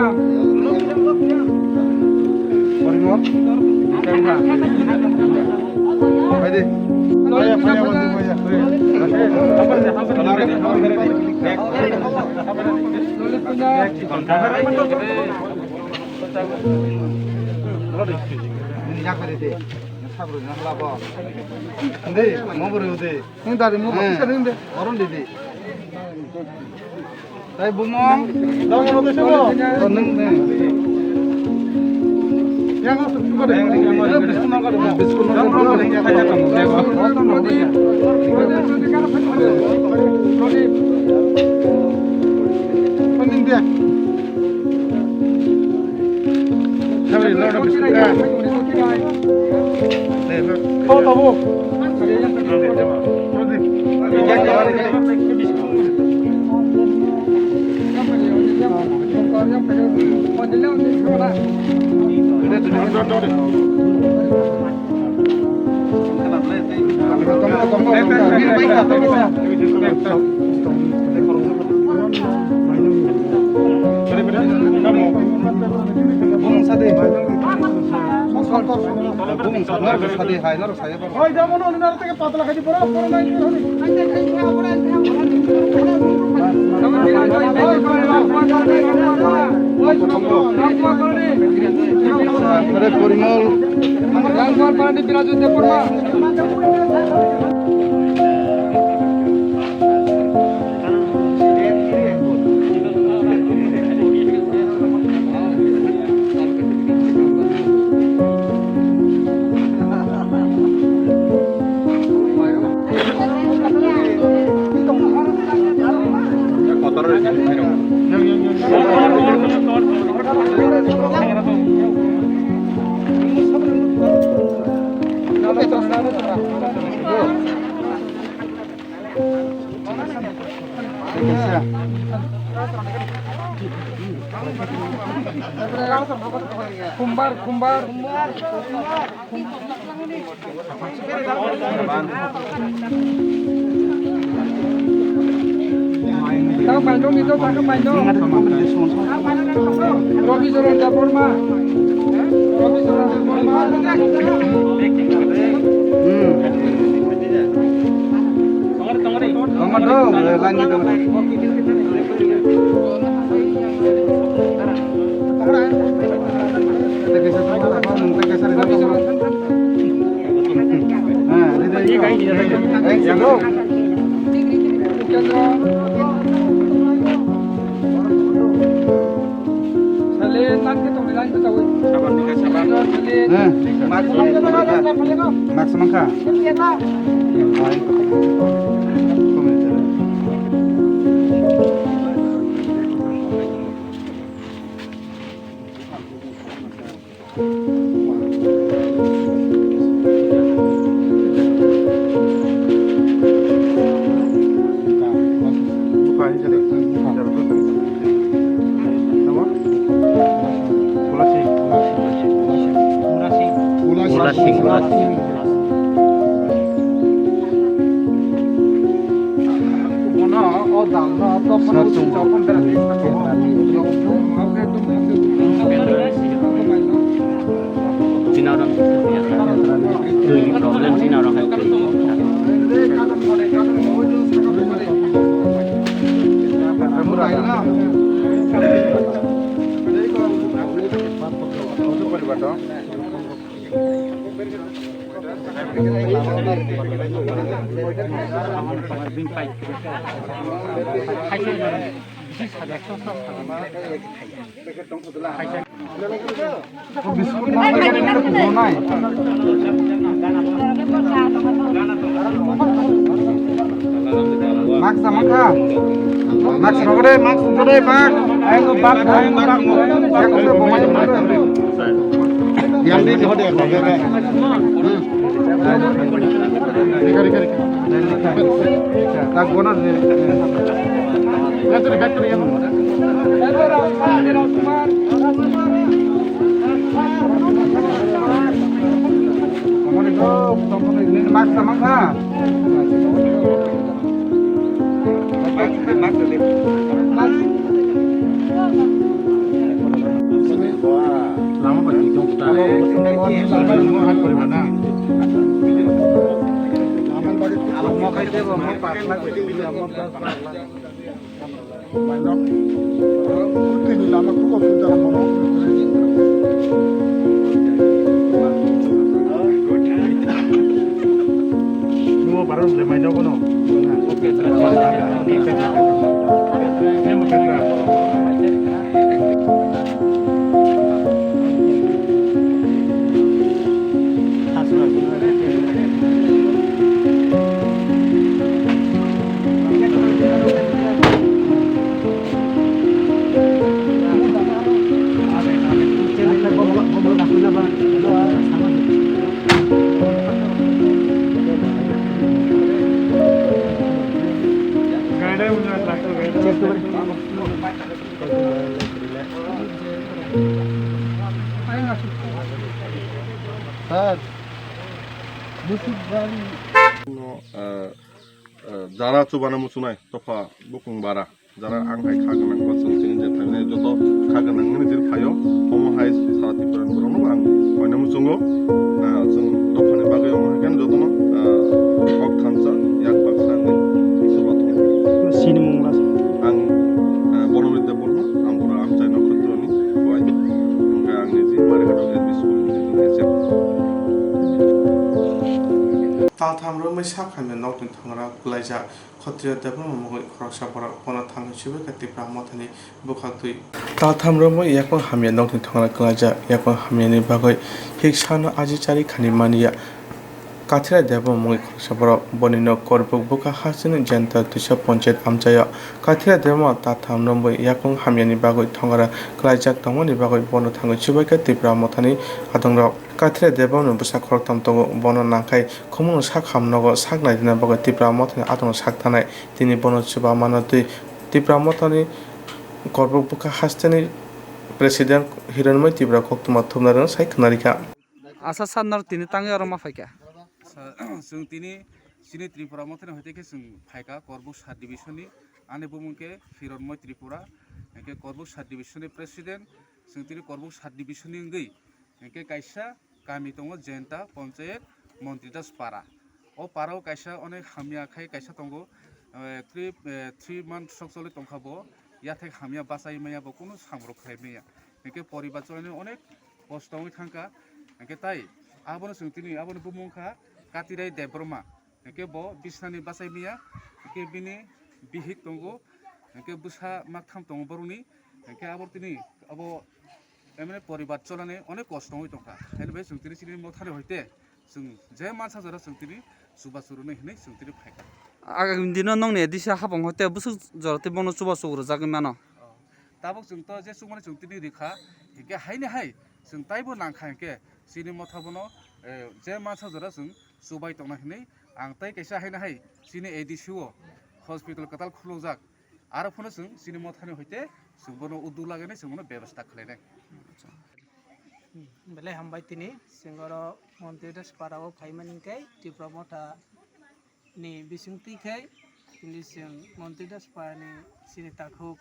পরিমল বাইরে পাতলা খাইতে পড়া পরিমল বিরাজ পড়বা কুম্বার কুম্বার তাও বাইনো নিতো তাকে বাইনো রবি জরন জাপরমা রবি জরন জাপরমা টমেটো লাইন যারা চুবানা মুসুনাय तफा बुकुं बारा যারা आंहाय खागोनां बासोंसिन जे थांनाय जत खागोनां निजिर फायो हमहाय साथि फोरान बरनो आं हयना मुसुंगो जों दफानि बागै हमहायगोन जतनो हक थामसा याक बाक्सांगै सुबाथ सिनिमुंगा आं बनमित बर्मा आं पुरा आमचाय नखत्रनि हय ओमफ्राय आं निजि मारिहाट एलपि स्कुल निजि एसे Talthamro mai sakhan nok tin thangra klaija khotria debra mogoi khoroksa bora pona thang chibe kati pramothani bukhaktui Talthamro mai yakon hamya nok tin thangra klaija yakon hamya ni bagoi hiksano aji chari khani mania Kathira debra mogoi khoroksa bora bonino korbuk buka hasini janta tisha panchayat amchaya Kathira debra talthamro mai yakon hamya ni bagoi thangra klaija tongoni bagoi bono thang chibe kati pramothani adongra Kathira debano busa khoroktam to bono nangkai khomono sak hamnogo sak naidina bago tipra mothani atono sak thanai tini bono chuba manatui tipra mothani korbuk buka hasteni president hiranmai tipra koktuma thumnaran sai khnarika asa sannar tini tangi aro ma faika जों दिनै सिनि त्रिपुरा मथने हयते जों फायका करबुक सात डिभिजननि आने बुमुंके हिरनमय त्रिपुरा एके करबुक सात डिभिजननि president जों दिनै करबुक सात डिभिजननि गै एके कायसा गामि दङ जेन्टा पन्चायत मन्त्रिदास पारा ओ पाराव कायसा अनेक हामिया खाय कायसा दङ 3 months सकसले तंखाबो याथे हामिया बासाय मायाबो कोनो सामरक खायमेया एके परिबाचने अनेक कष्टङै थांका एके ताई आबोनो जों दिनै आबोनो बुमुंखा कातिराय देब्रमा एके बो बिसनानि बासाय मिया एके बिनि बिहिक दङ एके बुसा माखथाम दङ बरुनि एके आबो दिनै आबो एमने परिवार चलाने अनेक कष्ट हई दंखा एनिफ्राय जों तिनि सिनि मथारि हयते जों जे मानसा जरा जों तिनि सुबा सुरुनो हिनै जों तिनि फायखा आगामी दिनाव नंने दिशा हाबं हते बुसु जरते बनो सुबा सुरु जागोन मानो दाबो जों तो जे सुमाने जों तिनि रेखा हिके हायने हाय जों ताइबो नांखा हिके सिनि मथाबनो जे मानसा जरा जों सुबाय दंना हिनै आं ताइ कैसा हायने हाय सिनि एडिसिओ हस्पिटाल कताल खुलुजाक आरो फनो जों सिनि मथानि हयते जों बनो उदु लागेने जों बनो व्यवस्था खालायनाय बेले हामबाय तिनि सिंगरो मन्त्रि दास पाराव फाइमानिंखाय त्रिपुरा मथा नि बिसुंथिखाय तिनि सिं मन्त्रि दास पारानि सिनि ताखौ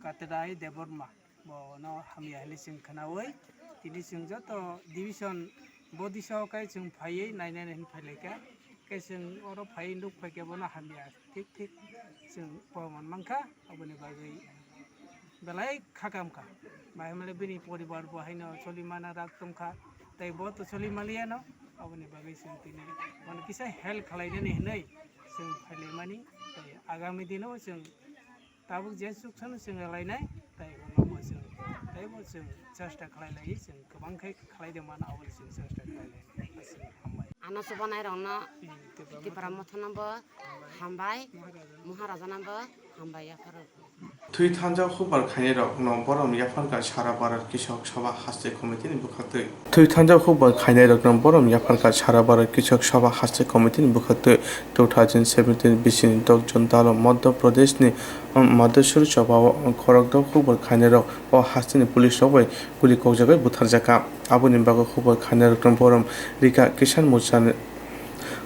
कातराय देबरमा बनो हामिया हलि सिं खनावै तिनि सिं जत डिविजन बदिसावखाय जों फायै नायनानै फायलायका केसों अरो फायै लुक फायके बनो हामिया ठीक ठीक जों पमान मांखा अबनि बागै बेलाय खाकामखा बाहेमाले बिनि परिवार बहायनो सलिमाना राग तंखा ताइ बहुत सलिमालियानो अबनि बागै जों तिनि माने किसा हेल्प खालायनानै हिनै जों फायलायमानि ताइ आगामी दिनाव जों ताबुक जे सुखसान जों लायनाय ताइ उनाव जों ताइबो जों चेष्टा खालायलायो जों गोबांखाय खालायदोंमोन अबनि जों चेष्टा खालायलाय हामबाय आना सुबानाय रंना त्रिपुरा मथनाबो हामबाय महाराजानाबो हामबाय याफोर थुइ थांजाव खुबार खायने रक नं बरम याफारगा सारा भारत कृषक सभा हास्ते कमिटिनि बुखाते थुइ थांजाव खुबार खायने रक नं बरम याफारगा सारा भारत कृषक सभा हास्ते कमिटिनि बुखाते 2017 बिसिनि 10 जुन दालो मध्य प्रदेशनि मादेश्वर सभा खरगदाव खुबार खायने रक अ हास्तेनि पुलिस रबै गुलि कौजागै बुथारजाका आबुनि बागै खुबार खायने रक नं बरम रिका किसान मोर्चा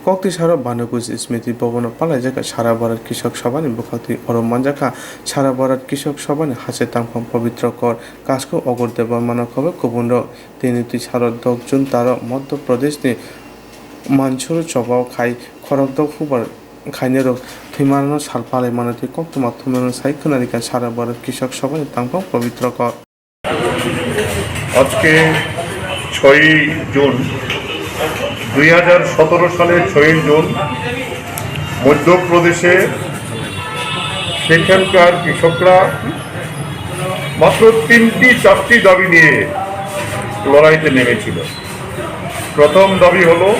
कक्ति सारा बानुकुज स्मृति भवन पालायजाका सारा भारत कृषक सभानि बुखाती अरम मानजाका सारा भारत कृषक सभानि हासे तांफां पवित्र कर कासको अगरदेव मानकबे कुबुन्द तिनि ति सारा 10 जुन तारो मध्य प्रदेशनि मानसुर चबाव खाय खरगदाव खुबार खायने रक थैमानो सालपाले मानति कक्तमा थुमेनो साइखनारिका सारा भारत कृषक सभानि तांफां पवित्र कर আজকে 6 জুন 2017 সালের 6 জুন মধ্যপ্রদেশে সেখানকার কৃষকরা মাত্র 3-4টি দাবি নিয়ে লড়াইতে নেমেছিল। প্রথম দাবি হলো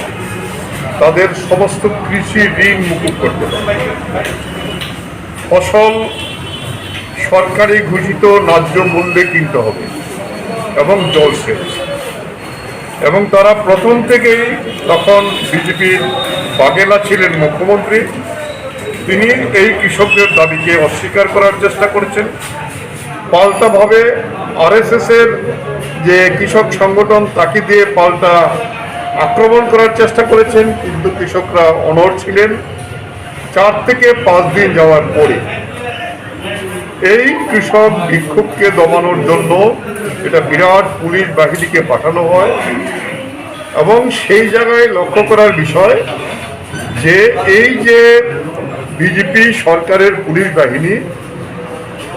তাদের সমস্ত কৃষি ঋণ মুকুব করতে হবে, ফসল সরকারি ঘোষিত ন্যায্য মূল্যে কিনতে হবে এবং জলসেচ। এবং তারা প্রথম থেকেই তখন বিজেপির বাঘেলা ছিলেন মুখ্যমন্ত্রী, তিনি এই কৃষকদের দাবিকে অস্বীকার করার চেষ্টা করেছেন। পাল্টাভাবে আরএসএসের যে কৃষক সংগঠন তাকে দিয়ে পাল্টা আক্রমণ করার চেষ্টা করেছেন, কিন্তু কৃষকরা অনড় ছিলেন। 4 থেকে 5 দিন যাওয়ার পরে এই কৃষক বিক্ষোভকে দমানোর জন্য এটা বিরাট পুলিশ বাহিনীকে পাঠানো হয়। এবং সেই জায়গায় লক্ষ্য করার বিষয় যে এই যে বিজেপি সরকারের পুলিশ বাহিনী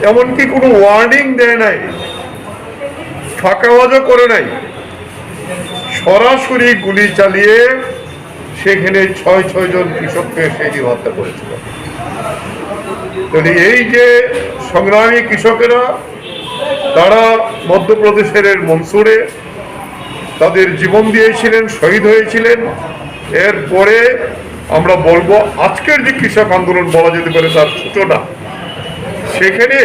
এমনকি কোনো ওয়ার্নিং দেয় নাই, ফাঁকাবাজও করে নাই, সরাসরি গুলি চালিয়ে সেখানে 6 জন কৃষককে সেদিন হত্যা করেছিল। তাহলে এই যে সংগ্রামী কৃষকেরা তারা মধ্যপ্রদেশের মনসুরে তাদের জীবন দিয়েছিলেন, শহীদ হয়েছিলেন। এরপরে আমরা বলবো আজকের যে কৃষক আন্দোলন বলা যেতে পারে তার সূচনা, সেখানে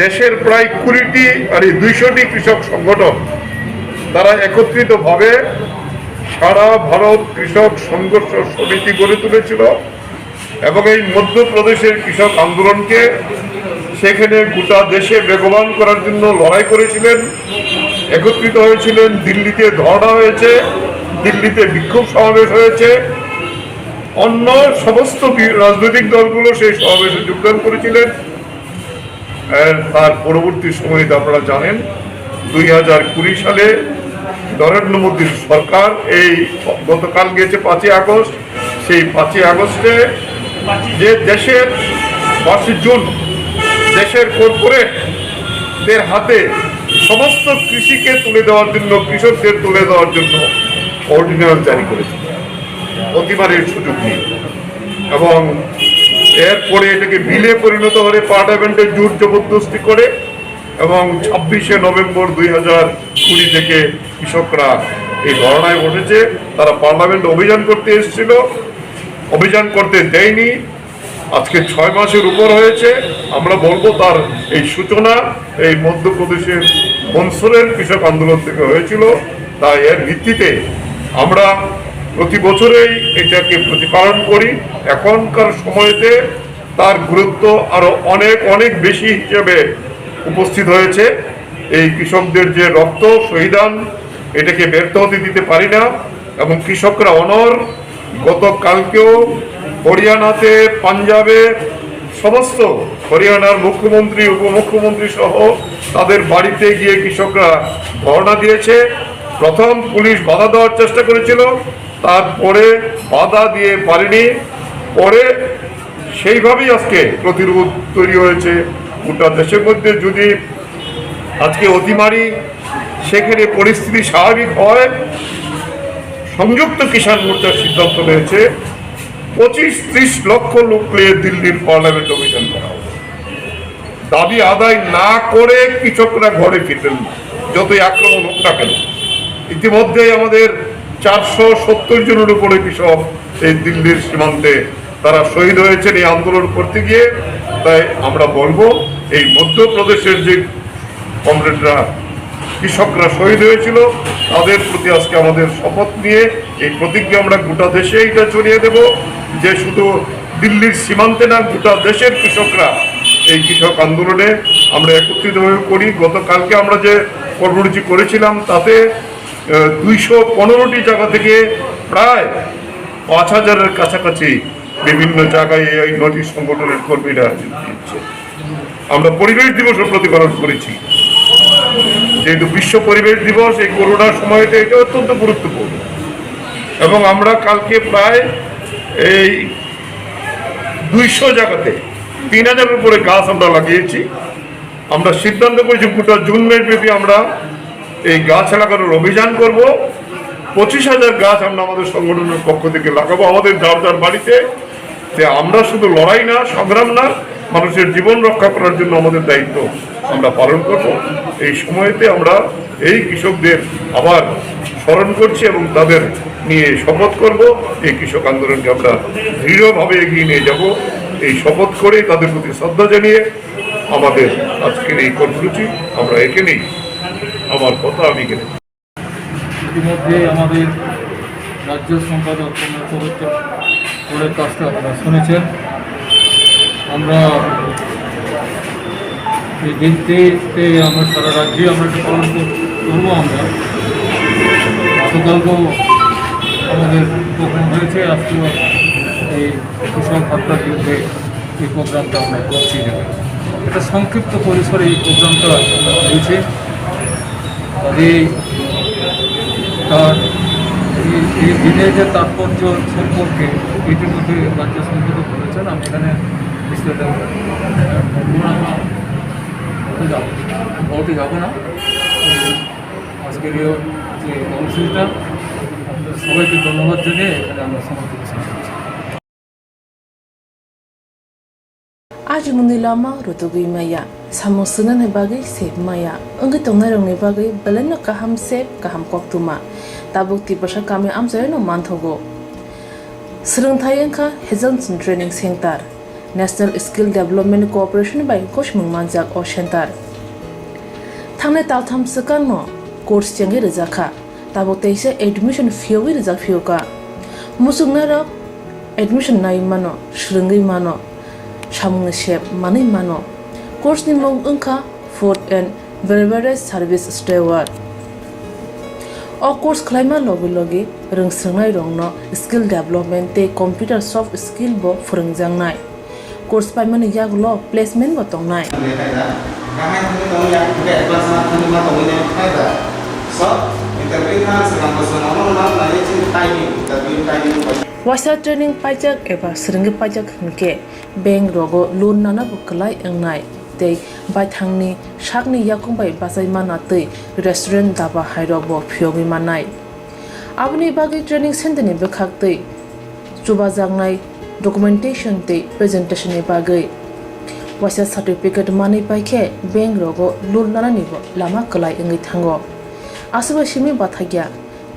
দেশের প্রায় 20টি আর 200টি কৃষক সংগঠন তারা একত্রিতভাবে সারা ভারত কৃষক সংঘর্ষ সমিতি গড়ে তুলেছিল এবং এই মধ্যপ্রদেশের কৃষক আন্দোলনকে সেখানে গোটা দেশে বেগবান করার জন্য লড়াই করেছিলেন, একত্রিত হয়েছিলেন। দিল্লিতে ধর্ণা হয়েছে, দিল্লিতে বিক্ষোভ সমাবেশ হয়েছে, অন্য সমস্ত রাজনৈতিক দলগুলো সেই সমাবেশে যোগদান করেছিলেন। তার পরবর্তী সময়ে আপনারা জানেন 2020 সালে নরেন্দ্র মোদীর সরকার এই গতকাল গিয়েছে 5ই আগস্ট, সেই 5ই আগস্টে যে দেশের 5 জুন দেশের কর্পোরেটদের হাতে সমস্ত কৃষিকে তুলে দেওয়ার জন্য, কৃষকদের তুলে দেওয়ার জন্য অর্ডিন্যান্স জারি করেছে অতিমারের সুযোগ নিয়ে। এবং এরপরে এটাকে বিলে পরিণত করে পার্লামেন্টে জোর জবরদস্তি করে এবং 26শে নভেম্বর 2020 থেকে কৃষকরা এই ধরনায় বসেছে। তারা পার্লামেন্ট অভিযান করতে এসেছিল, অভিযান করতে দেয়নি। আজকে 6 মাসের উপর হয়েছে। আমরা বলবো তার এই সূচনা এই মধ্যপ্রদেশের মনসুরের কৃষক আন্দোলন থেকে হয়েছিল। তাই এর ভিত্তিতে আমরা প্রতি বছরেই এটাকে প্রতিপালন করি। এখনকার সময়তে তার গুরুত্ব আরো অনেক অনেক বেশি হিসেবে উপস্থিত হয়েছে। এই কৃষকদের যে রক্ত শহীদান, এটাকে ব্যর্থ হতে দিতে পারি না। এবং কৃষকরা অনর গতকালকেও হরিয়ানাতে, পাঞ্জাবে সমস্ত হরিয়ানার মুখ্যমন্ত্রী, উপমুখ্যমন্ত্রী সহ তাদের বাড়িতে গিয়ে কৃষকরা ধর্ণা দিয়েছে। প্রথম পুলিশ বাধা দেওয়ার চেষ্টা করেছিল, তারপরে বাধা দিয়ে পারেনি। পরে সেইভাবেই আজকে প্রতিরোধ তৈরি হয়েছে গোটা দেশের মধ্যে। যদি আজকে অতিমারি সেখানে পরিস্থিতি স্বাভাবিক হয়, সংযুক্ত কিষাণ মোর্চার সিদ্ধান্ত নিয়েছে 25-30 লক্ষ লোক নিয়ে দিল্লির পার্লামেন্ট অভিযান করা হবে। দাবি আদায় না করে কৃষকরা ঘরে ফিরবেন না, যতই আক্রমণ হোক না কেন। ইতিমধ্যে আমাদের 470 জনের উপরে কৃষক এই দিল্লির সীমান্তে তারা শহীদ হয়েছেন এই আন্দোলন করতে গিয়ে। তাই আমরা বলবো এই মধ্যপ্রদেশের যে কমরেডরা কৃষকরা শহীদ হয়েছিল তাদের প্রতি আজকে আমাদের শপথ নিয়ে এই প্রতিজ্ঞা আমরা গোটা দেশে এটা ছড়িয়ে দেব যে শুধু দিল্লির সীমান্তে না, গোটা দেশের কৃষকরা এই কৃষক আন্দোলনে আমরা একত্রিতভাবে করি। গতকালকে আমরা যে কর্মসূচি করেছিলাম তাতে 215টি জায়গা থেকে প্রায় 5000-এর কাছাকাছি বিভিন্ন জায়গায় এই 9টি সংগঠনের কর্মীরা দিচ্ছে। আমরা পরিবেশ দিবসও প্রতিপালন করেছি, যেহেতু বিশ্ব পরিবেশ দিবস এই করোনার সময়তে এটা অত্যন্ত গুরুত্বপূর্ণ। এবং আমরা কালকে প্রায় এই 200 জায়গাতে 3000-এর উপরে গাছ আমরা লাগিয়েছি। আমরা সিদ্ধান্ত করেছি গোটা জুন মাস ব্যাপী আমরা এই গাছ লাগানোর অভিযান করব। 25,000 গাছ আমরা আমাদের সংগঠনের পক্ষ থেকে লাগাবো আমাদের যার যার বাড়িতে। যে আমরা শুধু লড়াই না, সংগ্রাম না, মানুষের জীবন রক্ষা করার জন্য আমাদের দায়িত্ব আমরা পালন করব। এই সময়তে আমরা এই কৃষকদের আবার স্মরণ করছি এবং তাদের নিয়ে শপথ করব। এই কৃষক আন্দোলনকে আমরা দৃঢ়ভাবে এগিয়ে নিয়ে যাব। এই শপথ করে তাদের প্রতি শ্রদ্ধা জানিয়ে আমাদের আজকের এই কর্মসূচি আমরা এখানেই আমার কথা আমি এখানে। ইতিমধ্যে আমাদের রাজ্য সম্পাদক পবিত্রের কাজটা আপনারা শুনেছেন। আমরা এই দিনটিতে আমরা সারা রাজ্যে আমরা এটা পালন করবো। আমরা গতকালকেও আমাদের প্রোগ্রাম হয়েছে, আজকেও এই কৃষক হত্যার বিরুদ্ধে এই প্রোগ্রামটা আমরা করছি। এটা সংক্ষিপ্ত পরিসরে এই প্রোগ্রামটা হয়েছে। কাজেই তার এই দিনের যে তাৎপর্য সম্পর্কে ইতিমধ্যে রাজ্য সম্পাদক বলেছেন। আমি এখানে বিস্তারিত বলতে যাবো না। আজকের যে কর্মসূচিটা আপনাদের সবাইকে ধন্যবাদ জানিয়ে এখানে আমরা সমাপ্ত করছি। Aji mundilama rutugui maya samusunan hebagai sep maya engi tongnarong ni bagai beleno kaham sep kaham koktuma tabuk tibasa kami amjayno manthogo Srungthai engkha Hazelton Training Center National Skill Development Corporation by Koshmung Manjak O Center Thangne taltham sakano course changi rizakha tabuk teise admission fee rizak fioka musugnara admission nai mano shrungi mano Shamung Shep Mani Mano Course ni Mong Unka Food and Beverage Service Steward O course climate logi Rung Sernai Rongno Skill Development Te Computer Soft Skill Bo Furung Jangnai Course by Mani Yag Law Placement Botong Nai Wasa training pajak eba seringi pajak hingke bank rogo loan nana bukalai engnai tei bai thangni shakni yakung bai basai mana tei restaurant daba hairok bo phyogi manai abni bagi training center ni bekhak tei chuba jangnai documentation tei presentation ni bagai waisa certificate mani paikhe bank rogo loan lana nibo lama kalai ngai thango asuba simi bathagya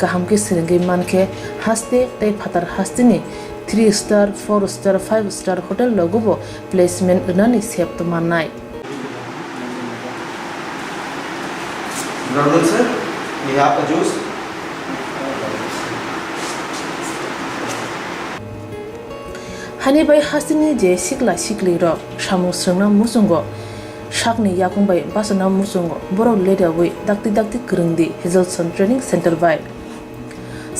kaham ke siringai manke haste tai phatar haste ni 3 star 4 star 5 star hotel logobo placement nani sep to manai Brother sir, we have a juice. Hani bai hasini je sikla sikli ro samu sungna musungo shakni yakung bai basana musungo boro leda wi dakti kurungdi Hazelson Training Center bai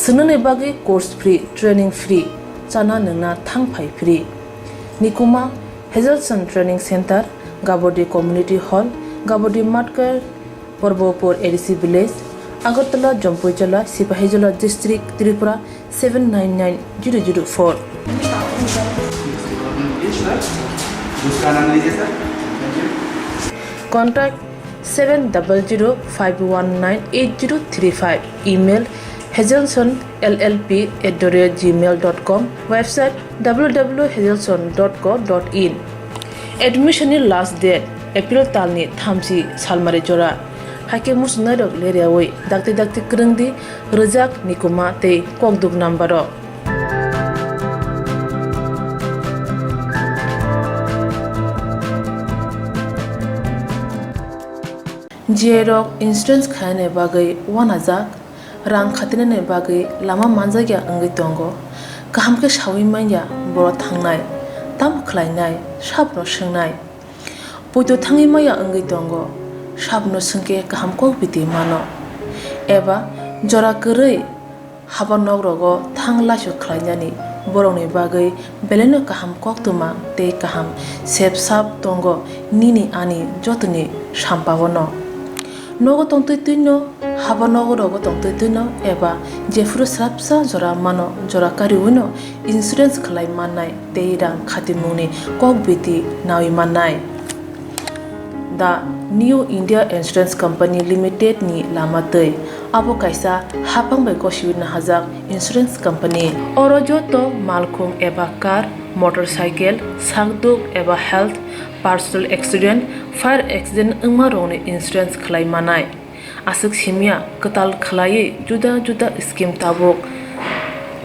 sunune bagi course free training free chana nungna thangphai free nikuma Hazelson Training Center Gabodi Community Hall Gabodi Matkar Porbopur ADC Village Agartala Jampuijala Sipahijala District Tripura 799004 Contact 7005198035 email hazelsonllp@gmail.com website www.hazelson.co.in admission last date April talni thamsi salmare jora hake musna dok leriawai dakti krungdi rejak nikuma te kokduk nambaro Jerok insurance khane bagai 1000 rang khatine bagai lama manjagya angai tongo kaham ke shawi manya boro thangnai tam khlainai sabno sungnai puito thangi maya angai tongo sabno sungke kaham ko biti mano eba jora kurei habanok rogo thangla su khlainani borongni bagai beleno kaham koktuma te kaham sep sap tongo nini ani jotuni sampawono nogo tongtoi tuino haba nogo rogo tongtoi tuino eba jefru srapsa jora mano jora kariwino insurance khlai manai teirang khatimuni kokbiti nawi manai The New India Insurance Company Limited ni lamatei abo kaisa hapang bai koshiwina hajak insurance company oro joto malkhung eba car motorcycle sagduk eba health personal accident fire accident ungmarone insurance khlai manai asuk simia katal khlai juda scheme tabok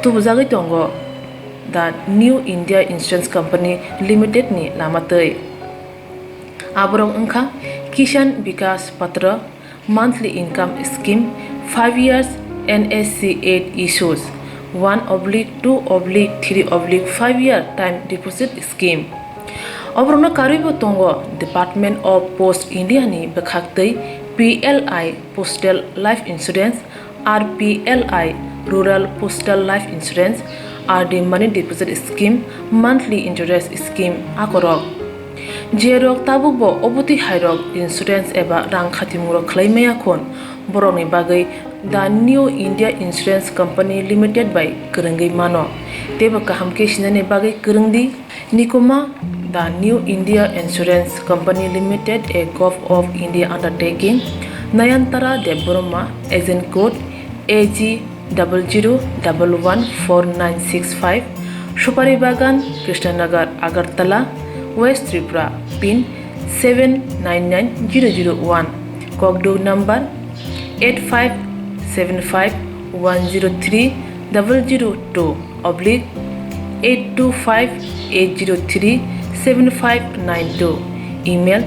tubujagi tongo The New India Insurance Company Limited ni lamatei abrong ungkha Kishan Vikas Patra monthly income scheme 5 years NSC 8 issues 1/2/3/5 year time deposit scheme obrona karibo tongo Department of Post India ni bekhaktei PLI Postal Life Insurance RPLI Rural Postal Life Insurance RD Money Deposit Scheme monthly interest scheme akorok Jerok tabubo obuti hairok insurance eba rang khatimuro khlaimaya khon boroni bagai The New India Insurance Company Limited by kurungai mano teba kaham ke sinane bagai kurungdi nikuma The New India Insurance Company Limited a Gulf of India undertaking Nayantara Deborma agent code AG 00114965 Supari Bagan Krishnanagar Agartala West Tripura pin 799001 Kokdo number 8575102825-825-803-7592 email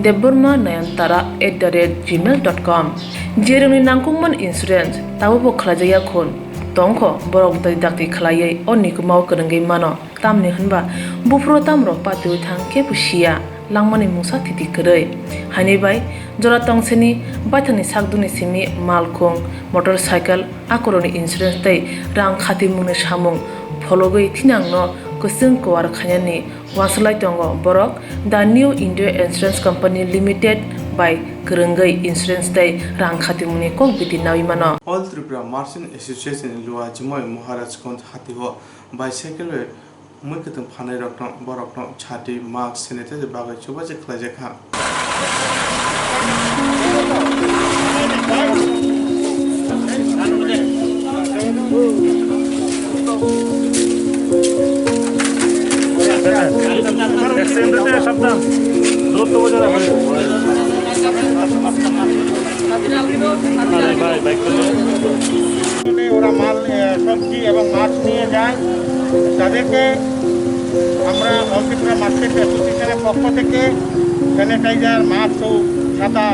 deborma9antara@gmail.com jeroni nangkungman insurance tabubo khlajaya khon tongkho borok dai dakti khlaiye onikumau kurungai mano tamni hanba bufro tamro patu thangke pusia langmani mungsa thiti kurei hani bai jora tongseni baithani sakduni simi malkhong motorcycle akoroni insurance tai rang khati mungni samung phologoi thinangno kusung kwar khanyani waslai tongo borok The New India Insurance Company Limited by kurungai insurance tai rang khati mungni kok biti nawi mano All Tripura Merchant Association Lua Jimoy Maharaj Kont Hatiho bicycle Mukatum Panay Rockno Borokno Chati Mark Senator the Baga Chubaja Klajaka সাবধান দূরত্ব বজায় রাখবেন ওরা মাল সবজি এবং মাছ নিয়ে যায় তাদেরকে আমরা অলত্রিপুরা মার্কেট অ্যাসোসিয়েশনের পক্ষ থেকে স্যানিটাইজার মাস্ক ও ছাতা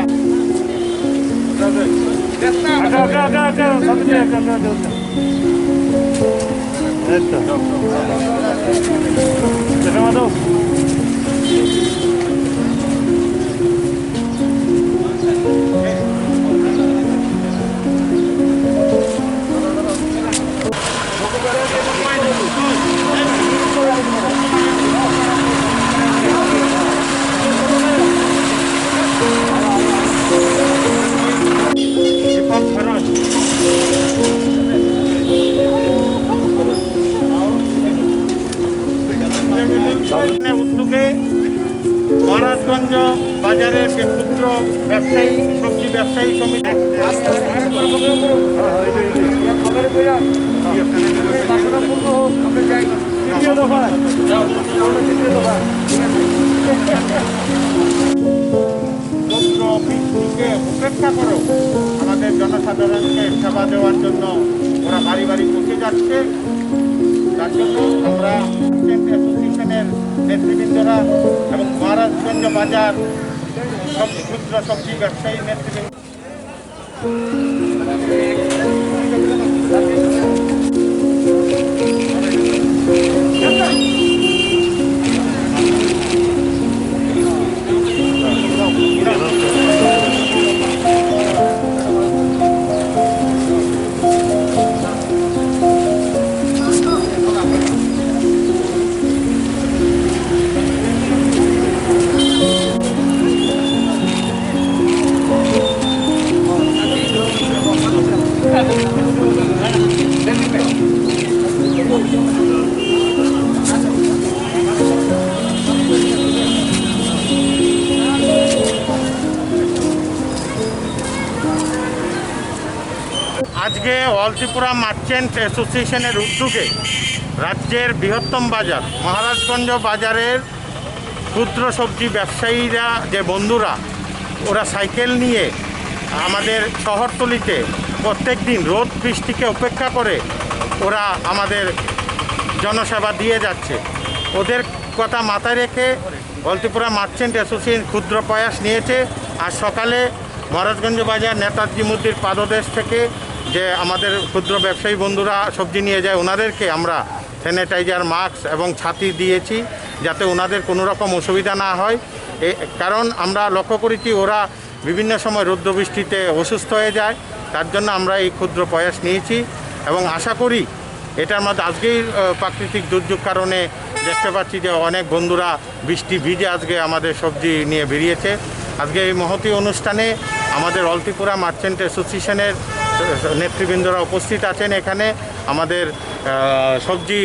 উদ্যোগে মহারাজগঞ্জ বাজারের যে ক্ষুদ্র ব্যবসায়ী সবজি ব্যবসায়ী সমিতি উপেক্ষা করো আমাদের জনসাধারণকে সেবা দেওয়ার জন্য ওরা বাড়ি বাড়ি পৌঁছে যাচ্ছে তার জন্য আমরা অ্যাসোসিয়েশনের নেতৃবৃন্দরা এবং মহারাজগঞ্জ বাজার সব ক্ষুদ্র সবজি ব্যবসায়ী নেতৃবৃন্দ আজকে অলত্রিপুরা মার্চেন্ট অ্যাসোসিয়েশনের উদ্যোগে রাজ্যের বৃহত্তম বাজার মহারাজগঞ্জ বাজারের ক্ষুদ্র সবজি ব্যবসায়ীরা যে বন্ধুরা ওরা সাইকেল নিয়ে আমাদের শহরতলিতে প্রত্যেক দিন রোদ বৃষ্টিকে উপেক্ষা করে ওরা আমাদের জনসেবা দিয়ে যাচ্ছে। ওদের কথা মাথায় রেখে অলত্রিপুরা মার্চেন্ট অ্যাসোসিয়েশন ক্ষুদ্র প্রয়াস নিয়েছে। আজ সকালে মহারাজগঞ্জ বাজার নেতাজি মূর্তির পাদদেশ থেকে যে আমাদের ক্ষুদ্র ব্যবসায়ী বন্ধুরা সবজি নিয়ে যায় ওনাদেরকে আমরা স্যানিটাইজার মাস্ক এবং ছাতি দিয়েছি যাতে ওনাদের কোনো রকম অসুবিধা না হয়। কারণ আমরা লক্ষ্য করেছি ওরা বিভিন্ন সময় রৌদ্র বৃষ্টিতে অসুস্থ হয়ে যায়, তার জন্য আমরা এই ক্ষুদ্র প্রয়াস নিয়েছি এবং আশা করি এটার মধ্যে আজকেই প্রাকৃতিক দুর্যোগ কারণে দেখতে পাচ্ছি যে অনেক বন্ধুরা বৃষ্টি ভিজে আজকে আমাদের সবজি নিয়ে বেরিয়েছে। আজকে এই মহতী অনুষ্ঠানে আমাদের অলত্রিপুরা মার্চেন্ট অ্যাসোসিয়েশনের নেতৃবৃন্দরা উপস্থিত আছেন। এখানে আমাদের সবজি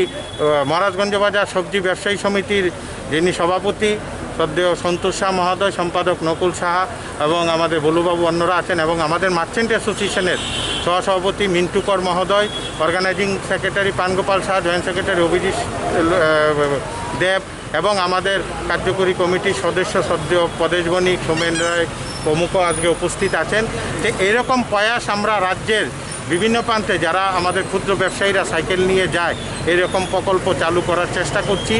মহারাজগঞ্জ বাজার সবজি ব্যবসায়ী সমিতির যিনি সভাপতি শ্রদ্ধেয় সন্তোষ শাহ মহোদয়, সম্পাদক নকুল সাহা এবং আমাদের বলুবাবু অন্যরা আছেন এবং আমাদের মার্চেন্ট অ্যাসোসিয়েশনের সহসভাপতি মিন্টু কর মহোদয়, organising secretary Pangopal Shah, joint secretary Abhijit Deb এবং আমাদের কার্যকরী কমিটির সদস্য শ্রদ্ধেয় পদেশ বণিক, সোমেন রায় প্রমুখ আজকে উপস্থিত আছেন। তো এরকম প্রয়াস আমরা রাজ্যের বিভিন্ন প্রান্তে যারা আমাদের ক্ষুদ্র ব্যবসায়ীরা সাইকেল নিয়ে যায় এরকম প্রকল্প চালু করার চেষ্টা করছি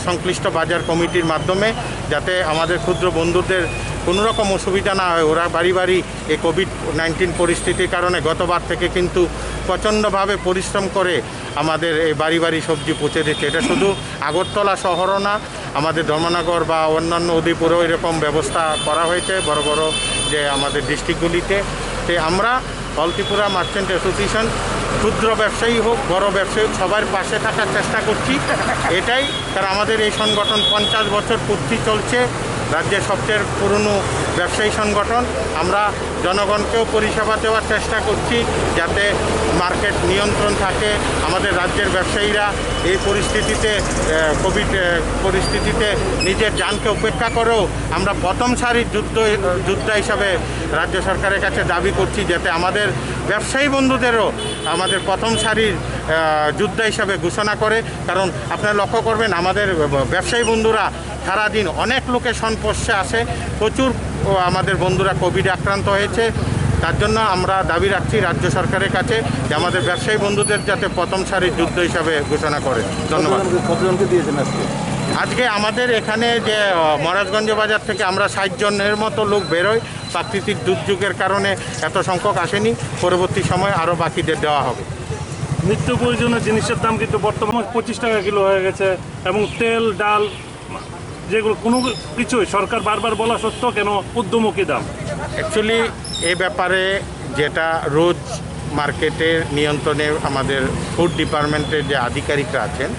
সংশ্লিষ্ট বাজার কমিটির মাধ্যমে, যাতে আমাদের ক্ষুদ্র বন্ধুদের কোনো রকম অসুবিধা না হয়। ওরা বাড়ি বাড়ি এই কোভিড-19 পরিস্থিতির কারণে গতবার থেকে কিন্তু প্রচণ্ডভাবে পরিশ্রম করে আমাদের এই বাড়ি বাড়ি সবজি পৌঁছে দিচ্ছে। এটা শুধু আগরতলা শহরও না, আমাদের ধর্মনগর বা অন্যান্য উদয়পুরেও এরকম ব্যবস্থা করা হয়েছে বড় বড় যে আমাদের ডিস্ট্রিক্টগুলিতে। তো আমরা অলত্রিপুরা মার্চেন্ট অ্যাসোসিয়েশন ক্ষুদ্র ব্যবসায়ী হোক বড় ব্যবসায়ী হোক সবার পাশে থাকার চেষ্টা করছি। এটাই কারণ আমাদের এই সংগঠন 50 বছর পূর্তি চলছে, রাজ্যের সবচেয়ে পুরনো ব্যবসায়ী সংগঠন। আমরা জনগণকেও পরিষেবা দেওয়ার চেষ্টা করছি যাতে মার্কেট নিয়ন্ত্রণ থাকে। আমাদের রাজ্যের ব্যবসায়ীরা এই পরিস্থিতিতে কোভিড পরিস্থিতিতে নিজের জানকে উপেক্ষা করেও আমরা প্রথম সারির যোদ্ধা হিসাবে রাজ্য সরকারের কাছে দাবি করছি যাতে আমাদের ব্যবসায়ী বন্ধুদেরও আমাদের প্রথম সারির যোদ্ধা হিসাবে ঘোষণা করে। কারণ আপনারা লক্ষ্য করবেন আমাদের ব্যবসায়ী বন্ধুরা সারাদিন অনেক লোকের সংস্পর্শে আসে, প্রচুর আমাদের বন্ধুরা কোভিডে আক্রান্ত হয়েছে। তার জন্য আমরা দাবি রাখছি রাজ্য সরকারের কাছে যে আমাদের ব্যবসায়ী বন্ধুদের যাতে প্রথম সারির যুদ্ধ হিসাবে ঘোষণা করে। ধন্যবাদ। কতজনকে দিয়েছেন আজকে? আজকে আমাদের এখানে যে মহারাজগঞ্জ বাজার থেকে আমরা 60 জনের মতো লোক বেরোই। প্রাকৃতিক দুর্যোগের কারণে এত সংখ্যক আসেনি, পরবর্তী সময় আরও বাকিদের দেওয়া হবে। নিত্য প্রয়োজনীয় জিনিসের দাম কিন্তু বর্তমানে 25 টাকা কিলো হয়ে গেছে, এবং তেল ডাল যেগুলো কোনো কিছুই সরকার বারবার বলা সত্ত্বেও কেন ঊর্ধ্বমুখী দাম। অ্যাকচুয়ালি এ ব্যাপারে যেটা রোজ মার্কেটের নিয়ন্ত্রণে আমাদের ফুড ডিপার্টমেন্টের যে আধিকারিকরা আছেন,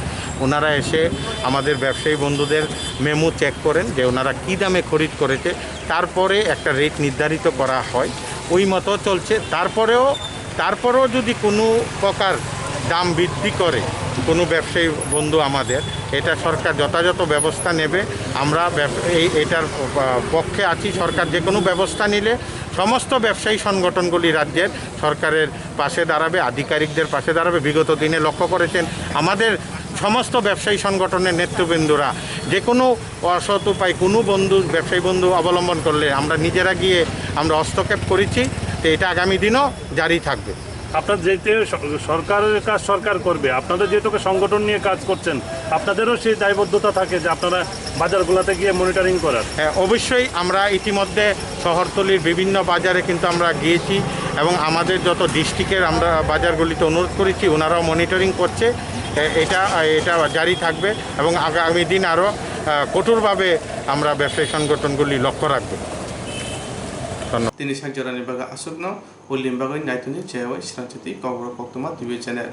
ওনারা এসে আমাদের ব্যবসায়ী বন্ধুদের মেমো চেক করেন যে ওনারা কী দামে খরিদ করেছে, তারপরে একটা রেট নির্ধারিত করা হয়, ওই মতো চলছে। তারপরেও যদি কোনো প্রকার দাম বৃদ্ধি করে কোনো ব্যবসায়ী বন্ধু আমাদের, এটা সরকার যথাযথ ব্যবস্থা নেবে। আমরা এটার পক্ষে আছি। সরকার যে কোনো ব্যবস্থা নিলে সমস্ত ব্যবসায়ী সংগঠনগুলি রাজ্যের সরকারের পাশে দাঁড়াবে, আধিকারিকদের পাশে দাঁড়াবে। বিগত দিনে লক্ষ্য করেছেন আমাদের সমস্ত ব্যবসায়ী সংগঠনের নেতৃবৃন্দরা যে কোনো অসৎ উপায় কোনো ব্যবসায়ী বন্ধু অবলম্বন করলে আমরা নিজেরা গিয়ে আমরা হস্তক্ষেপ করেছি। তো এটা আগামী দিনও জারি থাকবে। আপনার যেহেতু সরকারের কাজ সরকার করবে, আপনাদের যেহেতু সংগঠন নিয়ে কাজ করছেন, আপনাদেরও সেই দায়বদ্ধতা থাকে যে আপনারা বাজারগুলোতে গিয়ে মনিটরিং করার। হ্যাঁ, অবশ্যই আমরা ইতিমধ্যে শহরতলির বিভিন্ন বাজারে কিন্তু আমরা গিয়েছি, এবং আমাদের যত ডিস্ট্রিক্টের আমরা বাজারগুলিতে অনুরোধ করেছি, ওনারাও মনিটরিং করছে। এটা জারি থাকবে, এবং আগামী দিন আরও কঠোরভাবে আমরা ব্যবসায়ী সংগঠনগুলি লক্ষ্য রাখব। Tini sajarani baga asukno ulim bagai naituni cewek selanjutnya kau berkok tomat di channel.